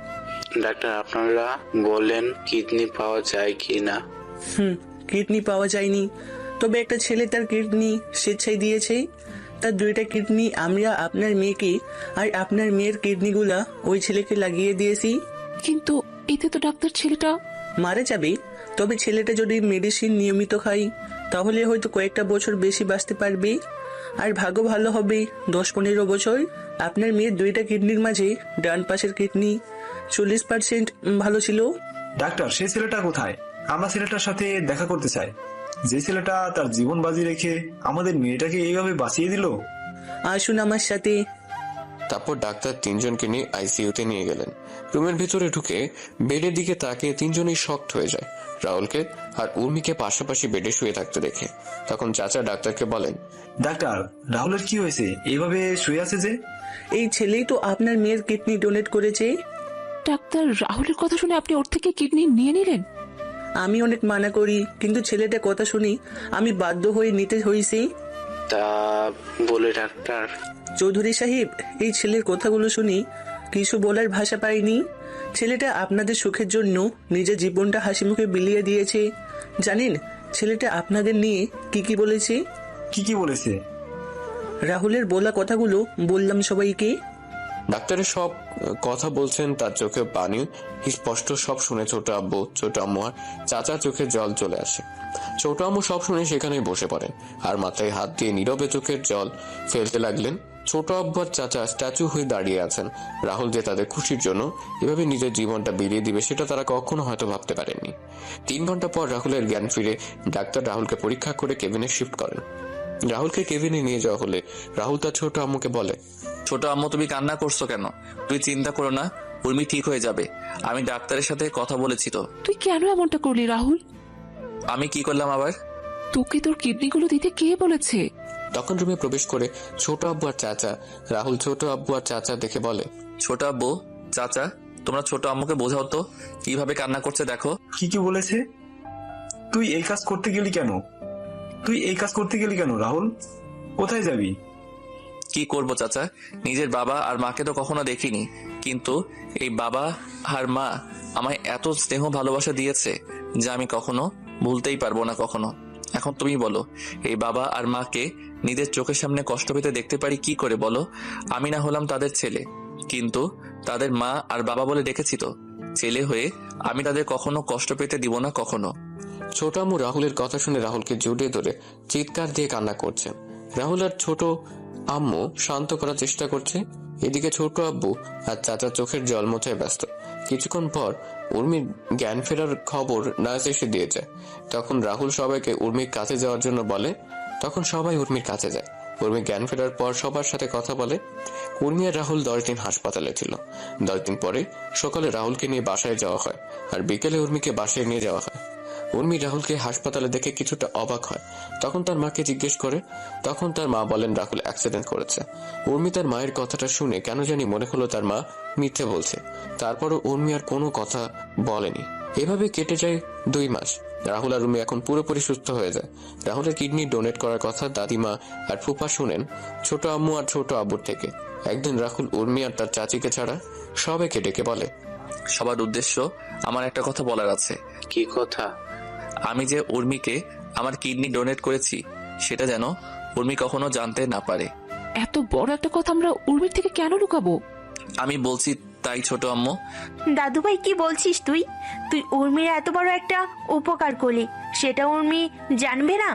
ডাক্তার, আপনারা বলেন কিডনি পাওয়া যায় কি না? কিডনি পাওয়া যায়নি, তবে একটা ছেলে তার কিডনি স্বেচ্ছায় দিয়েছে। তার 2টা কিডনি আমরা আপনার মেয়েকে আর আপনার মেয়ের কিডনিগুলা ওই ছেলেকে লাগিয়ে দিয়েছি। কিন্তু এতে তো ডাক্তার ছেলেটা মারা যাবে, তবে ছেলেটা যদি মেডিসিন নিয়মিত খায় তাহলে হয়তো কয়েকটা বছর বেশি বাঁচতে পারবে। আর ভাগ্য ভালো হবে 10-15 বছর। আপনার মেয়ের 2টা কিডনির মাঝে ডান পাশের কিডনি 40% ভালো ছিল। ডাক্তার, সেই ছেলেটা কোথায়? আমরা ছেলেটার সাথে দেখা করতে চাই, যে ছেলেটা তার জীবন বাজি রেখে আমাদের মেয়েটাকে এইভাবে বাঁচিয়ে দিল। আসুন আমার সাথে। তারপর ডাক্তার 3 জনকে নিয়ে আইসিইউতে নিয়ে গেলেন। রুমের ভিতরে ঢুকে বেডের দিকে তাকিয়ে 3 জনই শক্ট হয়ে যায়। রাহুলকে আর উর্মিকে পাশাপাশি বেডে শুয়ে থাকতে দেখে তখন চাচা ডাক্তারকে বলেন, ডাক্তার, রাহুলের কি হয়েছে? এইভাবে শুয়ে আছে যে? এই ছেলেই তো আপনার মেয়ের কিডনি ডোনেট করেছে। ডাক্তার, রাহুলের কথা শুনে আপনি ওর থেকে কিডনি নিয়ে নিলেন? আমি অনেক মানা করি, কিন্তু ছেলেটা কথা শুনি আমি বাধ্য হয়ে নিতে হয়েছি। তা বলে ডাক্তার, চৌধুরী সাহেব, এই ছেলের কথাগুলো শুনি কিছু বলার ভাষা পাইনি। ছেলেটা আপনাদের সুখের জন্য নিজের জীবনটা হাসি মুখে বিলিয়ে দিয়েছে। জানেন ছেলেটা আপনাদের নিয়ে কি বলেছে? কি বলেছে? রাহুলের বলা কথাগুলো বললাম সবাইকে। ডাক্তারের সব কথা বলছেন, তার চোখে পানি স্পষ্ট। সব শুনে ছোট আব্বু, ছোট আম্মু আর চাচার চোখে জল চলে আসে। ছোট আম্মু সব শুনে সেখানেই বসে পড়েন আর মাথায় হাত দিয়ে নীরবে চোখের জল ফেলতে লাগলেন। ছোট আব্বু আর চাচা স্ট্যাচু হয়ে দাঁড়িয়ে আছেন। রাহুল যে তাদের খুশির জন্য এভাবে নিজের জীবনটা বিলিয়ে দিবে সেটা তারা কখনো হয়তো ভাবতে পারেননি। 3 ঘন্টা পর রাহুলের জ্ঞান ফিরে ডাক্তার রাহুলকে পরীক্ষা করে কেবিনে শিফট করেন। রাহুলকে কেবিনে নিয়ে যাওয়া হলে রাহুল তার ছোট আম্মুকে বলে, ছোট আম্মু, তুমি কান্না করছো কেন? তুই চিন্তা করো না, উর্মি ঠিক হয়ে যাবে। আমি ডাক্তারের সাথে কথা বলেছি তো। তুই কেন এমনটা করলি রাহুল? আমি কি করলাম আবার? তোকে তোর কিডনিগুলো দিতে কে বলেছে? তখন রুমে প্রবেশ করে ছোট আব্বু আর চাচা। রাহুল ছোট আব্বু আর চাচা দেখে বলে, ছোট আব্বু, চাচা, তোমরা ছোট আম্মুকে বোঝাও তো কিভাবে কান্না করছে দেখো। কি বলেছে? তুই এই কাজ করতে গেলি কেন? রাহুল, কোথায় যাবি? কি করব চাচা, নিজের বাবা আর মাকে তো কখনো দেখিনি, কিন্তু এই বাবা আর মা আমায় এত স্নেহ ভালোবাসা দিয়েছে যা আমি কখনো ভুলতেই পারবো না কখনো। এখন তুমি বলো, এই বাবা আর মাকে নিজের চোখের সামনে কষ্ট পেতে দেখতে পারি কি করে বলো? আমি না হলাম তাদের ছেলে, কিন্তু তাদের মা আর বাবা বলে ডেকেছি তো। ছেলে হয়ে আমি তাদের কখনো কষ্ট পেতে দিব না কখনো। ছোট আম্মু রাহুলের কথা শুনে রাহুলকে জড়িয়ে ধরে চিৎকার দিয়ে কান্না করছে। রাহুল আর ছোট আম্মু শান্ত করার চেষ্টা করছে। এদিকে ছোট আব্বু আর চাচার চোখের জল মোছায় ব্যস্ত। কিছুক্ষণ পর উর্মির জ্ঞান ফেরার খবর নার্স এসে দিয়েছে। তখন রাহুল সবাইকে উর্মির কাছে যাওয়ার জন্য বলে। তখন সবাই উর্মির কাছে যায়। উর্মি জ্ঞান ফেরার পর সবার সাথে কথা বলে। উর্মি আর রাহুল 10 দিন হাসপাতালে ছিল। 10 দিন পরে সকালে রাহুলকে নিয়ে বাসায় যাওয়া হয় আর বিকেলে উর্মিকে বাসায় নিয়ে যাওয়া হয়। উর্মি রাহুলকে হাসপাতালে দেখে কিছুটা অবাক হয়। তখন তার মাকে জিজ্ঞেস করে। তখন তার মা বলেন রাহুল অ্যাক্সিডেন্ট করেছে। উর্মি তার মায়ের কথাটা শুনে কেন জানি মনে হলো তার মা মিথ্যে বলছে। তারপরও উর্মি আর কোনো কথা বলেনি। এভাবে কেটে যায় 2 মাস। রাহুল আর উর্মি এখন পুরোপুরি সুস্থ হয়ে যায়। রাহুলের কিডনি ডোনেট করার কথা দাদিমা আর ফুপা শুনেন ছোট আম্মু আর ছোট আব্বুর থেকে। একদিন রাহুল উর্মি আর তার চাচিকে ছাড়া সবাইকে ডেকে বলে, সবার উদ্দেশ্য আমার একটা কথা বলার আছে। কি কথা? আমি যে উর্মিকে আমার কিডনি ডোনেট করেছি সেটা যেন উর্মি কখনো জানতে না পারে। এত বড় একটা কথা আমরা উর্মির থেকে কেন লুকাবো? আমি বলছি তাই ছোট আম্মু। দাদুভাই কি বলছিস তুই? তুই উর্মির এত বড় একটা উপকার করলি, সেটা উর্মি জানবে না?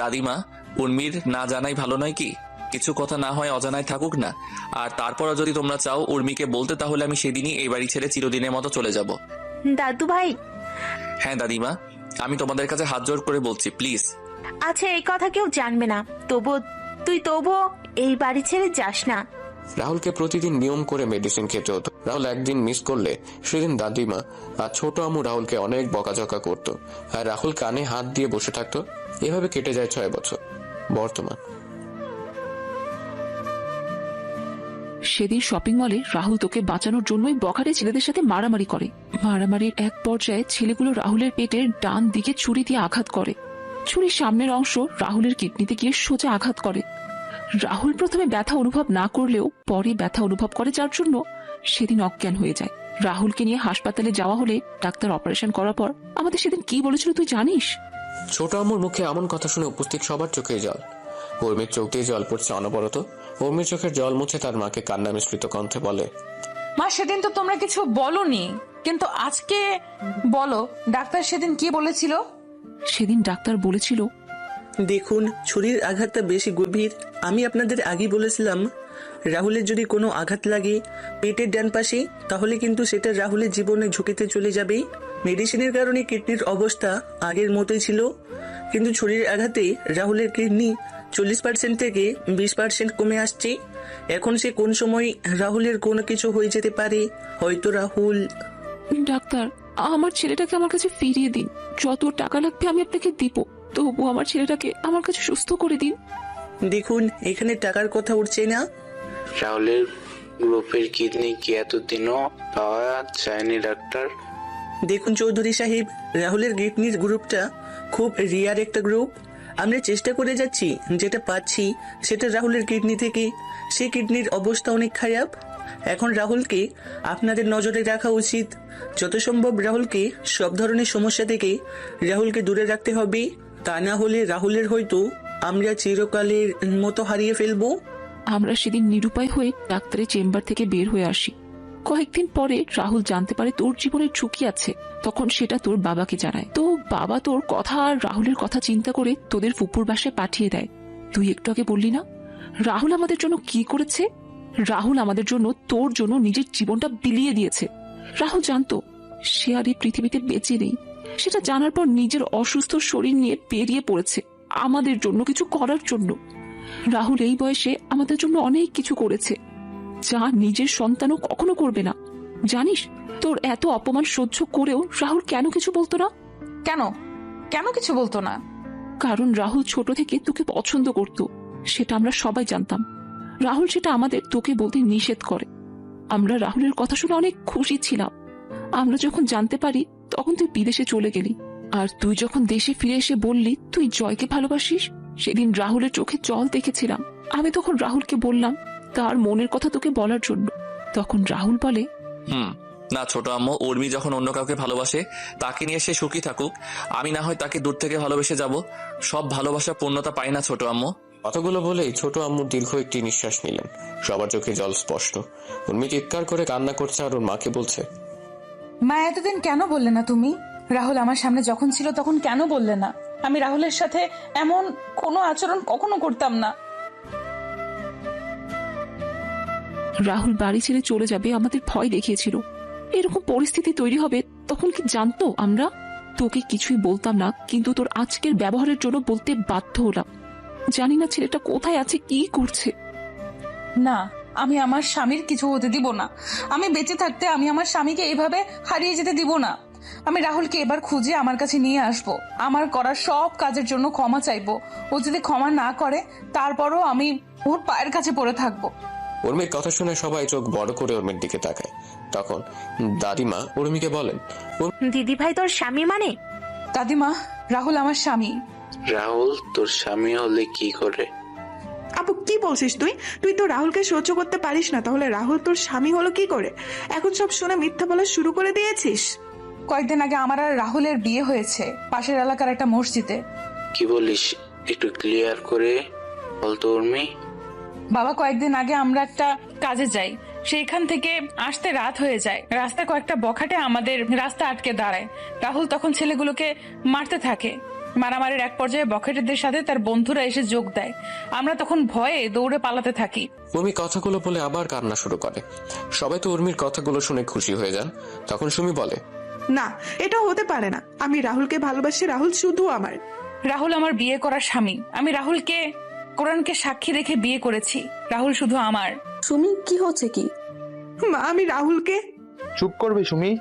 দাদিমা, উর্মির না জানাই ভালো নয় কি? কিছু কথা না হয় অজানায় থাকুক না। আর তারপরও যদি তোমরা চাও উর্মিকে বলতে, তাহলে আমি সেদিনই এই বাড়ি ছেড়ে চিরদিনের মতো চলে যাব। দাদুভাই। হ্যাঁ দাদিমা, আমি তোমাদের কাছে হাত জোড় করে বলছি, প্লিজ। আচ্ছা, এই কথা কেউ জানবে না, তুই এই বাড়ি ছেড়ে যাস না। রাহুলকে প্রতিদিন নিয়ম করে মেডিসিন খেতে হতো। রাহুল একদিন মিস করলে সেদিন দাদিমা আর ছোট আম্মু রাহুলকে অনেক বকাঝকা করতো, আর রাহুল কানে হাত দিয়ে বসে থাকতো। এভাবে কেটে যায় 6 বছর। বর্তমান সেদিন শপিং মলে রাহুল তোকে বাঁচানোর জন্যই বখাটে ছেলেদের সাথে মারামারি করে। মারামারির এক পর্যায়ে ছেলেগুলো রাহুলের পেটের ডান দিকে ছুরি দিয়ে আঘাত করে। ছুরির সামনের অংশ রাহুলের কিডনিতে গিয়ে সোজা আঘাত করে। রাহুল প্রথমে ব্যথা অনুভব না করলেও পরে ব্যথা অনুভব করে, যার জন্য সেদিন অজ্ঞান হয়ে যায়। রাহুলকে নিয়ে হাসপাতালে যাওয়া হলে ডাক্তার অপারেশন করার পর আমাদের সেদিন কি বলেছিল তুই জানিস? ছোট আম্মুর মুখে এমন কথা শুনে উপস্থিত সবার চোখে জল। উর্মির চোখ দিয়ে জল পড়ছে অনবরত। উর্মির চোখের জল মুছে তার মাকে কান্না মিশ্রিত কণ্ঠে বলে, মা, সেদিন তো তোমরা কিছু বলনি, কিন্তু আজকে বলো ডাক্তার সেদিন কি বলেছিল? সেদিন ডাক্তার বলেছিল, দেখুন, ছুরির আঘাতটা বেশি গভীর। আমি আপনাদের আগেই বলেছিলাম, রাহুলের যদি কোনো আঘাত লাগে পেটের ডান পাশে, তাহলে কিন্তু সেটা রাহুলের জীবনে ঝুঁকিতে চলে যাবে। মেডিসিনের কারণে কিডনির অবস্থা আগের মতোই ছিল, কিন্তু ছুরির আঘাতে রাহুলের কিডনি 40% থেকে 20% কমে আসছে। এখন সে কোন সময় রাহুলের কোনো কিছু হয়ে যেতে পারে। হয়তো রাহুল। ডাক্তার, আমার ছেলেটাকে আমার কাছে ফিরিয়ে দিন। যত টাকা লাগবে আমি আপনাকে দিব, তবু আমার ছেলেটাকে আমার কাছে সুস্থ করে দিন। দেখুন, এখানে টাকার কথা উঠছে না। রাহুলের গ্রুপের কিডনি কি এতদিনও পাওয়া যায়নি ডাক্তার? দেখুন চৌধুরী সাহেব, রাহুলের কিডনির গ্রুপটা খুব রিয়ার একটা গ্রুপ। আমরা চেষ্টা করে যাচ্ছি, যেটা পাচ্ছি সেটা রাহুলের কিডনি থেকে। সে কিডনির অবস্থা অনেক খারাপ। এখন রাহুলকে আপনাদের নজরে রাখা উচিত। যত সম্ভব রাহুলকে সব ধরনের সমস্যা থেকে রাহুলকে দূরে রাখতে হবে। তা না হলে রাহুলের হয়তো আমরা চিরকালের মতো হারিয়ে ফেলবো। আমরা সেদিন নিরুপায় হয়ে ডাক্তারের চেম্বার থেকে বের হয়ে আসি। কয়েকদিন পরে রাহুল জানতে পারে তোর জীবনের ঝুঁকি আছে। তখন সেটা তোর বাবাকে জানায়। তো বাবা তোর কথা আর রাহুলের কথা চিন্তা করে তোদের ফুপুর বাসায় পাঠিয়ে দেয়। তুই একটু আগে বললি না রাহুল আমাদের জন্য কি করেছে? রাহুল আমাদের জন্য, তোর জন্য নিজের জীবনটা বিলিয়ে দিয়েছে। রাহুল জানতো সে আর এই পৃথিবীতে বেঁচে নেই। সেটা জানার পর নিজের অসুস্থ শরীর নিয়ে বেরিয়ে পড়েছে আমাদের জন্য কিছু করার জন্য। রাহুল এই বয়সে আমাদের জন্য অনেক কিছু করেছে, যা নিজের সন্তানও কখনো করবে না। জানিস, তোর এত অপমান সহ্য করেও রাহুল কেন কিছু বলতো না? কেন কিছু বলতো না? কারণ রাহুল ছোট থেকে তোকে পছন্দ করত, সেটা আমরা সবাই জানতাম। রাহুল সেটা আমাদের তোকে বলতে নিষেধ করে। আমরা রাহুলের কথা শুনে অনেক খুশি ছিলাম। আমরা যখন জানতে পারি তখন তুই বিদেশে চলে গেলি, আর তুই যখন দেশে ফিরে এসে বললি তুই জয়কে ভালোবাসিস, সেদিন রাহুলের চোখে জল দেখেছিলাম। আমি তখন রাহুলকে বললাম তার মনের কথা তোকে বলার জন্য। তখন রাহুল বলে, না ছোট আম্মু, উর্মি যখন অন্য কাউকে ভালোবাসে তাকে নিয়ে সে সুখী থাকুক। আমি না হয় তাকে দূর থেকে ভালোবেসে যাব। সব ভালোবাসা পূর্ণতা পায় না ছোট আম্মু। কথাগুলো বলেই ছোট আম্মু দীর্ঘ একটি নিঃশ্বাস নিলেন। সবার চোখে জল স্পষ্ট। উর্মি চিৎকার করে কান্না করছে আর ওর মাকে বলছে, মা, এতদিন কেন বললে না তুমি? রাহুল আমার সামনে যখন ছিল তখন কেন বললে না? আমি রাহুলের সাথে এমন কোনো আচরণ কখনো করতাম না। রাহুল বাড়ি ছেড়ে চলে যাবে আমাদের ভয় দেখিয়েছিল। এরকম পরিস্থিতি তৈরি হবে তখন কি জানতো আমরা? তোকে কিছুই বলতাম না, কিন্তু তোর আজকের ব্যবহারের জন্য বলতে বাধ্য হলাম। জানি না ছেলেটা কোথায় আছে, কি করছে। না, আমি আমার স্বামীর কিছু হতে দিব না। আমি বেঁচে থাকতে আমি আমার স্বামীকে এভাবে হারিয়ে যেতে দিব না। আমি রাহুলকে এবার খুঁজে আমার কাছে নিয়ে আসব। আমার করা সব কাজের জন্য ক্ষমা চাইবো। ও যদি ক্ষমা না করে তারপরও আমি ওর পায়ের কাছে পড়ে থাকবো। উর্মির কথা শুনে সবাই চোখ বড় করে উর্মির দিকে তাকায়। তখন দাদিমা উর্মিকে বলেন, দিদি ভাই তোর স্বামী মানে? দাদিমা, রাহুল আমার স্বামী। রাহুল তোর স্বামী হলে কি করে? আপু, কি বলছিস তুই? তুই তো রাহুলকে সহ্য করতে পারিস না, তাহলে রাহুল তোর স্বামী হলো কি করে? এখন সব শুনে মিথ্যা বলা শুরু করে দিয়েছিস। কয়েকদিন আগে আমার আর রাহুলের বিয়ে হয়েছে পাশের এলাকার একটা মসজিদে। কি বলিস? একটু ক্লিয়ার করে বলতো উর্মি। বাবা, কয়েকদিন আগে আমরা একটা কাজে যাই। সেইখান থেকে আসতে রাত হয়ে যায়। রাস্তায় কয়েকটা বখাটে আমাদের রাস্তা আটকে দাঁড়ায়। রাহুল তখন ছেলেগুলোকে মারতে থাকে। মারামারির এক পর্যায়ে বখাটেদের সাথে তার বন্ধুরা এসে যোগ দেয়। আমরা তখন ভয়ে দৌড়ে পালাতে থাকি। উর্মি কথাগুলো বলে আবার কান্না শুরু করে। সবাই তো উর্মির কথাগুলো শুনে খুশি হয়ে যান। তখন সুমি বলে, না, এটা হতে পারে না। আমি রাহুলকে ভালোবাসি, রাহুল শুধু আমার। রাহুল আমার বিয়ে করার স্বামী। আমি রাহুলকে কোরআনকে সাক্ষী রেখে বিয়ে করেছি। রাহুল শুধু আমার। সুমি, কি হচ্ছে কি? মা, আমি রাহুলকে। চুপ করবে সুমি।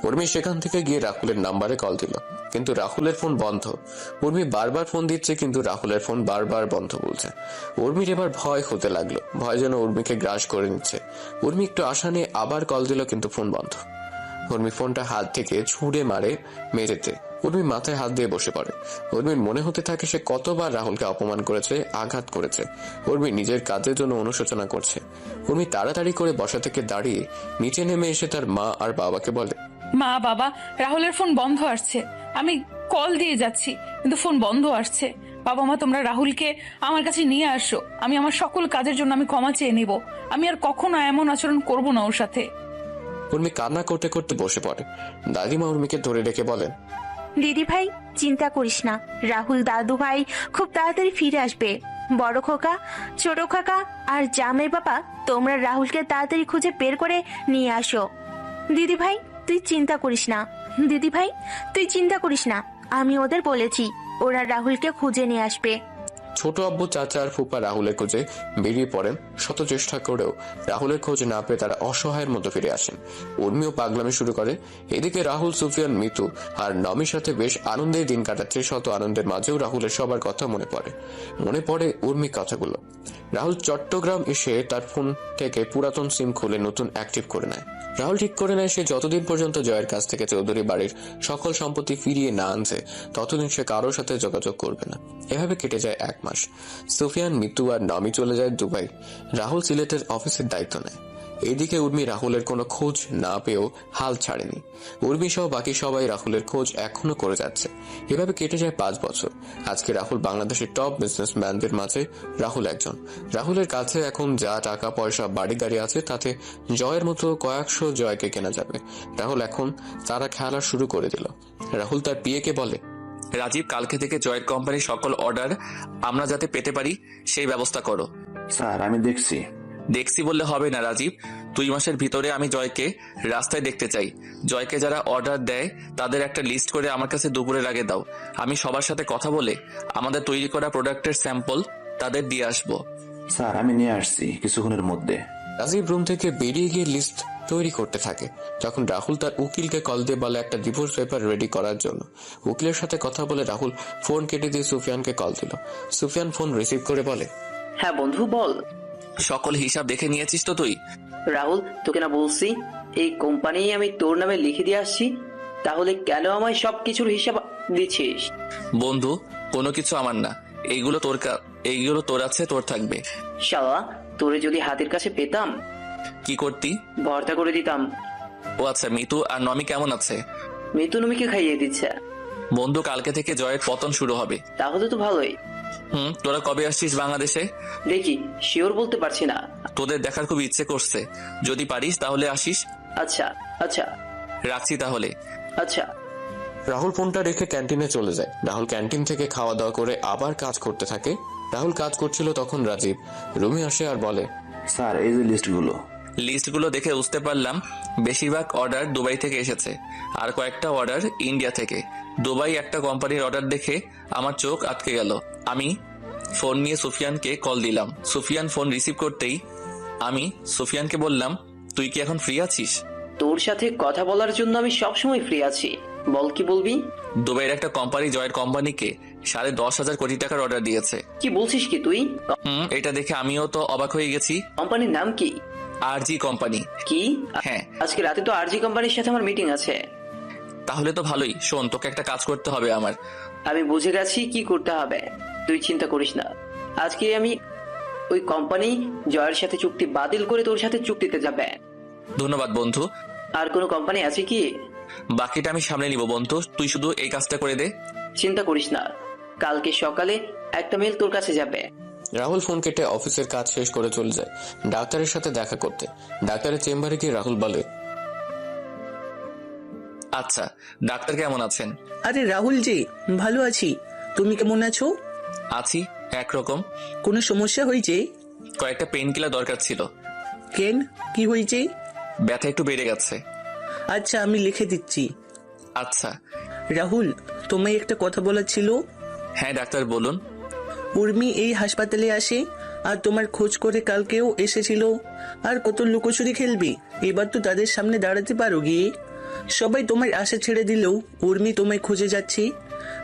উর্মি সেখান থেকে গিয়ে রাহুলের নাম্বারে কল দিল, কিন্তু রাহুলের ফোন বন্ধ। উর্মি বারবার ফোন দিচ্ছে, কিন্তু রাহুলের ফোন বারবার বন্ধ বলছে। উর্মির এবার ভয় হতে লাগলো, ভয় যেন উর্মিকে গ্রাস করে নিচ্ছে। উর্মি একটু আশা নিয়ে আবার কল দিল, কিন্তু ফোন বন্ধ। উর্মি ফোনটা হাত থেকে ছুঁড়ে মারে মেঝেতে। উর্মি মাথায় হাত দিয়ে বসে পড়ে। উর্মির মনে হতে থাকে সে কতবার রাহুলকে অপমান করেছে, আঘাত করেছে। উর্মি নিজের কাজের জন্য অনুশোচনা করছে। উর্মি তাড়াতাড়ি করে বসা থেকে দাঁড়িয়ে নিচে নেমে এসে তার মা আর বাবাকে বলে, মা, বাবা, রাহুলের ফোন বন্ধ আসছে। আমি কল দিয়ে যাচ্ছি, কিন্তু ফোন বন্ধ আসছে। বাবা মা, তোমরা রাহুলকে আমার কাছে নিয়ে আসো। আমি আমার সকল কাজের জন্য আমি ক্ষমা চেয়ে নিব। আমি আর কখনো এমন আচরণ করব না ওর সাথে। উর্মি কান্না করতে করতে বসে পড়ে। দাদিমা উর্মিকে ধরে রেখে বলেন, দিদি ভাই, চিন্তা করিস না। রাহুল দাদু ভাই খুব তাড়াতাড়ি ফিরে আসবে। বড় খোকা, ছোট খোকা আর জামের বাবা, তোমরা রাহুলকে তাড়াতাড়ি খুঁজে বের করে নিয়ে আসো। দিদি ভাই, তুই চিন্তা করিস না। দিদি ভাই, তুই চিন্তা করিস না। আমি ওদের বলেছি, ওরা রাহুলকে খুঁজে নিয়ে আসবে। ছোট আব্বু, চাচা আর ফুপা রাহুলের খোঁজে বেরিয়ে পড়েন। শত চেষ্টা করেও রাহুলের খোঁজ না পেয়ে তারা অসহায়ের মতো ফিরে আসেন। উর্মিও পাগলামি শুরু করে। এদিকে রাহুল, সুফিয়ান, মিতু আর নমির সাথে বেশ আনন্দের দিন কাটাচ্ছে। শত আনন্দের মাঝেও রাহুলের সবার কথা মনে পড়ে উর্মির কথাগুলো। রাহুল চট্টগ্রাম এসে তার ফোন থেকে পুরাতন সিম খুলে নতুন অ্যাক্টিভ করে নেয়। রাহুল ঠিক করে নেয় সে যতদিন পর্যন্ত জয়ের কাছ থেকে চৌধুরী বাড়ির সকল সম্পত্তি ফিরিয়ে না আনছে ততদিন সে কারোর সাথে যোগাযোগ করবে না। এভাবে কেটে যায় 1 মাস। সুফিয়ান, মিতু আর নমি চলে যায় দুবাই। রাহুল সিলেটের অফিসের দায়িত্ব নেয়। এদিকে উর্মি রাহুলের কোনো খোঁজ না পেয়েও হাল ছাড়েনি। উর্মি সহ বাকি সবাই রাহুলের খোঁজ এখনো করে যাচ্ছে। এভাবে কেটে যায় 5 বছর। আজকে রাহুল বাংলাদেশের টপ বিজনেসম্যানদের মাঝে রাহুল একজন। রাহুলের কাছে এখন যা টাকা পয়সা, বাড়ি গাড়ি আছে, তাতে জয়ের মতো কয়েকশো জয়কে কেনা যাবে। রাহুল এখন তারা খেলা শুরু করে দিল। রাহুল তার পিএকে বলে, রাজীব, কালকে থেকে জয়ের কোম্পানির সকল অর্ডার আমরা যাতে পেতে পারি সেই ব্যবস্থা করো। স্যার, আমি দেখছি বললে হবে না রাজীব। 2 মাসের ভিতরে আমি জয়কে রাস্তায় দেখতে চাই। জয়কে যারা অর্ডার দেয় তাদের একটা লিস্ট করে আমার কাছে দুপুরের আগে দাও। আমি সবার সাথে কথা বলে আমাদের তৈরি করা প্রোডাক্টের স্যাম্পল তাদের দিয়ে আসবো। স্যার, আমি নিয়ে আসছি কিছুক্ষণের মধ্যে। রাজীব রুম থেকে বেরিয়ে গিয়ে লিস্ট তৈরি করতে থাকে। তখন রাহুল তার উকিলকে কল দিয়ে বলে একটা ডিভোর্স পেপার রেডি করার জন্য। উকিলের সাথে কথা বলে রাহুল ফোন কেটে দিয়ে সুফিয়ানকে কল দিল। সুফিয়ান ফোন রিসিভ করে বলে, হ্যাঁ বন্ধু, বল। সকল হিসাব দেখে নিয়েছিস তো তুই? রাহুল, তোকে না বলছি এই কোম্পানি আমি তোর নামে লিখে দিয়ে আসছি, তাহলে কেন আমায় সবকিছুর হিসাব দিচ্ছিস? বন্ধু, কোনো কিছু আমার না, এইগুলো তোর আছে, তোর থাকবে। শালা, তোরে যদি হাতের কাছে পেতাম কি করতি? ভর্তা করে দিতাম। ও আচ্ছা, মিতু আর নমি কেমন আছে? মিতু নমিকে খাইয়ে দিচ্ছে। বন্ধু, কালকে থেকে জয়ের পতন শুরু হবে। তাহলে তো ভালোই। তোরা কবে আসছিস বাংলাদেশে? দেখি, শিওর বলতে পারছি না। তোদের দেখার খুব ইচ্ছে করছে, যদি পারিস তাহলে আসিস। আচ্ছা আচ্ছা, রাখছি তাহলে। আচ্ছা। রাহুল ফোনটা রেখে ক্যান্টিনে চলে যায়। রাহুল ক্যান্টিন থেকে খাওয়া দাওয়া করে আবার কাজ করতে থাকে। রাহুল কাজ করছিল তখন রাজীব রুমে আসে আর বলে, স্যার, এই যে লিস্টগুলো দেখে বুঝতে পারলাম বেশিরভাগ অর্ডার দুবাই থেকে এসেছে, আর কয়েকটা অর্ডার ইন্ডিয়া থেকে। দুবাই একটা কোম্পানির অর্ডার দেখে আমার চোখ আটকে গেল। আমি ফোন নিয়ে সুফিয়ানকে কল দিলাম। সুফিয়ান ফোন রিসিভ করতেই আমি সুফিয়ানকে বললাম, তুই কি এখন ফ্রি আছিস? তোর সাথে কথা বলার জন্য আমি সবসময় ফ্রি আছি, বল কি বলবি? দুবাইয়ের একটা কোম্পানি জয়ের কোম্পানিকে 10,500 কোটি টাকার অর্ডার দিয়েছে। কি বলছিস কি তুই? এটা দেখে আমিও তো অবাক হয়ে গেছি। কোম্পানির নাম কি? আরজি কোম্পানি। কি? হ্যাঁ, আজকে রাতে তো আরজি কোম্পানির সাথে আমার মিটিং আছে। তাহলে তো ভালোই। শোন, তোকে একটা কাজ করতে হবে আমার। আমি বুঝে গেছি কি করতে হবে, তুই চিন্তা করিস না। আজকে আমি ওই কোম্পানি জয়ের সাথে চুক্তি বাতিল করে তোর সাথে চুক্তিতে যাবে। ধন্যবাদ বন্ধু। আর কোনো কোম্পানি আছে কি? বাকিটা আমি সামলে নিব বন্ধু, তুই শুধু এই কাজটা করে দে। চিন্তা করিস না, কালকে সকালে একটা মেল তোর কাছে যাবে। রাহুল ফোন কেটে অফিসের কাজ শেষ করে চলে যায় ডাক্তারের সাথে দেখা করতে। ডাক্তারের চেম্বারে গিয়ে রাহুল বলে, আচ্ছা, ডাক্তার কেমন আছেন? আরে রাহুল জি, ভালো আছি। তুমি কেমন আছো? আছি একরকম। কোনো সমস্যা হয়েছে? কয়েকটা পেইন কিলার দরকার ছিল। কেন, কি হয়েছে? ব্যথা একটু বেড়ে গেছে। আচ্ছা, আমি লিখে দিচ্ছি। আচ্ছা। রাহুল, তোমায় একটা কথা বলার ছিল। হ্যাঁ ডাক্তার, বলুন। উর্মি এই হাসপাতালে আসে আর তোমার খোঁজ করে কালকেও এসেছিল। আর কত লুকোচুরি খেলবি? এবার তো তাদের সামনে দাঁড়াতে পারো গিয়ে। সবাই তোমার আশা ছেড়ে দিলেও উর্মি তোমায় খুঁজে যাচ্ছে।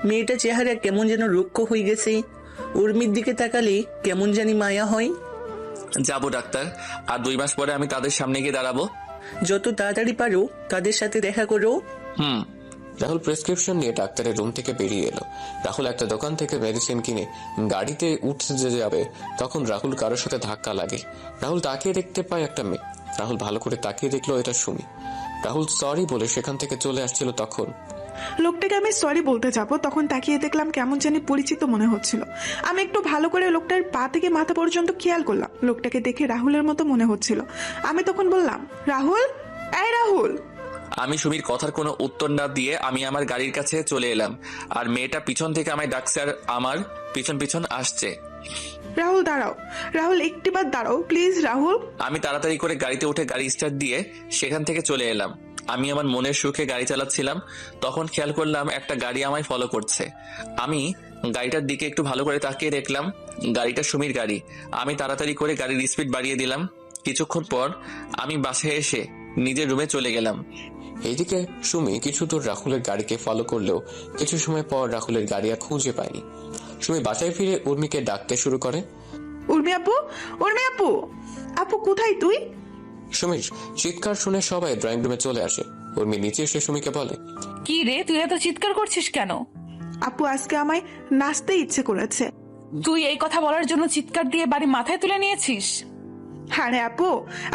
মেয়েটা চেহারা কেমন যেন রুক্ষ হয়ে গেছে। উর্মির দিকে তাকালে কেমন জানি মায়া হয়। যাবো ডাক্তার, আর 2 মাস পরে আমি তাদের সামনে গিয়ে দাঁড়াবো। যত তাড়াতাড়ি পারো তাদের সাথে দেখা করো। রাহুল প্রেসক্রিপশন নিয়ে ডাক্তারের রুম থেকে বেরিয়ে এলো। রাহুল একটা দোকান থেকে মেডিসিন কিনে গাড়িতে উঠতে যাবে, তখন রাহুল কারোর সাথে ধাক্কা লাগে। রাহুল তাকিয়ে দেখতে পায় একটা মেয়ে। রাহুল ভালো করে তাকিয়ে দেখলো এটা সুমি। রাহুল সরি বলে সেখান থেকে চলে আসছিল, তখন লোকটাকে আমি সরি বলতে যাব, তখন তাকিয়ে দেখলাম কেমন জানি পরিচিত মনে হচ্ছিল। আমি একটু ভালো করে লোকটার পা থেকে মাথা পর্যন্ত খেয়াল করলাম। লোকটাকে দেখে রাহুলের মতো মনে হচ্ছিল। আমি তখন বললাম, রাহুল, এই রাহুল। আমি সুমির কথার কোনো উত্তর না দিয়ে আমি আমার গাড়ির কাছে চলে এলাম, আর মেয়েটা পিছন থেকে আমায় ডাকছে আর আমার পিছন পিছন আসছে। রাহুল দাঁড়াও, রাহুল একটিবার দাঁড়াও প্লিজ রাহুল। আমি তাড়াতাড়ি করে গাড়িতে উঠে গাড়ি স্টার্ট দিয়ে সেখান থেকে চলে এলাম। আমি আমার মনের সুখে গাড়ি চালাচ্ছিলাম, তখন খেয়াল করলাম একটা গাড়ি আমায় ফলো করছে। আমি গাড়িটার দিকে একটু ভালো করে তাকিয়ে দেখলাম গাড়িটা সুমির গাড়ি। আমি তাড়াতাড়ি করে গাড়ির স্পিড বাড়িয়ে দিলাম। কিছুক্ষণ পর আমি বাসায় এসে নিজের রুমে চলে গেলাম। এইদিকে সুমি কিছু দূর রাহুলের গাড়িকে ফলো করলেও কিছু সময় পর রাহুলের গাড়ি আর খুঁজে পায়নি। সুমি বাসায় ফিরে উর্মিকে ডাকতে শুরু করে, উর্মি আপু, উর্মি আপু, আপু কোথায় তুই? সুমির চিৎকার শুনে সবাই ড্রয়িং রুমে চলে আসে। উর্মি নিচে এসে সুমিকে বলে, কি রে, তুই এত চিৎকার করছিস কেন? আপু আজকে আমায় নাচতে ইচ্ছে করেছে। তুই এই কথা বলার জন্য চিৎকার দিয়ে বাড়ি মাথায় তুলে নিয়েছিস? আরে আপু,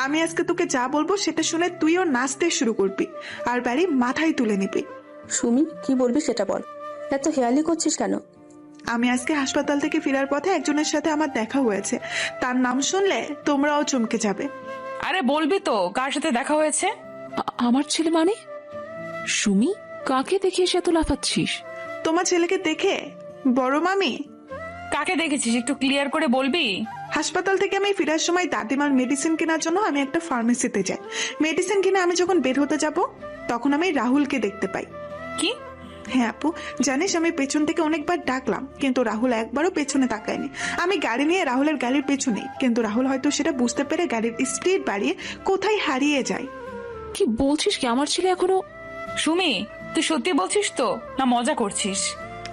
আমি আজকে তোকে যা বলবো সেটা শুনে তুইও নাচতে শুরু করবি আর বাড়ি মাথায় তুলে নিবি। সুমি, কি বলবি সেটা বল। এত হেয়ালি করছিস কেন? আমি আজকে হাসপাতাল থেকে ফেরার পথে একজনের সাথে আমার দেখা হয়েছে। তার নাম শুনলে তোমরাও চমকে যাবে। আরে বলবি তো, কার সাথে দেখা হয়েছে? আমার ছেলে মানে? সুমি, কাকে দেখে এসে এত লাফাচ্ছিস? তোমার ছেলেকে দেখে। বড় মামি। কাকে দেখেছিস একটু ক্লিয়ার করে বলবি? হাসপাতাল থেকে আমি ফেরার সময় দাদিমার মেডিসিন কেনার জন্য আমি একটা ফার্মেসিতে যাই। মেডিসিন কিনে আমি যখন বের হতে যাব তখন আমি রাহুলকে দেখতে পাই। কি? হ্যাঁ আপু, জানিস আমি পেছন থেকে অনেকবার ডাকলাম কিন্তু রাহুল একবারও পেছনে তাকায়নি। আমি গাড়ি নিয়ে রাহুলের গাড়ির পেছনে, কিন্তু রাহুল হয়তো সেটা বুঝতে পেরে গাড়ির স্পিড বাড়িয়ে কোথায় হারিয়ে যায়। কি বলছিস কি? আমার ছেলে এখনো? সুমি, তুই সত্যি বলছিস তো না মজা করছিস?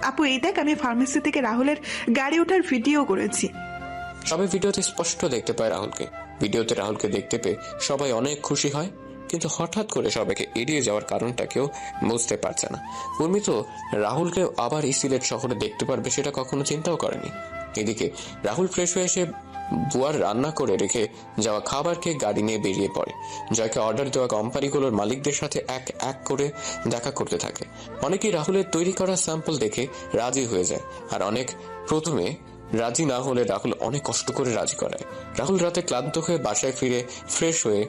আপু এই দেখ, আমি ফার্মেসি থেকে রাহুলের গাড়ি ওঠার ভিডিও করেছি। সবাই ভিডিওতে স্পষ্ট দেখতে পায় রাহুলকে। ভিডিওতে রাহুলকে দেখতে পেয়ে সবাই অনেক খুশি হয়, কিন্তু হঠাৎ করে সবাইকে এড়িয়ে যাওয়ার কারণটা কেউ বুঝতে পারছে না। উর্মি তো রাহুলকে আবার এই সিলেট শহরে দেখতে পারবে সেটা কখনো চিন্তাও করেনি। এদিকে রাহুল ফ্রেশ হয়ে এসে বুয়ার রান্না করে রেখে যাওয়া খাবার খেয়ে গাড়ি নিয়ে বেরিয়ে পড়ে। জয়কে অর্ডার দেওয়া কোম্পানিগুলোর মালিকদের সাথে এক এক করে দেখা করতে থাকে। অনেকেই রাহুলের তৈরি করা স্যাম্পল দেখে রাজি হয়ে যায়, আর অনেক প্রথমে রাজি না হলে রাহুল অনেক কষ্ট করে রাজি করায়। রাহুল রাতে ক্লান্ত হয়ে বাসায় ফিরে ফ্রেশ হয়ে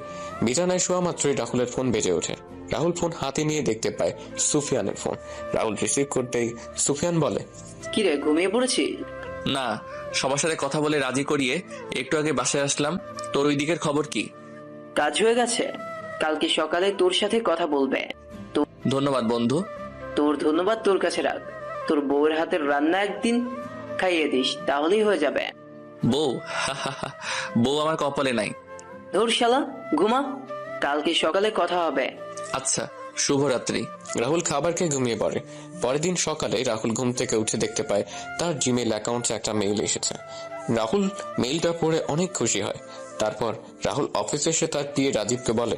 বিছানায় শোয়া মাত্রই রাহুলের ফোন বেজে ওঠে। রাহুল ফোন হাতে নিয়ে দেখতে পায় সুফিয়ানের ফোন। রাহুল রিসিভ করতেই সুফিয়ান বলে, কি রে, ঘুমিয়ে পড়েছি? না, সবার সাথে কথা বলে রাজি করিয়ে একটু আগে বাসায় আসলাম। তোর ওই দিকের খবর কি? কাজ হয়ে গেছে, কালকে সকালে তোর সাথে কথা বলবে। ধন্যবাদ বন্ধু। তোর ধন্যবাদ তোর কাছে রাখ। তোর বউয়ের হাতের রান্না একদিন খাইয়ে দিস, তাহলেই হয়ে যাবে। বউ? বউ আমার কপালে নাই। ধুর শালা, ঘুমা, কালকে সকালে কথা হবে। আচ্ছা, শুভরাত্রি। রাহুল খাবার খেয়ে ঘুমিয়ে পড়ে। পরের দিন সকালে রাহুল ঘুম থেকে উঠে দেখতে পায় তার জিমেইল অ্যাকাউন্টে একটা মেইল এসেছে। রাহুল মেইলটা পড়ে অনেক খুশি হয়। তারপর রাহুল অফিসে এসে তার পিএ রাজীবকে বলে,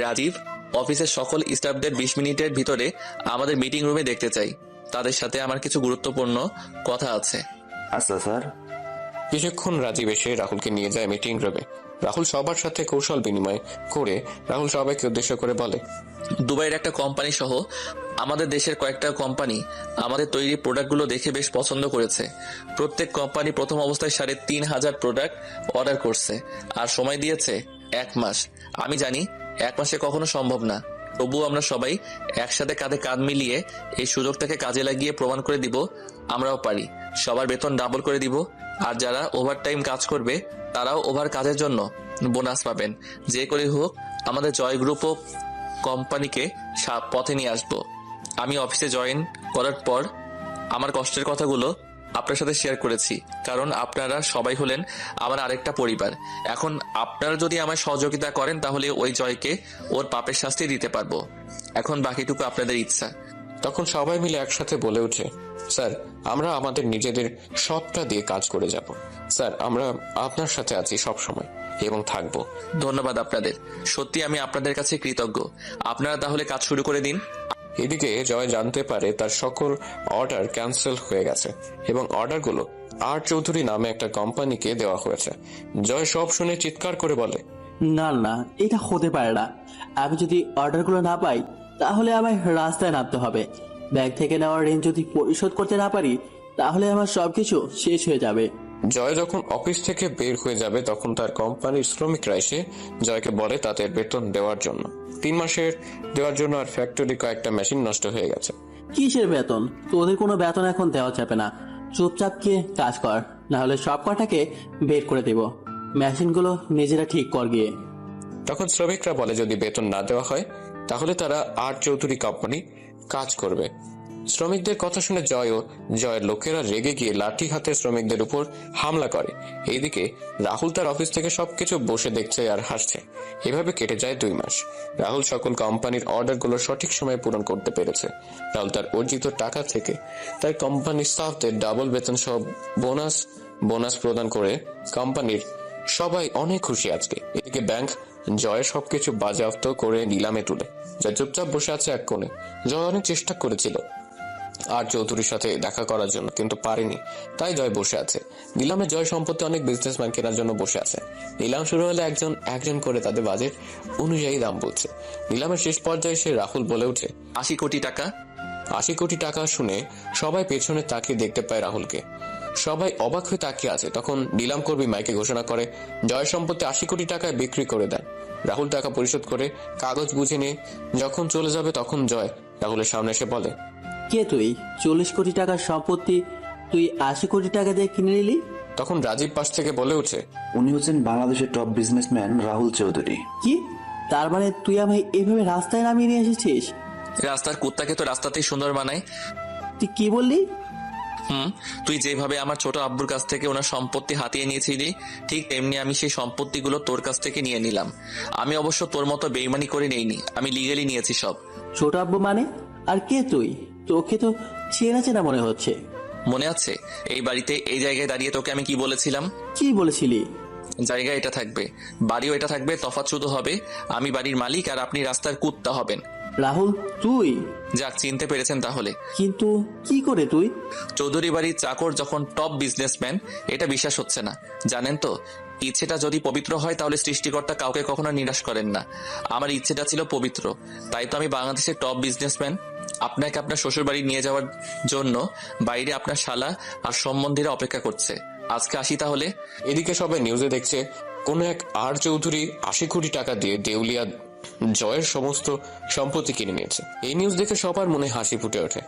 রাজীব, অফিসের সকল স্টাফদের 20 মিনিটের ভিতরে আমাদের মিটিং রুমে দেখতে চাই। তাদের সাথে আমার কিছু গুরুত্বপূর্ণ কথা আছে। আচ্ছা স্যার। কিছুক্ষণ রাজীব এসে রাহুলকে নিয়ে যায় মিটিং রুমে। রাহুল সবার সাথে কৌশল বিনিময় করে রাহুল সবাইকে উদ্দেশ্য করে বলে, দুবাইয়ের একটা কোম্পানি সহ আমাদের দেশের কয়েকটা কোম্পানি আমাদের তৈরি প্রোডাক্টগুলো দেখে বেশ পছন্দ করেছে। প্রত্যেক কোম্পানি প্রথম অবস্থায় 3,500 প্রোডাক্ট অর্ডার করছে আর সময় দিয়েছে 1 মাস। আমি জানি 1 মাসে কখনো সম্ভব না, তবুও আমরা সবাই একসাথে কাঁধে কাঁধ মিলিয়ে এই সুযোগটাকে কাজে লাগিয়ে প্রমাণ করে দিব আমরাও পারি। সবার বেতন ডাবল করে দিব, আর যারা ওভারটাইম কাজ করবে তারাও ওভার কাজের জন্য বোনাস পাবেন। যে করে হোক আমাদের জয় গ্রুপ ও কোম্পানিকে পথে নিয়ে আসবো। আমি অফিসে জয়েন করার পর আমার কষ্টের কথাগুলো আপনার সাথে শেয়ার করেছি, কারণ আপনারা সবাই হলেন আমার আরেকটা পরিবার। এখন আপনারা যদি আমায় সহযোগিতা করেন তাহলে ওই জয়কে ওর পাপের শাস্তি দিতে পারবো। এখন বাকিটুকু আপনাদের ইচ্ছা। তখন সবাই মিলে একসাথে বলে ওঠে, স্যার আমরা আমাদের নিজেদের সবটা দিয়ে কাজ করে যাব। স্যার আমরা আপনার সাথে আছি সব সময় এবং থাকবো। ধন্যবাদ আপনাদের, সত্যি আমি আপনাদের কাছে কৃতজ্ঞ। আপনারা তাহলে কাজ শুরু করে দিন। এদিকে জয় জানতে পারে তার সকল অর্ডার ক্যান্সেল হয়ে গেছে এবং অর্ডারগুলো আর চৌধুরী নামে একটা কোম্পানিকে দেওয়া হয়েছে। জয় সব শুনে চিৎকার করে বলে, না না, এটা হতে পারে না। আমি যদি অর্ডারগুলো না পাই তাহলে আমায় রাস্তায় নামতে হবে। ব্যাংক থেকে নেওয়ার ঋণ যদি পরিশোধ করতে না পারি তাহলে আমার সবকিছু শেষ হয়ে যাবে। জয় যখন অফিস থেকে বের হয়ে যাবে তখন তার কোম্পানির শ্রমিকরা এসে জয়কে বলে তাদের বেতন দেওয়ার জন্য। 3 মাসের দেওয়ার জন্য আর ফ্যাক্টরি কয়েকটা মেশিন নষ্ট হয়ে গেছে। কিসের বেতন? তোদের কোনো বেতন এখন দেওয়া যাবে না। চুপচাপ গিয়ে কাজ কর, না হলে সব কটাকে বের করে দেব। মেশিনগুলো নিজেরা ঠিক কর গিয়ে। তখন শ্রমিকরা বলে যদি বেতন না দেওয়া হয় তাহলে তারা আর চৌধুরী কোম্পানি কাজ করবে। শ্রমিকদের কথা শুনে জয়ের লোকেরা রেগে গিয়ে লাঠি হাতে শ্রমিকদের উপর হামলা করে। এইদিকে রাহুল তার অফিস থেকে সবকিছু বসে দেখছে আর হাসছে। এভাবে কেটে যায় 2 মাস। রাহুল সকল কোম্পানির অর্ডারগুলো সঠিক সময়ে পূরণ করতে পেরেছে। রাহুল তার অর্জিত টাকা থেকে তার কোম্পানির স্টাফদের ডাবল বেতন সহ বোনাস প্রদান করে কোম্পানির সবাই অনেক খুশি আজকে। এদিকে ব্যাংক জয়ের সবকিছু বাজেয়াপ্ত করে নিলামে তুলে। জয় চুপচাপ বসে আছে এক কোণে। জয় অনেক চেষ্টা করেছিল আর চৌধুরীর সাথে দেখা করার জন্য, কিন্তু পারেনি, তাই জয় বসে আছে। নিলামে জয় সম্পত্তি অনেক বিজনেসম্যান কেনার জন্য বসে আছে। নিলাম শুরু হলে একজন করে তাদের বাজেট অনুযায়ী দাম বলছে। নিলামের শেষ পর্যায়ে এসে রাহুল বলে ওঠে 80 কোটি টাকা। 80 কোটি টাকা শুনে সবাই পেছনে তাকিয়ে দেখতে পায় রাহুলকে। সবাই অবাক হয়ে তাকিয়ে আছে। তখন নিলাম কর্মী মাইকে ঘোষণা করে জয় সম্পত্তি 80 কোটি টাকায় বিক্রি করে দেন। রাহুল টাকা পরিশোধ করে কাগজ বুঝে নিয়ে যখন চলে যাবে তখন জয় রাহুলের সামনে এসে বলে, কে তুই? 40 কোটি টাকার সম্পত্তি তুই 80 কোটি টাকা দিয়ে কিনে নিলি? তখন রাজীব পাশ থেকে বলে ওঠে, উনি হচ্ছেন বাংলাদেশের টপ বিজনেসম্যান রাহুল চৌধুরী। কি? তার মানে তুই আমায় এভাবে রাস্তায় নামিয়ে নিয়ে এসেছিস? রাস্তার কুত্তাকে তো রাস্তাতেই সুন্দর বানায়। তুই কি বললি? তুই যেভাবে আমার ছোট আব্বুর কাছ থেকে ওনার সম্পত্তি হাতিয়ে নিয়েছিলি, ঠিক তেমনি আমি সেই সম্পত্তিগুলো তোর কাছ থেকে নিয়ে নিলাম। আমি অবশ্য তোর মতো বেইমানি করে নেইনি, আমি লিগালি নিয়েছি সব। ছোট আব্বু মানে? আর কে তুই? তোকে তো চেনা চেনা মনে হচ্ছে। মনে আছে এই বাড়িতে এই জায়গায় দাঁড়িয়ে তোকে আমি কি বলেছিলাম? কি বলেছিলি? জায়গা এটা থাকবে, বাড়িও এটা থাকবে, তফাৎ শুধু হবে আমি বাড়ির মালিক আর আপনি রাস্তার কুত্তা হবেন। রাহুল তুই? যাক, চিনতে পেরেছেন তাহলে। কিন্তু কি করে তুই? চৌধুরী বাড়ির চাকর যখন টপ বিজনেসম্যান, এটা বিশ্বাস হচ্ছে না জানেন তো। ইচ্ছেটা যদি পবিত্র হয় তাহলে সৃষ্টিকর্তা কাউকে কখনো নিরাশ করেন না। আমার ইচ্ছেটা ছিল পবিত্র, তাই তো আমি বাংলাদেশের টপ বিজনেসম্যান। আপনাকে আপনার শ্বশুর বাড়ি নিয়ে যাওয়ার জন্য বাইরে আপনার শালা আর সম্বন্ধীরা অপেক্ষা করছে। আজকে আসি তাহলে। এদিকে সবাই নিউজে দেখছে কোন এক আর চৌধুরী 80 কোটি টাকা দিয়ে দেউলিয়া জয়ের সমস্ত সম্পত্তি কিনে নিয়েছে। এই নিউজ দেখে সবার মনে হাসি ফুটে ওঠে।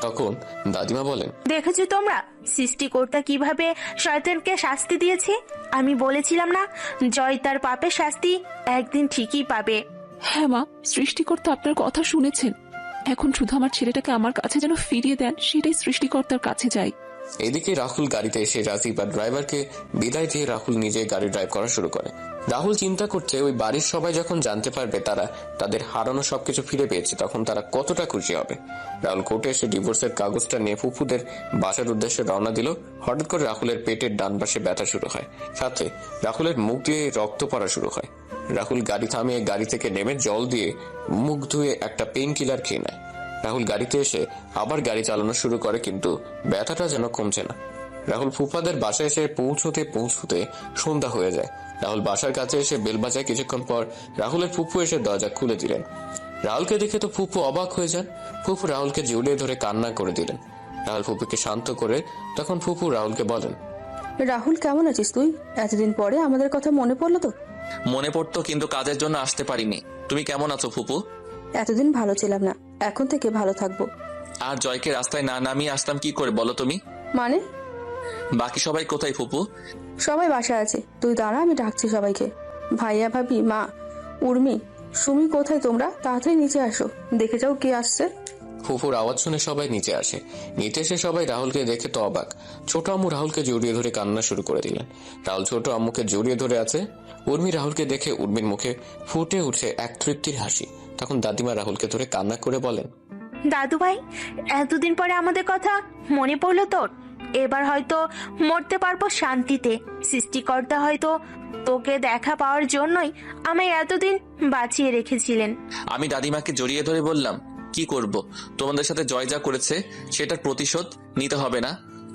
তখন দাদিমা বলেন, দেখেছো তোমরা সৃষ্টিকর্তা কিভাবে শয়তানকে শাস্তি দিয়েছে? আমি বলেছিলাম না, জয় তার পাপের শাস্তি একদিন ঠিকই পাবে। হ্যাঁ মা, সৃষ্টিকর্তা আপনার কথা শুনেছেন। এখন শুধু আমার ছেলেটাকে আমার কাছে যেন ফিরিয়ে দেন, সেটাই সৃষ্টিকর্তার কাছে যাই। এদিকে রাহুল গাড়িতে এসে রাজীব আর ড্রাইভারকে বিদায় দিয়ে রাহুল নিজে গাড়ি ড্রাইভ করা শুরু করে। রাহুল চিন্তা করছে ওই বাড়ির সবাই যখন জানতে পারবে তারা তাদের হারানো সবকিছু ফিরে পেয়েছে তখন তারা কতটা খুশি হবে। রাহুল কোর্টে এসে ডিভোর্সের কাগজটা নিয়ে ফুফুদের বাসার উদ্দেশ্যে রওনা দিল। হঠাৎ করে রাহুলের পেটের ডান পাশে ব্যথা শুরু হয়, সাথে রাহুলের মুখ দিয়ে রক্ত পড়া শুরু হয়। রাহুল গাড়ি থামিয়ে গাড়ি থেকে নেমে জল দিয়ে মুখ ধুয়ে একটা পেইন কিলার খেয়ে নেয়। রাহুল গাড়িতে এসে আবার গাড়ি চালানো শুরু করে, কিন্তু ব্যথাটা যেন কমছে না। রাহুল ফুফাদের বাসায় এসে পৌঁছতে সন্ধ্যা হয়ে যায়। রাহুল বাসার কাছে এসে বেল বাজায়। কিছুক্ষণ পর রাহুলের ফুফু এসে দরজা খুলে দিলেন। রাহুলকে দেখে তো ফুপু অবাক হয়ে যান। ফুপু রাহুলকে জড়িয়ে ধরে কান্না করে দিলেন। রাহুল ফুপুকে শান্ত করে তখন ফুপু রাহুলকে বলেন, রাহুল কেমন আছিস তুই? এতদিন পরে আমাদের কথা মনে পড়লো তো? মনে পড়তো, কিন্তু কাজের জন্য আসতে পারিনি। তুমি কেমন আছো ফুপু? এতদিন ভালো ছিলাম না, এখন থেকে ভালো থাকবো। আর জয়কে রাস্তায় না নামিয়ে আসতাম কি করে বলো তুমি? মানে? বাকি সবাই কোথায় ফুপু? সবাই বাসায় আছে, তুই দাঁড়া, আমি ডাকছি সবাইকে। ভাইয়া, ভাবি, মা, উর্মি, সুমি কোথায় তোমরা? তাড়াতাড়ি নিচে আসো, দেখে যাও কে আসছে। ফুফুর আওয়াজ শুনে সবাই নিচে আসে। নিচে এসে সবাই রাহুলকে দেখে তো অবাক। ছোট আম্মু রাহুলকে জড়িয়ে ধরে কান্না শুরু করে দিলেন। রাহুল ছোট আম্মুকে জড়িয়ে ধরে আছে। উর্মি রাহুলকে দেখে উর্মির মুখে ফুটে উঠে এক তৃপ্তির হাসি। তখন দাদিমা রাহুলকে ধরে কান্না করে বলেন, দাদু ভাই, এতদিন পরে আমাদের কথা মনে পড়লো তোর? এবার হয়তো মরতে পারবো শান্তিতে। সৃষ্টিকর্তা হয়তো তোকে দেখা পাওয়ার জন্যই আমায় এতদিন বাঁচিয়ে রেখেছিলেন। আমি দাদিমাকে জড়িয়ে ধরে বললাম, কি করব? তোমাদের সাথে জয় যা করেছে সেটার প্রতিশোধ নিতে হবে না?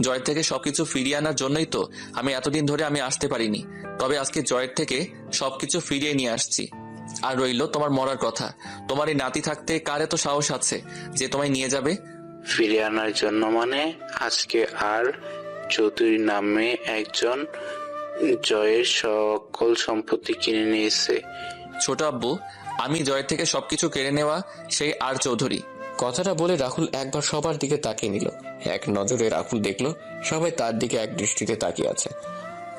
জয় থেকে সবকিছু ফিরিয়ে আনার জন্যই তো আমি এতদিন ধরে আমি আসতে পারিনি। তবে আজকে জয়ের থেকে সবকিছু ফিরিয়ে নিয়ে আসছি। আর রইল তোমার মরার কথা। তোমার এই নাতি থাকতে কার এত সাহস আছে যে তোমায় নিয়ে যাবে? ফিরিয়ে আনার জন্য মানে? আজকে আর চৌধুরী নামে একজন জয়ের সকল সম্পত্তি কিনে নিয়েছে। ছোট আব্বু, আমি জয়ের থেকে সবকিছু কেড়ে নেওয়া সেই আর চৌধুরী। কথাটা বলে রাহুল একবার সবার দিকে তাকিয়ে নিল। এক নজরে রাহুল দেখলো সবাই তার দিকে এক দৃষ্টিতে তাকিয়ে আছে।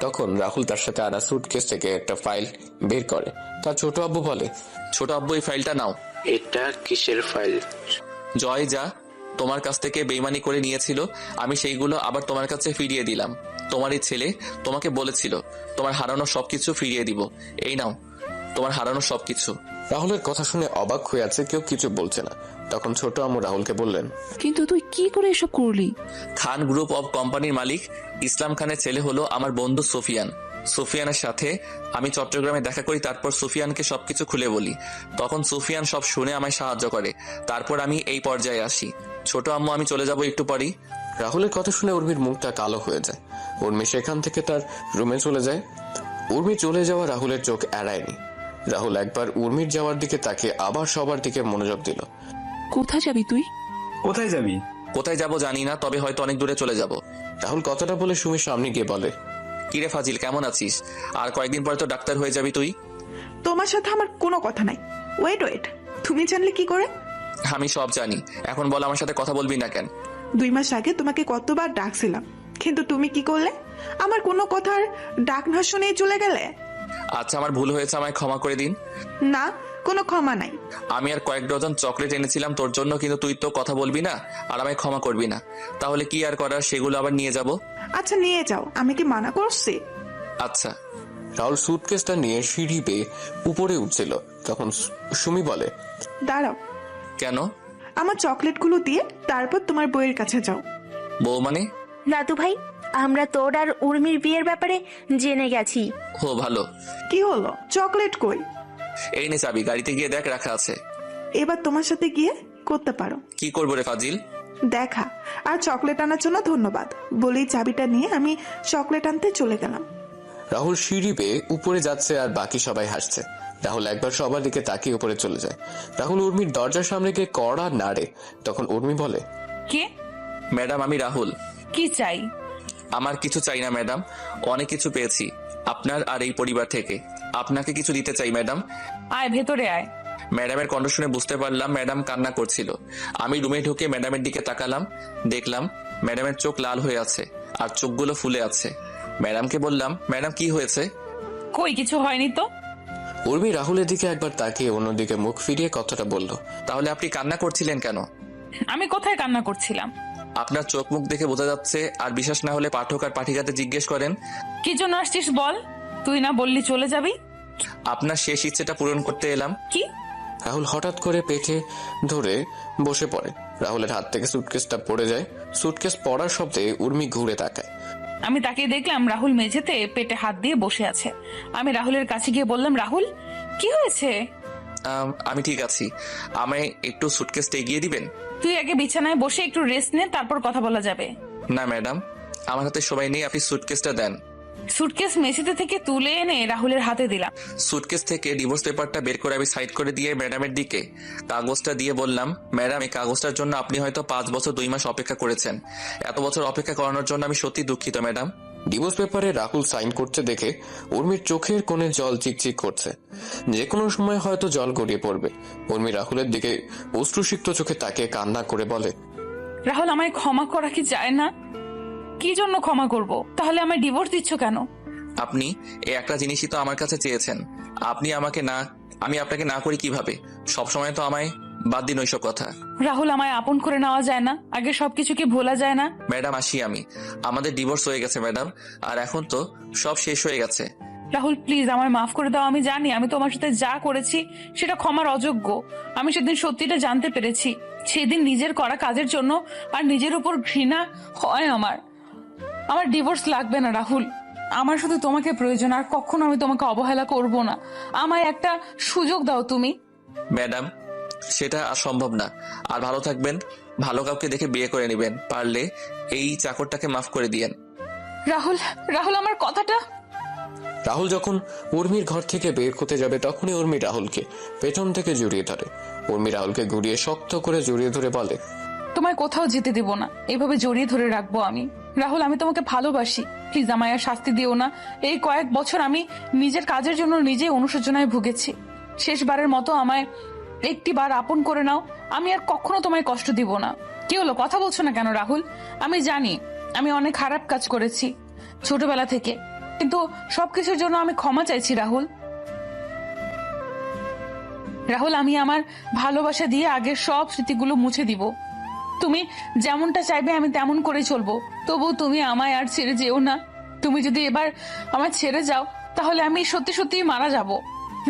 তখন রাহুল তার সাথে আনা সুটকেস থেকে একটা ফাইল বের করে। তার ছোট আব্বু বলে, ছোট আব্বু, এই ফাইলটা নাও। এটা কিসের ফাইল? জয় যা তোমার কাছ থেকে বেইমানি করে নিয়েছিল, আমি সেইগুলো আবার তোমার কাছে ফিরিয়ে দিলাম। তোমারই ছেলে তোমাকে বলেছিল তোমার হারানো সবকিছু ফিরিয়ে দিব। এই নাও তোমার হারানো সবকিছু। রাহুলের কথা শুনে অবাক হয়ে আছে, কেউ কিছু বলছে না। তখন ছোট আম্মু রাহুলকে বললেন, কিন্তু তুই কি করে এসব করলি? খান গ্রুপ অব কোম্পানির মালিক ইসলাম খানের ছেলে হলো আমার বন্ধু সুফিয়ান। সুফিয়ানের সাথে আমি চট্টগ্রামে দেখা করি, তারপর সুফিয়ানকে সবকিছু খুলে বলি। তখন সুফিয়ান সব শুনে আমায় সাহায্য করে। তারপর আমি এই পর্যায়ে আসি। ছোট আম্মু, আমি চলে যাব একটু পরেই। রাহুলের কথা শুনে উর্মির মুখটা কালো হয়ে যায়। উর্মি সেখান থেকে তার রুমে চলে যায়। উর্মি চলে যাওয়া রাহুলের চোখ এড়ায়নি। রাহুল একবার উর্মির যাওয়ার দিকে তাকিয়ে আবার সবার দিকে মনোযোগ দিল। কোথায় যাবি তুই? কোথায় যাবি? কোথায় যাব জানি না, তবে হয়তো অনেক দূরে চলে যাব। রাহুল কথাটা বলে সুমির সামনে গিয়ে বলে, কিরে ফাজিল, কেমন আছিস? আর কয়েকদিন পরে তো ডাক্তার হয়ে যাবি তুই। তোমার সাথে আমার কোনো কথা নাই। ওয়েট, তুমি জানলে কি করে? আমি সব জানি। এখন বল, আমার সাথে কথা বলবি না কেন? 2 মাস আগে তোমাকে কতবার ডাকছিলাম, কিন্তু তুমি কি করলে? আমার কোনো কথার ডাক না শুনেই চলে গেলে। আচ্ছা, আমার ভুল হয়েছে, আমায় ক্ষমা করে দিন। না, কোনো ক্ষমা নাই। আমি আর কয়েক ডজন চকলেট এনেছিলাম তোর জন্য, কিন্তু তুই তো কথা বলবি না আর আমায় ক্ষমা করবি না। তাহলে কি আর করার, সেগুলো আবার নিয়ে যাব। আচ্ছা, নিয়ে যাও, আমি কি মানা করছি? আচ্ছা। রাহুল সুটকেসটা নিয়ে সিঁড়ি বেয়ে উপরে উঠছিল। তখন সুমি বলে, দাঁড়াও। কেন? আমার চকলেটগুলো দিয়ে তারপর তোমার বউয়ের কাছে যাও। বউ মানে? দাদু ভাই, আমরা তোর আর উর্মির বিয়ের ব্যাপারে জেনে গেছি। ও ভালো। কি হলো? চকলেট কই? এই নে চাবি, গাড়িতে গিয়ে দেখ রাখা আছে। এবার তোমার সাথে গিয়ে করতে পারো। কি করবো রে ফাজিল? দেখা। আর চকলেট আনার জন্য ধন্যবাদ বলেই চাবিটা নিয়ে আমি চকলেট আনতে চলে গেলাম। রাহুল সিঁড়ি বেয়ে উপরে যাচ্ছে আর বাকি সবাই হাসছে। রাহুল একবার সবার দিকে তাকিয়ে উপরে চলে যায়। রাহুল উর্মির দরজার সামনে গিয়ে কড়া নাড়ে। তখন উর্মি বলে, কে? ম্যাডাম, আমি রাহুল। কি চাই? আমার কিছু চাই না ম্যাডাম, অনেক কিছু পেয়েছি আপনার আর এই পরিবার থেকে। আপনাকে কিছু দিতে চাই ম্যাডাম। আয়, ভেতরে আয়। ম্যাডামের কণ্ঠ শুনে বুঝতে পারলাম ম্যাডাম কান্না করছিল। আমি রুমে ঢুকে ম্যাডামের দিকে তাকালাম, দেখলাম ম্যাডামের চোখ লাল হয়ে আছে আর চোখগুলো ফুলে আছে। ম্যাডামকে বললাম, ম্যাডাম কি হয়েছে? কই, কিছু হয়নি তো। উর্মি রাহুলের দিকে একবার তাকিয়ে অন্যদিকে মুখ ফিরিয়ে কথাটা বলল, তাহলে আপনি কান্না করছিলেন কেন? আমি কোথায় কান্না করছিলাম? আপনার চোখ মুখ দেখে বোঝা যাচ্ছে। আর বিশ্বাস না হলে পাঠক আর পাঠিকাতে জিজ্ঞেস করেন। কি জন্য আসছিস বল? তুই না বললি চলে যাবি? আপনার শেষ ইচ্ছেটা পূরণ করতে এলাম। কি? রাহুল হঠাৎ করে পেটে ধরে বসে পড়ে। রাহুলের হাত থেকে সুটকেসটা পড়ে যায়। সুটকেস পড়ার শব্দে উর্মি ঘুরে তাকায়। আমি তাকিয়ে দেখলাম রাহুল মেঝেতে পেটে হাত দিয়ে বসে আছে। আমি রাহুলের কাছে গিয়ে বললাম, রাহুল কি হয়েছে? আমি ঠিক আছি, আমায় একটু সুটকেসটা এগিয়ে দিবেন? তুই আগে বিছানায় বসে একটু রেস্ট নে, তারপর কথা বলা যাবে। না ম্যাডাম, আমার হাতে সময় নেই, আপনি সুটকেসটা দেন। সুটকেস মেঝেতে থেকে তুলে এনে রাহুলের হাতে দিলাম। সুটকেস থেকে ডিভোর্স পেপারটা বের করে আমি সাইড করে দিয়ে ম্যাডামের দিকে কাগজটা দিয়ে বললাম, ম্যাডাম এই কাগজটার জন্য আপনি হয়তো 5 বছর 2 মাস অপেক্ষা করেছেন। এত বছর অপেক্ষা করানোর জন্য আমি সত্যি দুঃখিত ম্যাডাম। ডিভোর্স পেপারে রাহুল সাইন করতে দেখে উর্মির চোখের কোণে জল চিকচিক করছে। যে কোনো সময় হয়তো জল গড়িয়ে পড়বে। উর্মি রাহুলের দিকে অশ্রুসিক্ত চোখে তাকিয়ে কান্না করে বলে, রাহুল, আমায় ক্ষমা করা কি যায় না? কি জন্য ক্ষমা করব? তাহলে আমায় ডিভোর্স দিচ্ছ কেন? আপনি এই একটা জিনিসই তো আমার কাছে চেয়েছেন। আমি আপনাকে না করি কিভাবে? সবসময় তো আমায় বাদ দিন ওইসব কথা। রাহুল, আমায় আপন করে নেওয়া যায় না? আগে সবকিছু কি ভোলা যায় না? ম্যাডাম আসি আমি। আমাদের ডিভোর্স হয়ে গেছে ম্যাডাম, আর এখন তো সব শেষ হয়ে গেছে। রাহুল প্লিজ আমায় মাফ করে দাও। আমি জানি আমি তোমার সাথে যা করেছি সেটা ক্ষমার অযোগ্য। আমি সেদিন সত্যিটা জানতে পেরেছি। সেদিন নিজের করা কাজের জন্য আর নিজের উপর ঘৃণা হয় আমার ডিভোর্স লাগবে না রাহুল। আমার শুধু তোমাকে প্রয়োজন, আর কখনো আমি তোমাকে অবহেলা করব না। আমায় একটা সুযোগ দাও তুমি। ম্যাডাম সেটা আর সম্ভব না। আর ভালো থাকবেন, ভালো কাউকে দেখে বিয়ে করে নেবেন। পারলে এই চাকরটাকে মাফ করে দিয়েন। রাহুল, রাহুল আমার কথাটা। রাহুল যখন উর্মির ঘর থেকে বের হতে যাবে তখনই উর্মি রাহুলকে পেছন থেকে জড়িয়ে ধরে। উর্মি রাহুলকে ঘুরিয়ে শক্ত করে জড়িয়ে ধরে বলে, তোমায় কোথাও যেতে দেব না, এভাবে জড়িয়ে ধরে রাখবো আমি। রাহুল, আমি তোমাকে ভালোবাসি, প্লিজ আমায় আর শাস্তি দিও না। এই কয়েক বছর আমি নিজের কাজের জন্য নিজেই অনুশোচনায় ভুগেছি। শেষবারের মতো আমায় একটিবার আপন করে নাও। আমি আর কখনো তোমায় কষ্ট দিব না। কি হলো, কথা বলছো না কেন রাহুল? আমি জানি আমি অনেক খারাপ কাজ করেছি ছোটবেলা থেকে, কিন্তু সবকিছুর জন্য আমি ক্ষমা চাইছি রাহুল। রাহুল, আমি আমার ভালোবাসা দিয়ে আগের সব স্মৃতিগুলো মুছে দিব। তুমি যেমনটা চাইবে আমি তেমন করে চলবো। তবু তুমি আমায় আর ছেড়ে যেও না। তুমি যদি এবার আমায় ছেড়ে যাও তাহলে আমি সত্যি সত্যি মারা যাব।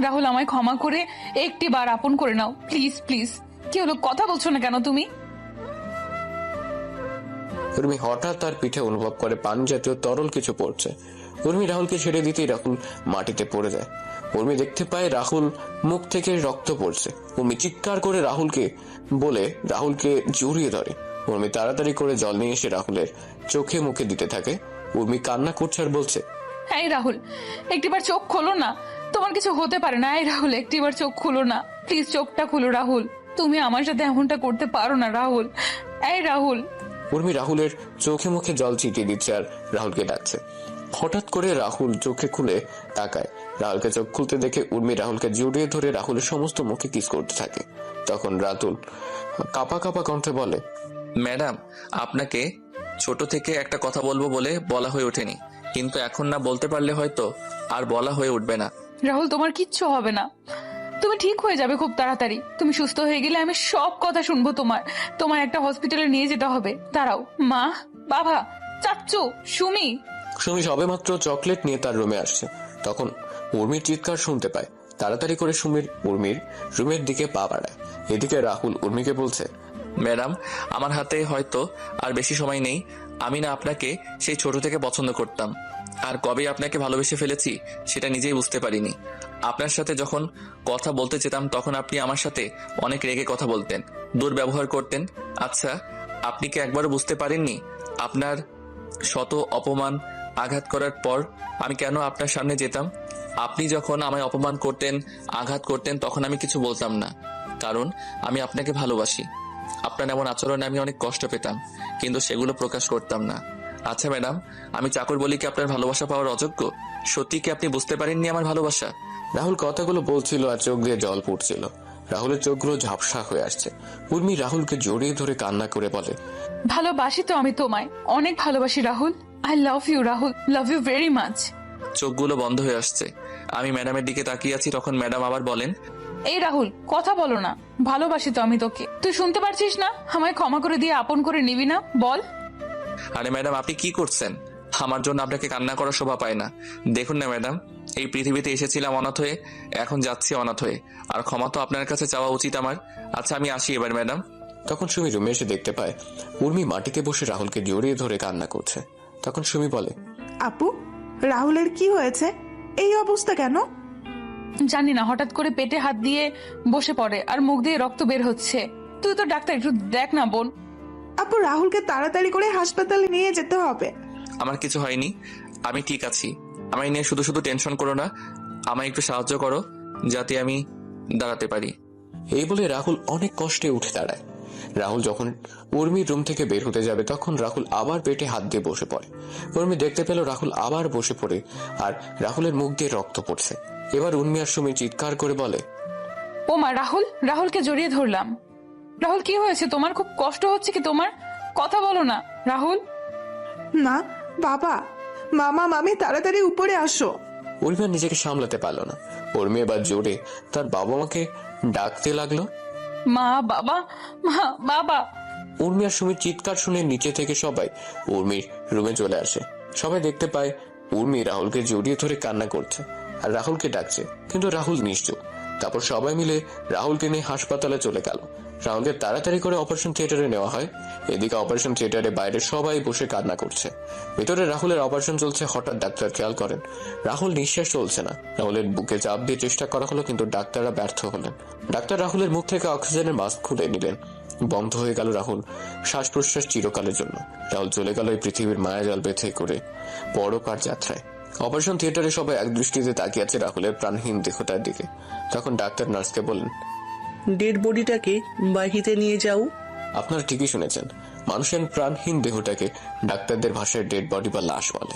রাহুল, আমায় ক্ষমা করে একটি বার আপন করে নাও, প্লিজ প্লিজ। কি হলো, কথা বলছো না কেন তুমি? উর্মি হঠাৎ তার পিঠে অনুভব করে পান জাতীয় তরল কিছু পড়ছে। উর্মি রাহুলকে ছেড়ে দিতেই রাহুল মাটিতে পড়ে যায়। উর্মি দেখতে পায় রাহুল মুখ থেকে রক্ত পড়ছে। উর্মি চিৎকার করে রাহুলকে জড়িয়ে ধরে। উর্মি তাড়াতাড়ি করে জল নিয়ে এসে রাহুলের চোখে মুখে দিতে থাকে। উর্মি কান্না করছে আর বলছে, এই রাহুল, একটিবার চোখ খোলো না। তোমার কিছু হতে পারে না। এই রাহুল, একটিবার চোখ খুলো না, প্লিজ চোখটা খুলো রাহুল। তুমি আমার সাথে এমনটা করতে পারো না রাহুল। এই রাহুল। উর্মি রাহুলের চোখে মুখে জল ছিটিয়ে দিচ্ছে আর রাহুলকে ডাকছে। হঠাৎ করে রাহুল চোখে খুলে তাকায়। রাহুলকে চোখ খুলতে দেখে উর্মি রাহুলকে জড়িয়ে ধরে রাহুলের সমস্ত মুখে কিস করতে থাকে। তখন রাতুল কাঁপা কাঁপা কণ্ঠে বলে, ম্যাডাম আপনাকে ছোট থেকে একটা কথা বলবো বলে বলা হয়ে ওঠেনি, কিন্তু এখন না বলতে পারলে হয়তো আর বলা হয়ে উঠবে না। রাহুল, তোমার কিচ্ছু হবে না। তুমি ঠিক হয়ে যাবে খুব তাড়াতাড়ি। তুমি সুস্থ হয়ে গেলে আমি সব কথা শুনবো। তোমার একটা হসপিটালে নিয়ে যেতে হবে। দাঁড়াও, মা, বাবা, চাচ্চু, সুমি সবে মাত্র চকলেট নিয়ে তার রুমে আসছে। তখন উর্মির চিৎকার শুনতে পায়। তাড়াতাড়ি করে উর্মির রুমের দিকে পা বাড়ায়। এদিকে রাহুল উর্মিকে বলছে, ম্যাডাম আমার হাতে হয়তো আর বেশি সময় নেই। আমি না আপনাকে সেই ছোট থেকে পছন্দ করতাম, আর কবে আপনাকে ভালোবেসে ফেলেছি সেটা নিজেই বুঝতে পারিনি। আপনার সাথে যখন কথা বলতে যেতাম তখন আপনি আমার সাথে অনেক রেগে কথা বলতেন, দুর্ব্যবহার করতেন। আচ্ছা, আপনি কি একবারও বুঝতে পারেননি আপনার শত অপমান আঘাত করার পর আমি কেন আপনার সামনে যেতাম? আপনি যখন আমায় অপমান করতেন, আঘাত করতেন, তখন আমি কিছু বলতাম না, কারণ আমি আপনাকে ভালোবাসি। আপনার এমন আচরণে আমি অনেক কষ্ট পেতাম, কিন্তু সেগুলো প্রকাশ করতাম না। আচ্ছা ম্যাডাম, আমি চাকর বলি কি আপনার ভালোবাসা পাওয়ার অযোগ্য? সত্যি কি আপনি বুঝতে পারেননি আমার ভালোবাসা? রাহুল কথাগুলো বলছিল আর চোখ দিয়ে জল পড়ছিল। রাহুলের চোখগুলো ঝাপসা হয়ে আসছে। উর্মি রাহুলকে জড়িয়ে ধরে কান্না করে বলে, ভালোবাসি তো আমি তোমায়, অনেক ভালোবাসি Rahul. I love you Rahul, love you very much. চোখগুলো বন্ধ হয়ে আসছে। আমি ম্যাডামের দিকে তাকিয়ে আছি, তখন ম্যাডাম আবার বলেন, এই রাহুল, কথা বলো না। ভালোবাসি তো আমি তোকে, তুই শুনতে পারছিস না? আমায় ক্ষমা করে দিয়ে আপন করে নিবি না, বল? আরে ম্যাডাম আপনি কি করছেন? আমার জন্য আপনাকে কান্না করার শোভা পায় না। দেখুন না ম্যাডাম, এই পৃথিবীতে এসেছিলাম অনাথ হয়ে, এখন যাচ্ছি অনাথ হয়ে, আর ক্ষমা তো আপনার কাছে চাওয়া উচিত আমার। আচ্ছা আমি আসি এবার ম্যাডাম। তখন সুমি রুমে এসে দেখতে পায় উর্মি মাটিতে বসে রাহুলকে জড়িয়ে ধরে কান্না করছে। তখন সুমি বলে, আপু, রাহুলের কি হয়েছে? এই অবস্থা কেন? জানি না, হঠাৎ করে পেটে হাত দিয়ে বসে পড়ে আর মুখ দিয়ে রক্ত বের হচ্ছে। তুই তো ডাক্তার, একটু দেখ না বোন। আপু, রাহুলকে তাড়াতাড়ি করে হাসপাতালে নিয়ে যেতে হবে। আমার কিছু হয়নি, আমি ঠিক আছি। আমায় নিয়ে শুধু শুধু টেনশন করো না, আমায় একটু সাহায্য করো যাতে আমি দাঁড়াতে পারি। এই বলে রাহুল অনেক কষ্টে উঠে দাঁড়ায়। রাহুল যখন উর্মির রুম থেকে বের হতে যাবে তখন রাহুল আবার পেটে হাত দিয়ে বসে পড়ে। উর্মি দেখতে পেল রাহুল আবার বসে পড়ে আর রাহুলের মুখ দিয়ে রক্ত পড়ছে। এবার উর্মি আর সুমি চিৎকার করে বলে, ও মা, রাহুলকে জড়িয়ে ধরলাম। রাহুল, কি হয়েছে তোমার? খুব কষ্ট হচ্ছে কি তোমার? কথা বলো না রাহুল। মা, বাবা, মামা, মামি, তাড়াতাড়ি উপরে আসো। উর্মি আর নিজেকে সামলাতে পারল না। উর্মি এবার জোরে তার বাবা মাকে ডাকতে লাগলো, মা, বাবা, মা, বাবা। উর্মি আর সুমির চিৎকার শুনে নিচে থেকে সবাই উর্মির রুমে চলে আসে। সবাই দেখতে পায় উর্মি রাহুলকে জড়িয়ে ধরে কান্না করছে আর রাহুলকে ডাকছে, কিন্তু রাহুল নিশ্চুপ। তারপর সবাই মিলে রাহুলকে নিয়ে হাসপাতালে চলে গেল। রাহুলকে তাড়াতাড়ি করে অপারেশন থিয়েটারে নেওয়া হয়। এদিকে অপারেশন থিয়েটারে বাইরে সবাই বসে কান্না করছে। ভেতরে রাহুলের অপারেশন চলছে। হঠাৎ ডাক্তার খেয়াল করেন রাহুল নিঃশ্বাস চলছে না। রাহুলের বুকে চাপ দিয়ে চেষ্টা করা হলো, কিন্তু ডাক্তাররা ব্যর্থ হলেন। ডাক্তার রাহুলের মুখ থেকে অক্সিজেনের মাস্ক খুলে নিলেন। বন্ধ হয়ে গেল রাহুল শ্বাস প্রশ্বাস চিরকালের জন্য। রাহুল চলে গেল এই পৃথিবীর মায়াজাল বেঁধে করে পরপার যাত্রায়। অপারেশন থিয়েটারে সবাই এক দৃষ্টিতে তাকিয়ে আছে রাহুলের প্রাণহীন দেহটার দিকে। তখন ডাক্তার নার্সকে বলেন, ডেড বডিটাকে বাহিতে নিয়ে যাও। আপনারা ঠিকই শুনেছেন, মানুষের প্রাণহীন দেহটাকে ডাক্তারদের ভাষায় ডেড বডি বা লাশ বলে।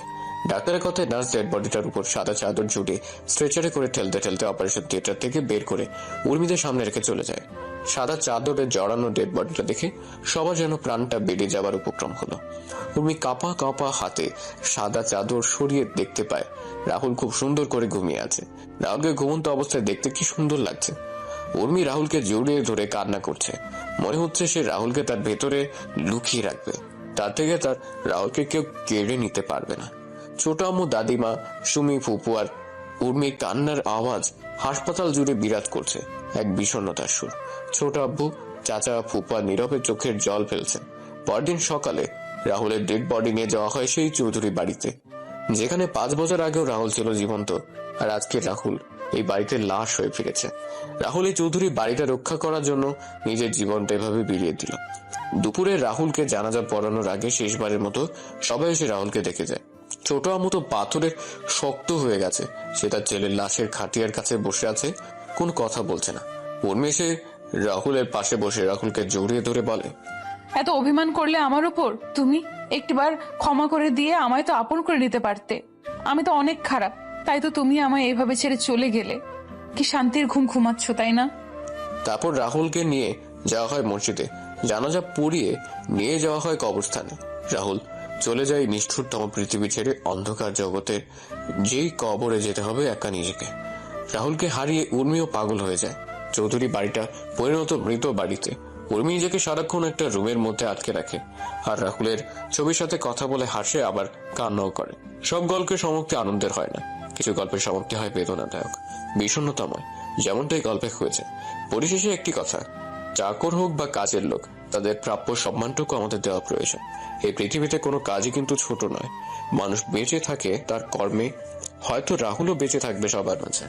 ডাক্তারের কথায় নার্স ডেড বডিটার উপর সাদা চাদর জুড়ে স্ট্রেচারে করে ঠেলতে ঠেলতে অপারেশন থিয়েটার থেকে বের করে উর্মিদের সামনে রেখে চলে যায়। সাদা চাদরে জড়ানো ডেড বডিটা দেখে সবার যেন প্রাণটা বেড়ে যাবার উপক্রম হলো। উর্মি কাঁপা কাঁপা হাতে সাদা চাদর সরিয়ে দেখতে পায় রাহুল খুব সুন্দর করে ঘুমিয়ে আছে। রাহুলকে ঘুমন্ত অবস্থায় দেখতে কি সুন্দর লাগছে। উর্মি রাহুলকে জড়িয়ে ধরে কান্না করছে। মনে হচ্ছে সে রাহুলকে তার ভেতরে লুকিয়ে রাখবে, তার থেকে তার রাহুলকে কেউ কেড়ে নিতে পারবে না। ছোট আম্মু, দাদিমা, সুমি, ফুপু আর উর্মির কান্নার আওয়াজ হাসপাতাল জুড়ে বিরাজ করছে এক বিষণ্ণতার সুর। ছোট আব্বু, চাচা, ফুপা নীরবে চোখের জল ফেলছেন। পরদিন সকালে রাহুলের ডেড বডি নিয়ে যাওয়া হয় সেই চৌধুরী বাড়িতে, যেখানে 5 বছর আগেও রাহুল ছিল জীবন্ত, আর আজকে রাহুল এই বাড়িতে লাশ হয়ে ফিরেছে। রাহুল এই চৌধুরী বাড়িটা রক্ষা করার জন্য নিজের জীবনটা এভাবে বিলিয়ে দিল। দুপুরে রাহুলকে জানাজা পড়ানোর আগে শেষবারের মতো সবাই এসে রাহুলকে দেখে যায়। ছোট আম্মু তো পাথরের শক্ত হয়ে গেছে। সে তার ছেলের লাশের খাটিয়ার কাছে বসে আছে, কোনো কথা বলছে না। উর্মি এসে রাহুলের পাশে বসে রাহুলকে জড়িয়ে ধরে বলে, এত অভিমান করলে আমার উপর তুমি? একটিবার ক্ষমা করে দিয়ে আমায় তো আপন করে নিতে পারতে। আমি তো অনেক খারাপ, তাই তো তুমি আমায় এইভাবে ছেড়ে চলে গেলে। কি শান্তির ঘুম ঘুমাচ্ছ, তাই না? তারপর রাহুলকে নিয়ে যাওয়া হয় মসজিদে। জানাজা পড়িয়ে নিয়ে যাওয়া হয় কবরস্থানে। রাহুল চলে যায় নিষ্ঠুরতম পৃথিবী ছেড়ে অন্ধকার জগতের যেই কবরে যেতে হবে একা নিজেকে। রাহুলকে হারিয়ে উর্মিও পাগল হয়ে যায়। চৌধুরী বাড়িটা পরিণত মৃত বাড়িতে। উর্মি নিজেকে সারাক্ষণ একটা রুমের মধ্যে আটকে রাখে আর রাহুলের ছবির সাথে কথা বলে হাসে, আবার কান্নাও করে। সব গল্পের সমাপ্তি আনন্দের হয় না, কিছু গল্পের সমাপ্তি হয় বেদনাদায়ক, বিষণ্ণতাময়, যেমনটাই গল্পে হয়েছে। পরিশেষে একটি কথা, চাকর হোক বা কাজের লোক, তাদের প্রাপ্য সম্মানটুকু আমাদের দেওয়া প্রয়োজন। এই পৃথিবীতে কোনো কাজই কিন্তু ছোট নয়। মানুষ বেঁচে থাকে তার কর্মে, হয়তো রাহুলও বেঁচে থাকবে সবার মাঝে।